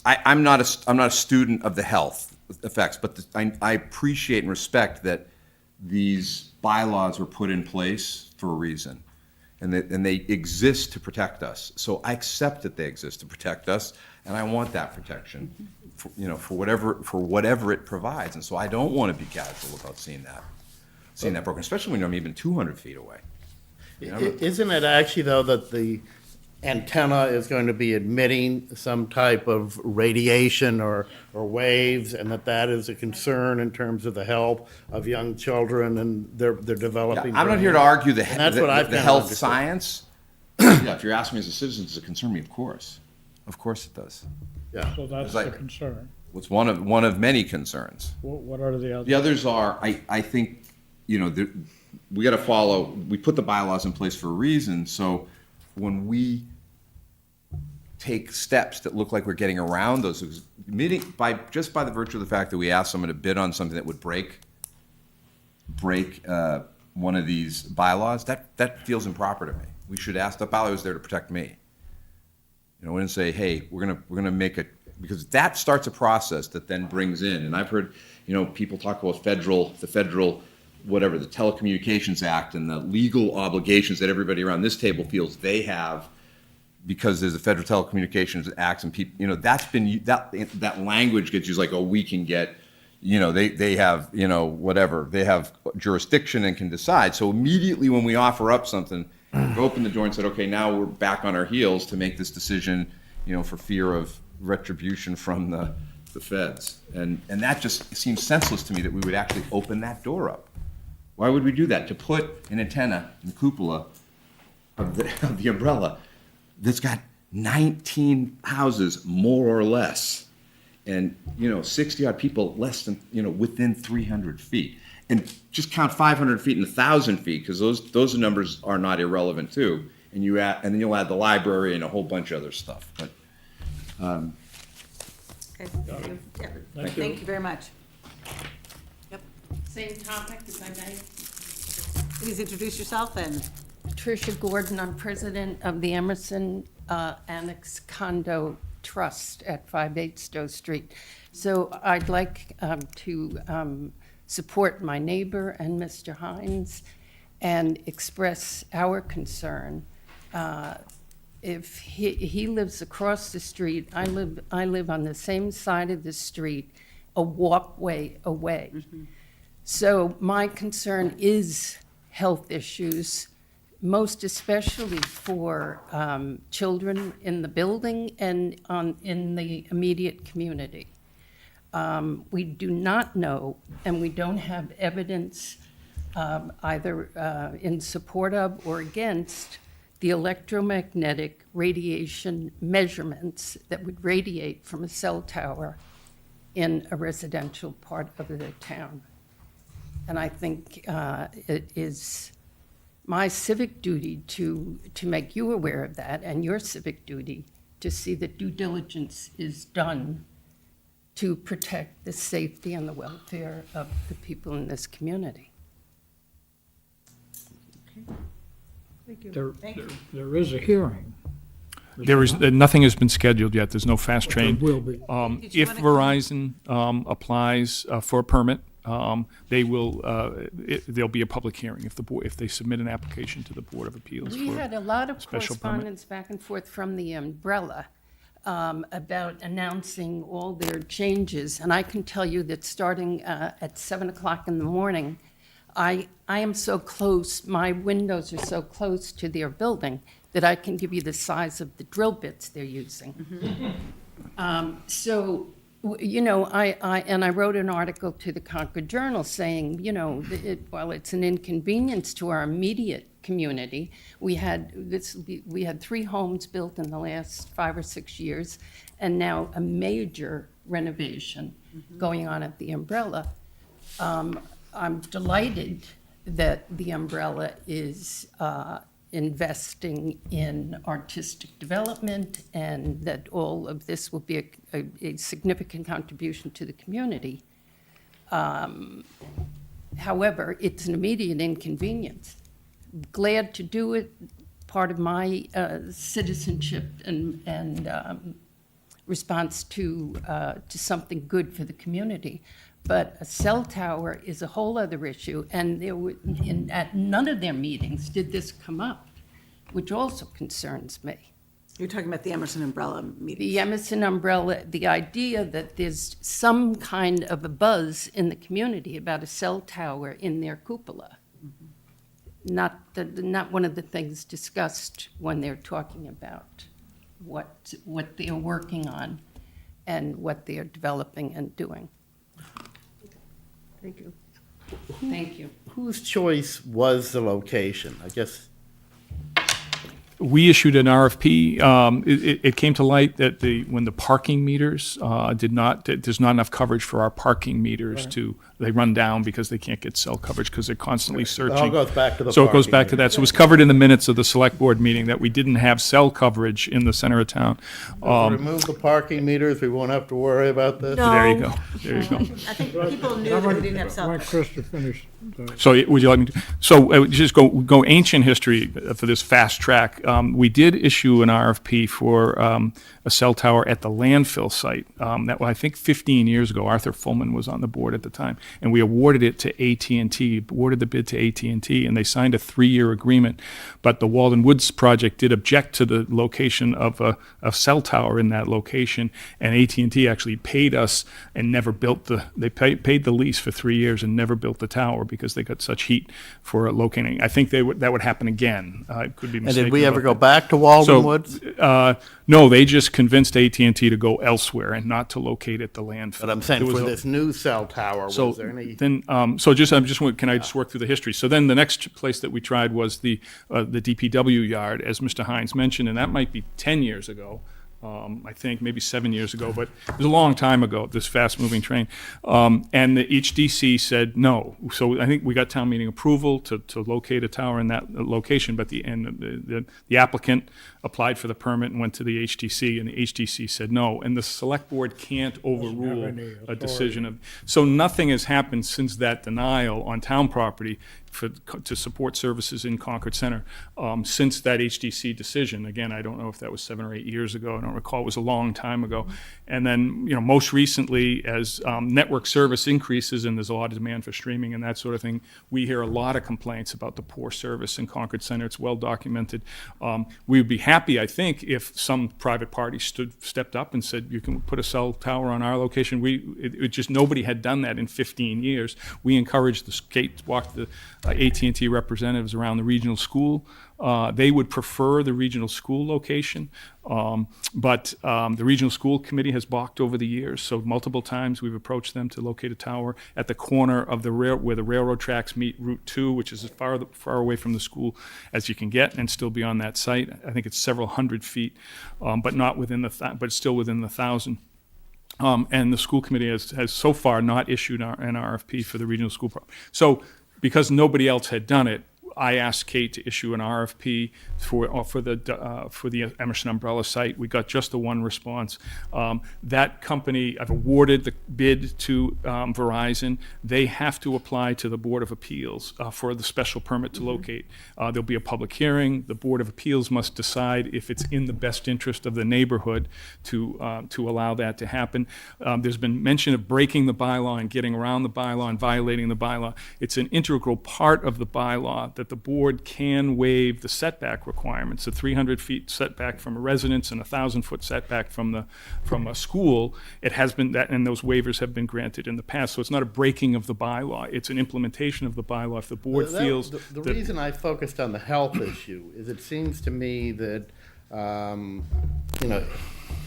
I'm not a student of the health effects, but I appreciate and respect that these bylaws were put in place for a reason, and they exist to protect us. So I accept that they exist to protect us, and I want that protection, for whatever it provides. And so I don't want to be casual about seeing that broken, especially when I'm even 200 feet away. Isn't it actually, though, that the antenna is going to be emitting some type of radiation or waves, and that is a concern in terms of the health of young children and their developing? I'm not here to argue the health health science. Yeah, if you're asking me as a citizen, does it concern me? Of course it does. Yeah. So that's the concern. It's one of many concerns. What are the others? The others are, I think, we got to follow. We put the bylaws in place for a reason. So when we take steps that look like we're getting around those, by the virtue of the fact that we ask someone to bid on something that would break one of these bylaws, that feels improper to me. We should ask. The bylaw was there to protect me. We didn't say, hey, we're gonna make it, because that starts a process that then brings in. And I've heard, people talk about the federal, whatever, the Telecommunications Act and the legal obligations that everybody around this table feels they have because there's a Federal Telecommunications Act, and people, that language gets used like, oh, we can get, they have, whatever, they have jurisdiction and can decide. So immediately when we offer up something, we open the door and said, okay, now we're back on our heels to make this decision, for fear of retribution from the feds. And that just seems senseless to me, that we would actually open that door up. Why would we do that? To put an antenna in the cupola of the umbrella that's got 19 houses, more or less, and 60-odd people less than, within 300 feet. And just count 500 feet and 1,000 feet, because those numbers are not irrelevant too. And then you'll add the library and a whole bunch of other stuff. But Okay. Thank you very much. Yep. Same topic, if I may. Please introduce yourself and. Tricia Gordon, I'm president of the Emerson Annex Condo Trust at 58 Stowe Street. So I'd like to support my neighbor and Mr. Hines and express our concern. If he lives across the street, I live on the same side of the street, a walkway away. Mm-hmm. So my concern is health issues, most especially for children in the building and in the immediate community. We do not know, and we don't have evidence either in support of or against the electromagnetic radiation measurements that would radiate from a cell tower in a residential part of the town. And I think it is my civic duty to make you aware of that, and your civic duty to see that due diligence is done to protect the safety and the welfare of the people in this community. Thank you. There is a hearing. There is, nothing has been scheduled yet. There's no fast There train. will be. If Verizon applies for a permit, they will, there'll be a public hearing if they submit an application to the Board of Appeals We for had a lot of special permit. correspondence back and forth from the umbrella about announcing all their changes. And I can tell you that starting at 7 o'clock in the morning, I am so close, my windows are so close to their building that I can give you the size of the drill bits they're using. So, I wrote an article to the Concord Journal saying, while it's an inconvenience to our immediate community, we had 3 homes built in the last 5 or 6 years, and now a major renovation going on at the umbrella. I'm delighted that the umbrella is investing in artistic development, and that all of this will be a significant contribution to the community. However, it's an immediate inconvenience. Glad to do it, part of my citizenship and response to something good for the community. But a cell tower is a whole other issue, and at none of their meetings did this come up, which also concerns me. You're talking about the Emerson Umbrella meeting. The Emerson Umbrella, the idea that there's some kind of a buzz in the community about a cell tower in their cupola. Not one of the things discussed when they're talking about what they're working on and what they're developing and doing. Thank you. Thank you. Whose choice was the location? I guess, We issued an RFP. It came to light that when the parking meters there's not enough coverage for our parking meters they run down because they can't get cell coverage because they're constantly searching. it all goes back to the So it goes parking back to that. So it was covered in the minutes of the select board meeting that we didn't have cell coverage in the center of town. remove the parking meters, we won't have to worry about this? No. There you go. There you go. I think people knew that we didn't have cell. Let Chris to finish. So would you like me to? So just go ancient history for this fast track. We did issue an RFP for a cell tower at the landfill site. That was, I think, 15 years ago. Arthur Fullman was on the board at the time, and we awarded it to AT&T. Awarded the bid to AT&T, and they signed a 3-year agreement. But the Walden Woods project did object to the location of a cell tower in that location, and AT&T actually paid us and never built They paid the lease for 3 years and never built the tower because they got such heat for locating. I think that would happen again. It could be And mistaken. did we ever about go that. back to Walden Woods? No, they just convinced AT&T to go elsewhere and not to locate at the landfill. But I'm saying There was for a- this new cell tower, So was there any? then, can I just work through the history? So then the next place that we tried was the DPW yard, as Mr. Hines mentioned, and that might be 10 years ago. I think maybe 7 years ago, but it was a long time ago, this fast-moving train. And the HDC said no. So I think we got town meeting approval to locate a tower in that location, but the applicant applied for the permit and went to the HDC, and the HDC said no. And the select board can't overrule any a decision of, so nothing has happened since that denial on town property to support services in Concord Center since that HDC decision. Again, I don't know if that was 7 or 8 years ago. I don't recall. It was a long time ago. And then, most recently, as network service increases and there's a lot of demand for streaming and that sort of thing, we hear a lot of complaints about the poor service in Concord Center. It's well documented. We would be happy, I think, if some private party stepped up and said, you can put a cell tower on our location. It just nobody had done that in 15 years. We encouraged the AT&T representatives around the regional school. They would prefer the regional school location, but the regional school committee has balked over the years. So multiple times we've approached them to locate a tower at the corner of where the railroad tracks meet Route 2, which is as far away from the school as you can get and still be on that site. I think it's several hundred feet, but not within but still within the 1,000. And the school committee has so far not issued an RFP for the regional school. So because nobody else had done it, I asked Kate to issue an RFP for the Emerson Umbrella site. We got just the one response. That company, I've awarded the bid to Verizon. They have to apply to the Board of Appeals for the special permit to locate. There'll be a public hearing. The Board of Appeals must decide if it's in the best interest of the neighborhood to allow that to happen. There's been mention of breaking the bylaw and getting around the bylaw and violating the bylaw. It's an integral part of the bylaw that the board can waive the setback requirements, a 300 feet setback from a residence and a 1,000-foot setback from a school. It has been that, and those waivers have been granted in the past. So it's not a breaking of the bylaw; it's an implementation of the bylaw. If the board feels the reason I focused on the health issue is it seems to me that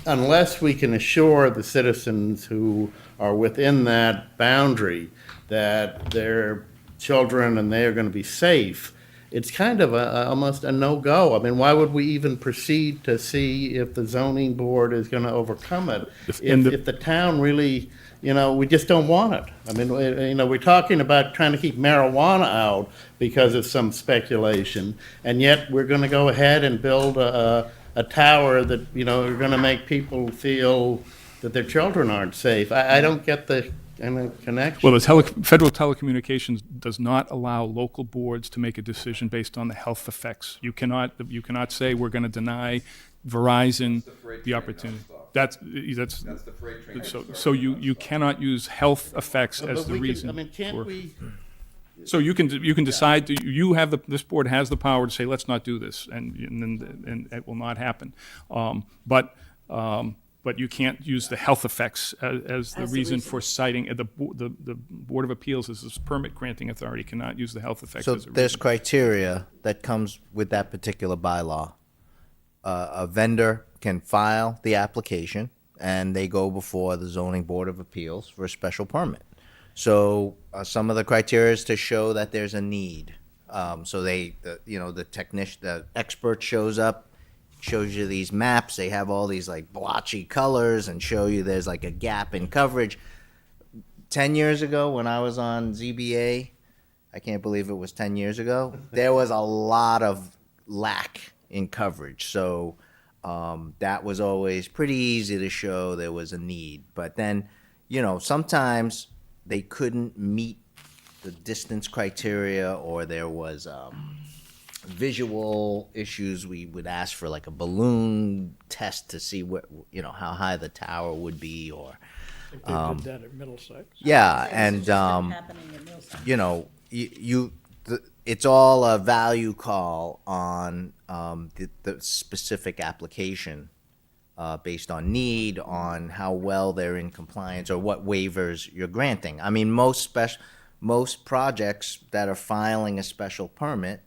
unless we can assure the citizens who are within that boundary that their children and they are going to be safe, it's kind of almost a no-go. I mean, why would we even proceed to see if the zoning board is gonna overcome it? If the town really, we just don't want it. I mean, we're talking about trying to keep marijuana out because of some speculation, and yet we're gonna go ahead and build a tower that, are gonna make people feel that their children aren't safe. I don't get the connection. Well, federal telecommunications does not allow local boards to make a decision based on the health effects. You cannot say we're going to deny Verizon the opportunity. That's the freight train. so you cannot use health effects as the reason. Can't we? So you can decide this board has the power to say let's not do this, and it will not happen. But you can't use the health effects as the reason for citing the Board of Appeals as this permit granting authority cannot use the health effects So as a there's reason. criteria that comes with that particular bylaw. A vendor can file the application, and they go before the zoning board of appeals for a special permit. So some of the criteria is to show that there's a need. So the expert shows up, shows you these maps. They have all these like blotchy colors and show you there's like a gap in coverage. 10 years ago when I was on ZBA, I can't believe it was 10 years ago, there was a lot of lack in coverage. So that was always pretty easy to show there was a need. But then, sometimes they couldn't meet the distance criteria, or there was visual issues. We would ask for like a balloon test to see how high the tower would be, or They did that at Middlesex. yeah, and it's all a value call on the specific application based on need, on how well they're in compliance, or what waivers you're granting. I mean, most projects that are filing a special permit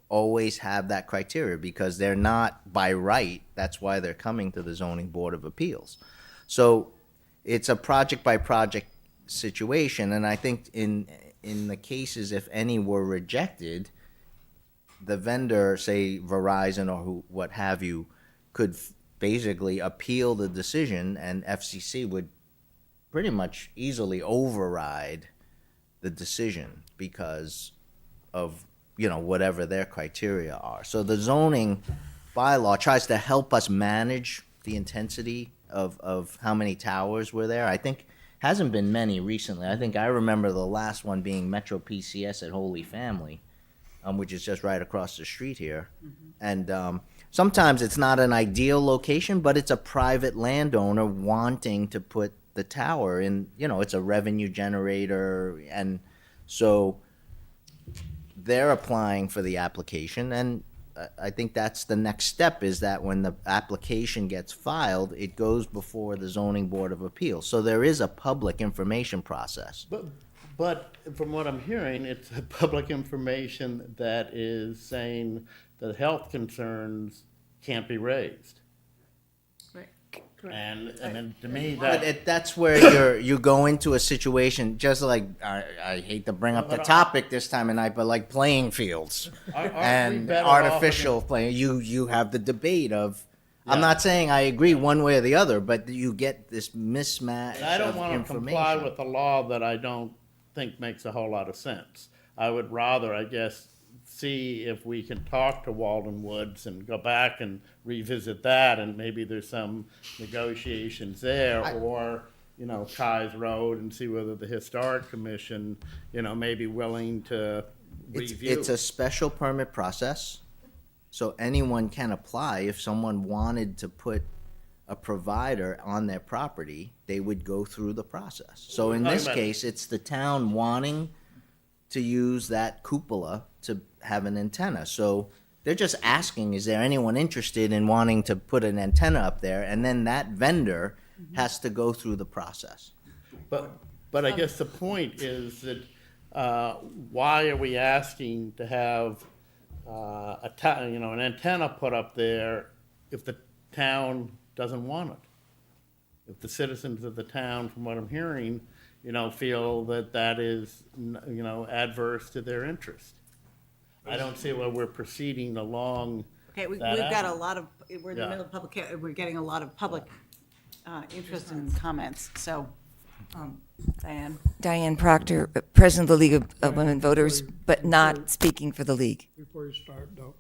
always have that criteria because they're not by right. That's why they're coming to the zoning board of appeals. So it's a project by project situation, and I think in the cases, if any were rejected, the vendor, say Verizon or what have you, could basically appeal the decision, and FCC would pretty much easily override the decision because of whatever their criteria are. So the zoning bylaw tries to help us manage the intensity of how many towers were there. I think hasn't been many recently. I think I remember the last one being Metro PCS at Holy Family, which is just right across the street here. And sometimes it's not an ideal location, but it's a private landowner wanting to put the tower in, it's a revenue generator. And so they're applying for the application, and I think that's the next step, is that when the application gets filed, it goes before the zoning board of appeals. So there is a public information process. But from what I'm hearing, it's public information that is saying that health concerns can't be raised. And then to me, That's where you go into a situation, just like, I hate to bring up the topic this time of night, but like playing fields and artificial playing. You have the debate of, I'm not saying I agree one way or the other, but you get this mismatch I don't of want to information. comply with a law that I don't think makes a whole lot of sense. I would rather, I guess, see if we can talk to Walden Woods and go back and revisit that, and maybe there's some negotiations there, or, Kai's Road, and see whether the Historic Commission, may be willing to review. It's a special permit process, so anyone can apply. If someone wanted to put a provider on their property, they would go through the process. So in this case, it's the town wanting to use that cupola to have an antenna. So they're just asking, is there anyone interested in wanting to put an antenna up there? And then that vendor has to go through the process. But I guess the point is that why are we asking to have an antenna put up there if the town doesn't want it? If the citizens of the town, from what I'm hearing, feel that is, adverse to their interest. I don't see where we're proceeding along. Okay, we've that got a avenue. lot of, we're in the Yeah. middle of public, we're getting a lot of public interest and comments, so, Diane. Diane Proctor, President of the League of Women Voters, but not speaking for the league. Before you start, though,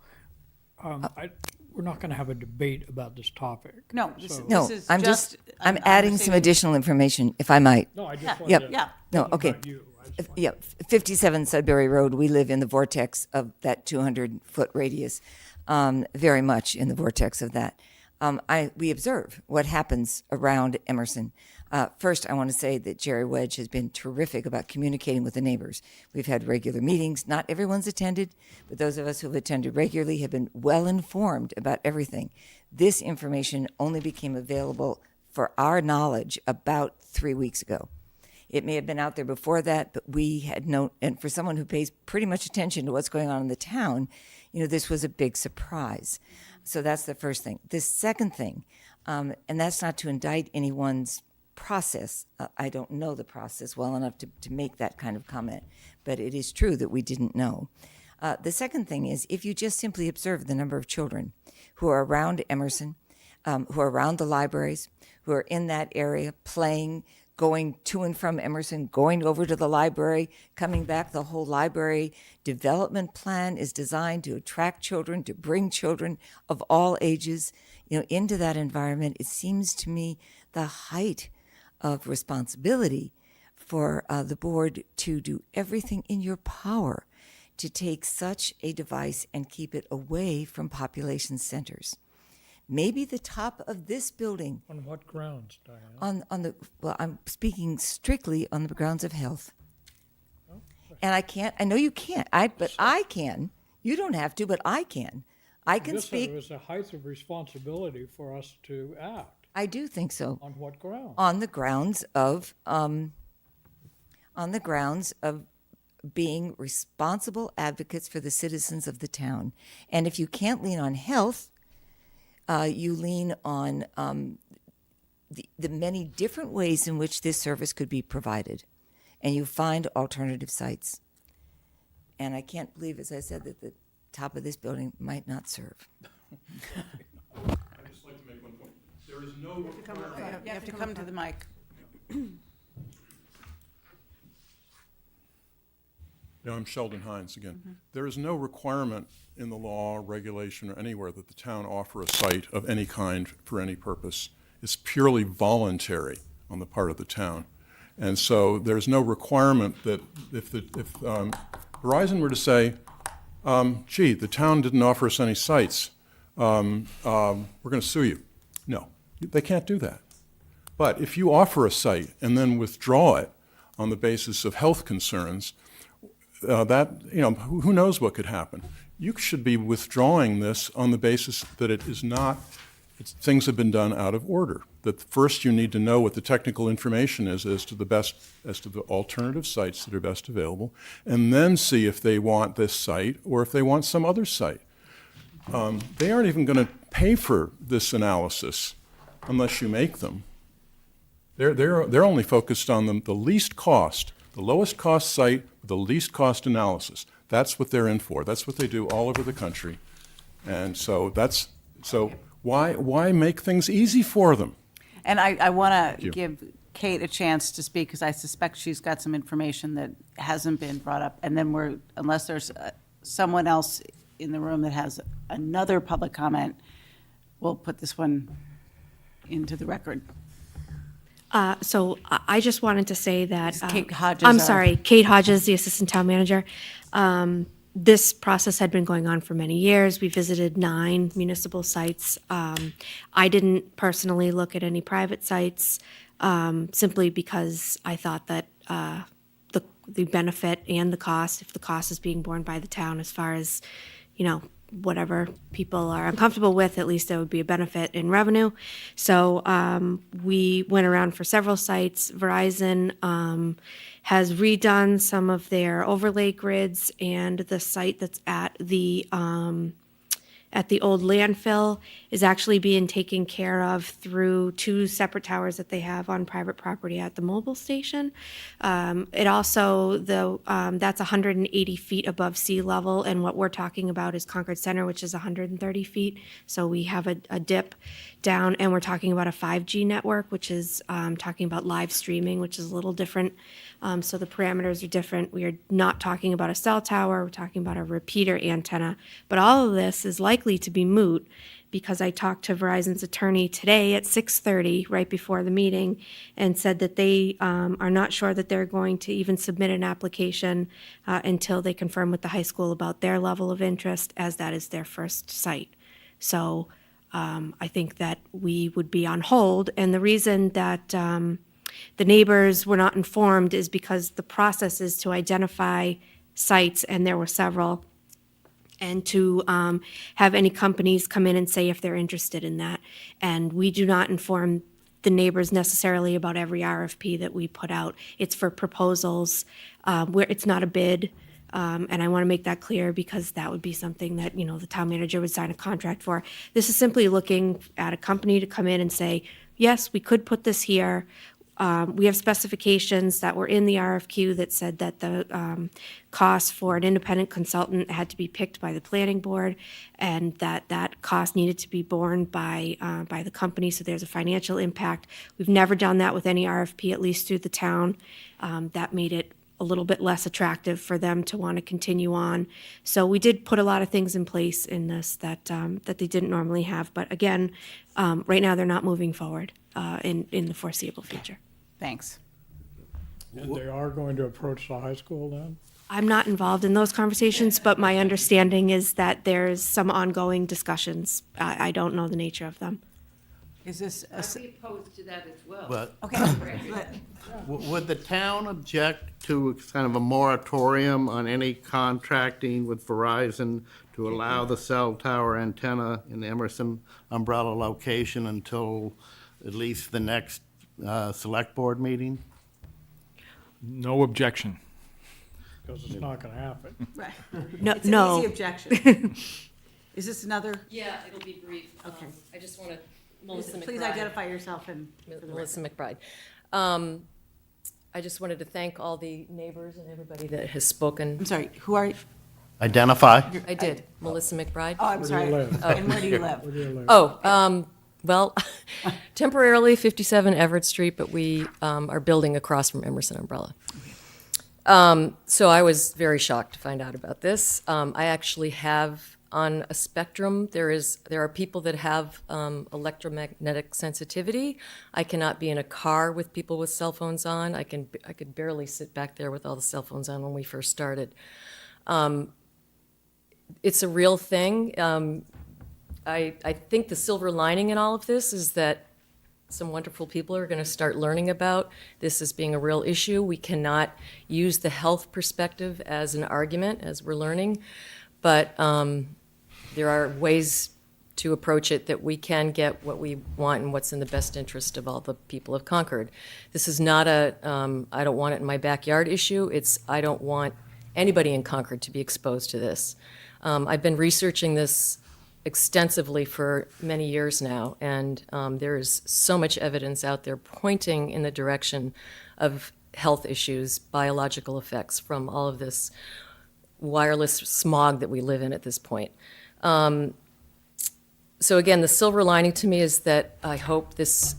we're not going to have a debate about this topic. No, this so- No, is I'm just just, I'm an adding some understanding. additional information, if I might. No, I just Yeah, wanted to. yeah. No, Talking okay. about you. I just wanted- Yeah, 57 Sudbury Road, we live in the vortex of that 200-foot radius, very much in the vortex of that. We observe what happens around Emerson. First, I want to say that Jerry Wedge has been terrific about communicating with the neighbors. We've had regular meetings. Not everyone's attended, but those of us who have attended regularly have been well informed about everything. This information only became available for our knowledge about 3 weeks ago. It may have been out there before that, but we had no, and for someone who pays pretty much attention to what's going on in the town, this was a big surprise. So that's the first thing. The second thing, and that's not to indict anyone's process. I don't know the process well enough to make that kind of comment, but it is true that we didn't know. The second thing is, if you just simply observe the number of children who are around Emerson, who are around the libraries, who are in that area playing, going to and from Emerson, going over to the library, coming back, the whole library development plan is designed to attract children, to bring children of all ages, into that environment. It seems to me the height of responsibility for the board to do everything in your power to take such a device and keep it away from population centers. Maybe the top of this building. On what grounds, Diane? Well, I'm speaking strictly on the grounds of health. And I know you can't, but I can. You don't have to, but I can. I can speak. It was a height of responsibility for us to act. I do think so. On what grounds? On the grounds of being responsible advocates for the citizens of the town. And if you can't lean on health, you lean on the many different ways in which this service could be provided, and you find alternative sites. And I can't believe, as I said, that the top of this building might not serve. I'd just like to make one point. There is no requirement. You have to come to the mic. I'm Sheldon Hines again. There is no requirement in the law, regulation, or anywhere that the town offer a site of any kind for any purpose. It's purely voluntary on the part of the town. And so there's no requirement that if Verizon were to say, gee, the town didn't offer us any sites, we're going to sue you. No, they can't do that. But if you offer a site and then withdraw it on the basis of health concerns, who knows what could happen? You should be withdrawing this on the basis that it is not, things have been done out of order. That first you need to know what the technical information is as to the alternative sites that are best available, and then see if they want this site or if they want some other site. They aren't even going to pay for this analysis unless you make them. They're only focused on the least cost, the lowest cost site, the least cost analysis. That's what they're in for. That's what they do all over the country. And so why make things easy for them? And I want to you. give Kate a chance to speak, because I suspect she's got some information that hasn't been brought up. And then unless there's someone else in the room that has another public comment, we'll put this one into the record. So I just wanted to say that. Kate Hodges. I'm sorry, Kate Hodges, the Assistant Town Manager. This process had been going on for many years. We visited 9 municipal sites. I didn't personally look at any private sites, simply because I thought that the benefit and the cost, if the cost is being borne by the town as far as, whatever people are uncomfortable with, at least there would be a benefit in revenue. So we went around for several sites. Verizon has redone some of their overlay grids, and the site that's at the at the old landfill is actually being taken care of through 2 separate towers that they have on private property at the mobile station. It also, that's 180 feet above sea level, and what we're talking about is Concord Center, which is 130 feet. So we have a dip down, and we're talking about a 5G network, which is talking about live streaming, which is a little different. So the parameters are different. We are not talking about a cell tower, we're talking about a repeater antenna. But all of this is likely to be moot because I talked to Verizon's attorney today at 6:30, right before the meeting, and said that they are not sure that they're going to even submit an application until they confirm with the high school about their level of interest, as that is their first site. So I think that we would be on hold, and the reason that the neighbors were not informed is because the process is to identify sites, and there were several, and to have any companies come in and say if they're interested in that. And we do not inform the neighbors necessarily about every RFP that we put out. It's for proposals where it's not a bid. And I want to make that clear because that would be something that, the town manager would sign a contract for. This is simply looking at a company to come in and say, yes, we could put this here. We have specifications that were in the RFQ that said that the cost for an independent consultant had to be picked by the planning board, and that cost needed to be borne by the company, so there's a financial impact. We've never done that with any RFP, at least through the town. That made it a little bit less attractive for them to want to continue on. So we did put a lot of things in place in this that they didn't normally have. But again, right now they're not moving forward in the foreseeable future. Thanks. And they are going to approach the high school then? I'm not involved in those conversations, but my understanding is that there's some ongoing discussions. I don't know the nature of them. Is this I'd be opposed to that as well. But okay? would the town object to kind of a moratorium on any contracting with Verizon to allow the cell tower antenna in the Emerson umbrella location until at least the next select board meeting? No objection. Because it's not going to happen. Right. No, It's an no. easy objection. Is this another? Yeah, it'll be brief. Okay. I just want to, Melissa McBride. Please identify yourself and. Melissa McBride. I just wanted to thank all the neighbors and everybody that has spoken. I'm sorry, who are you? Identify. I did, Melissa McBride. Oh, I'm sorry. And where do you live? Where do you live? Oh, well, temporarily 57 Everett Street, but we are building across from Emerson Umbrella. So I was very shocked to find out about this. I actually have on a spectrum, there are people that have electromagnetic sensitivity. I cannot be in a car with people with cell phones on. I could barely sit back there with all the cell phones on when we first started. It's a real thing. I think the silver lining in all of this is that some wonderful people are going to start learning about this as being a real issue. We cannot use the health perspective as an argument, as we're learning, but there are ways to approach it that we can get what we want and what's in the best interest of all the people of Concord. This is not a I don't want it in my backyard issue. It's I don't want anybody in Concord to be exposed to this. I've been researching this extensively for many years now, and there is so much evidence out there pointing in the direction of health issues, biological effects from all of this wireless smog that we live in at this point. So again, the silver lining to me is that I hope this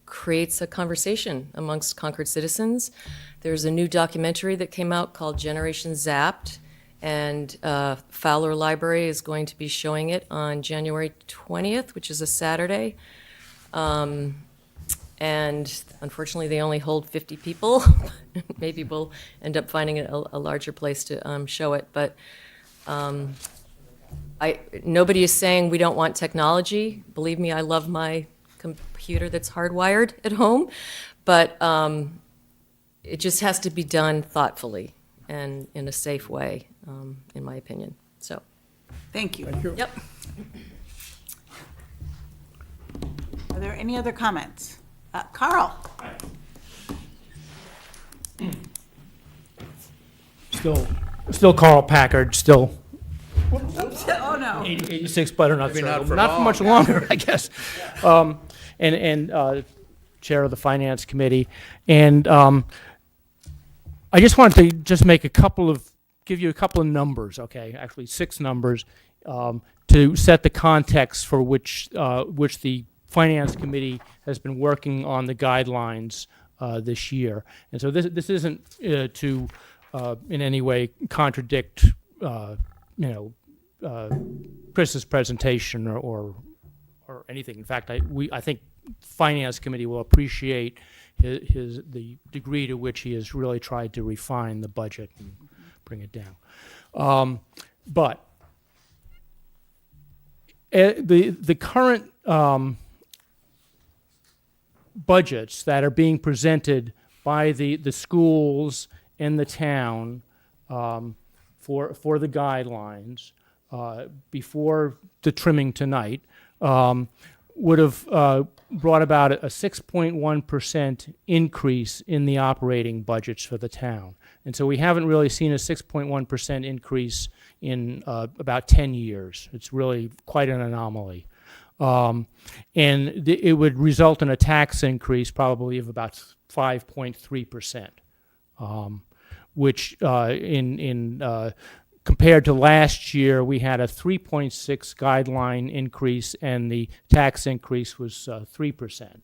creates a conversation amongst Concord citizens. There's a new documentary that came out called Generation Zapped, and Fowler Library is going to be showing it on January 20th, which is a Saturday. And unfortunately, they only hold 50 people. Maybe we'll end up finding a larger place to show it. But nobody is saying we don't want technology. Believe me, I love my computer that's hardwired at home. But it just has to be done thoughtfully and in a safe way, in my opinion. So, Thank you. Thank you. yep. Are there any other comments? Carl? Still Carl Packard, still Oh, no. 86, but I'm not Maybe sure. not for Not for much long. longer, I guess. Chair of the Finance Committee. And I just wanted to just make give you a couple of numbers, okay? Actually, 6 numbers to set the context for which the Finance Committee has been working on the guidelines this year. And so this isn't to in any way contradict Chris's presentation or anything. In fact, I think Finance Committee will appreciate the degree to which he has really tried to refine the budget and bring it down. But the current budgets that are being presented by the schools and the town for the guidelines before the trimming tonight would have brought about a 6.1% increase in the operating budgets for the town. And so we haven't really seen a 6.1% increase in about 10 years. It's really quite an anomaly. And it would result in a tax increase probably of about 5.3%, which compared to last year, we had a 3.6 guideline increase, and the tax increase was 3%.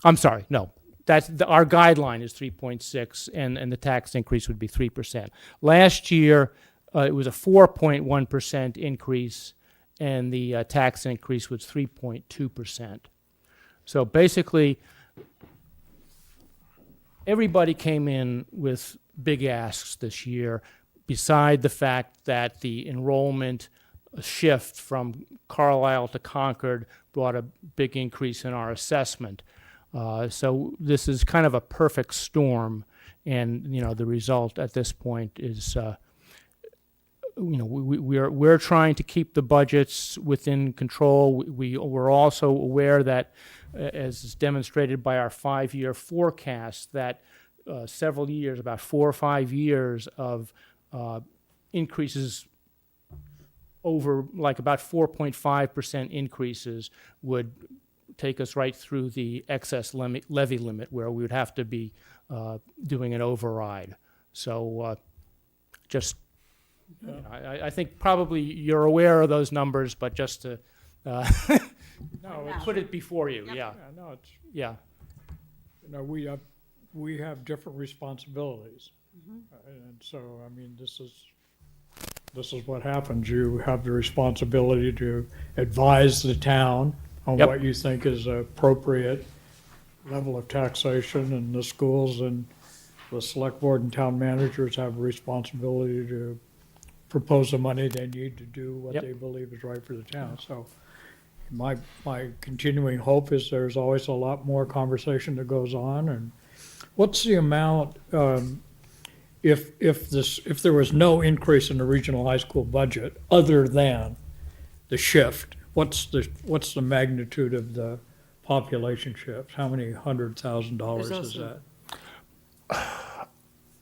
I'm sorry, no. Our guideline is 3.6, and the tax increase would be 3%. Last year, it was a 4.1% increase, and the tax increase was 3.2%. So basically, everybody came in with big asks this year, beside the fact that the enrollment shift from Carlisle to Concord brought a big increase in our assessment. So this is kind of a perfect storm, and the result at this point is we're trying to keep the budgets within control. We're also aware that, as is demonstrated by our 5-year forecast, that several years, about 4 or 5 years of increases over, like about 4.5% increases would take us right through the excess levy limit, where we would have to be doing an override. So I think probably you're aware of those numbers, but just to put it before you. Yeah. We have different responsibilities, and so I mean this is what happens. You have the responsibility to advise the town on what you think is appropriate level of taxation, and the schools and the select board and town managers have a responsibility to propose the money they need to do what they believe is right for the town. So my continuing hope is there's always a lot more conversation that goes on. And what's the amount, if there was no increase in the regional high school budget other than the shift, what's the magnitude of the population shift? How many $100,000 is that?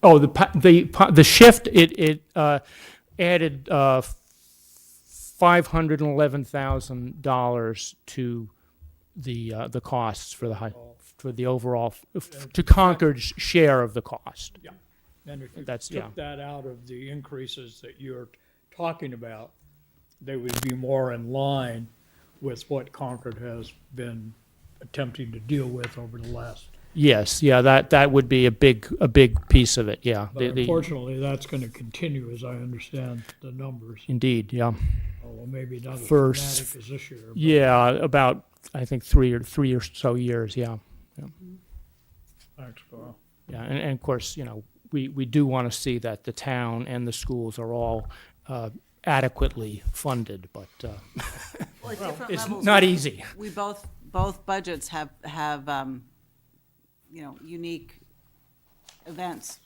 Oh, the shift, it added $511,000 to the costs for the overall to Concord's share of the cost. Yeah, and if you That's took that out of the increases that you're talking about, they would be more in line with what Concord has been attempting to deal with over the last. Yes, yeah, that would be a big piece of it. Yeah, But unfortunately, that's going to continue, as I understand the numbers. Indeed, yeah. Although maybe not as First, dramatic as this year. But yeah, about I think three or so years. Yeah. Thanks, Carl. Yeah, and of course, we do want to see that the town and the schools are all adequately funded, but Well, at different it's levels, not easy. We both budgets have unique events.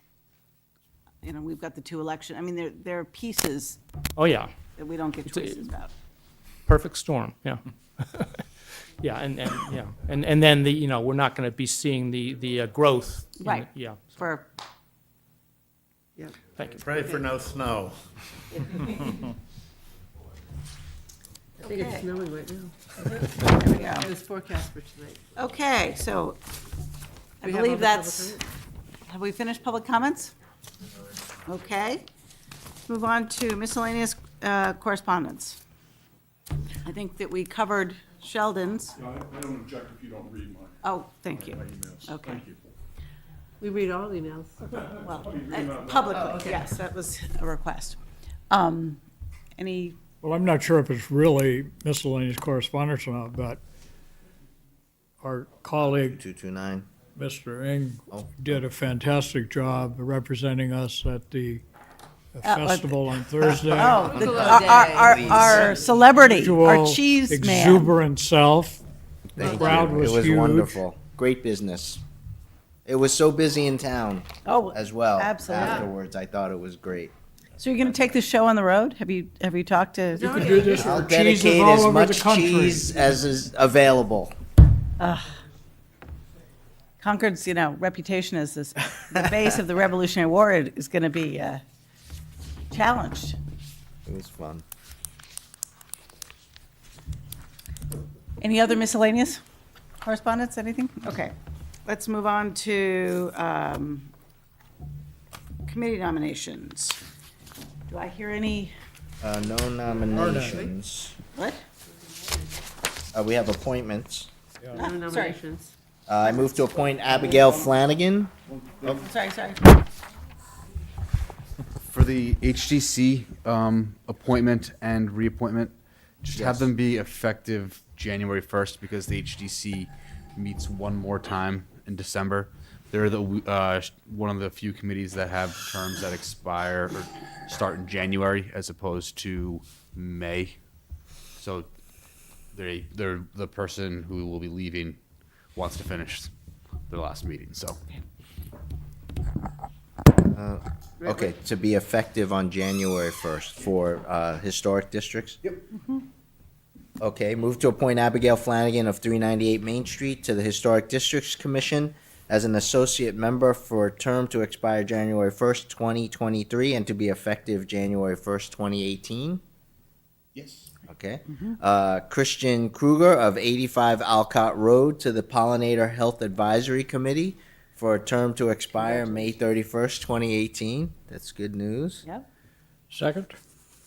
We've got the 2 election. I mean, there are pieces. Oh, yeah. That we don't get choices about. Perfect storm. Yeah. Yeah, and then we're not going to be seeing the growth. Right. Yeah. For Yep. Thank you. Pray for no snow. I think it's Okay. snowing right now. There we go. It was forecast for tonight. Okay, so I We have all believe the public that's, comment? have we finished public comments? Okay. Move on to miscellaneous correspondence. I think that we covered Sheldon's. I don't object if you don't read my Oh, thank you. emails. Okay. Thank you. We read all emails. Well, read them out loud. publicly, yes, that was a request. Any, Well, I'm not sure if it's really miscellaneous correspondence or not, but our colleague, 229. Mr. Ing, Oh. did a fantastic job representing us at the festival on Thursday. oh, our celebrity, our Usual cheese man. exuberant self. The Thank crowd you. was It was huge. wonderful. Great business. It was so busy in town Oh, as well. absolutely. Afterwards, I thought it was great. So you're going to take the show on the road? Have you talked to? You can do this I'll for cheeses dedicate all as over the much country. cheese as is available. Concord's, reputation as the base of the Revolutionary War is going to be challenged. It was fun. Any other miscellaneous correspondence, anything? Okay, let's move on to committee nominations. Do I hear any, No nominations. what? We have appointments. No sorry. nominations. I move to appoint Abigail Flanagan. Sorry. For the HDC appointment and reappointment, just have Yes. them be effective January 1st because the HDC meets one more time in December. They're the one of the few committees that have terms that expire or start in January as opposed to May. So they're the person who will be leaving wants to finish their last meeting. So Okay, to be effective on January 1st for historic districts? Yep. Okay, move to appoint Abigail Flanagan of 398 Main Street to the Historic Districts Commission as an associate member for a term to expire January 1st, 2023, and to be effective January 1st, 2018. Yes. Okay. Christian Kruger of 85 Alcott Road to the Pollinator Health Advisory Committee for a term to expire May 31st, 2018. That's good news. Yep. Second?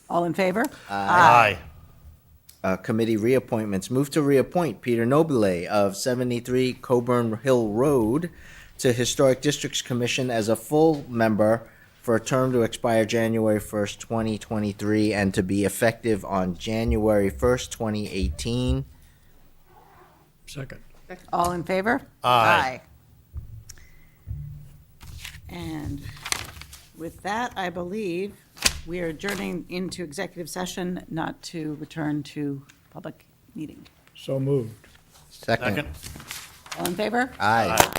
All in favor? Aye. Committee reappointments. Move to reappoint Peter Nobile of 73 Coburn Hill Road to Historic Districts Commission as a full member for a term to expire January 1st, 2023, and to be effective on January 1st, 2018. Second. All in favor? Aye. And with that, I believe we are adjourning into executive session, not to return to public meeting. So moved. Second. All in favor? Aye.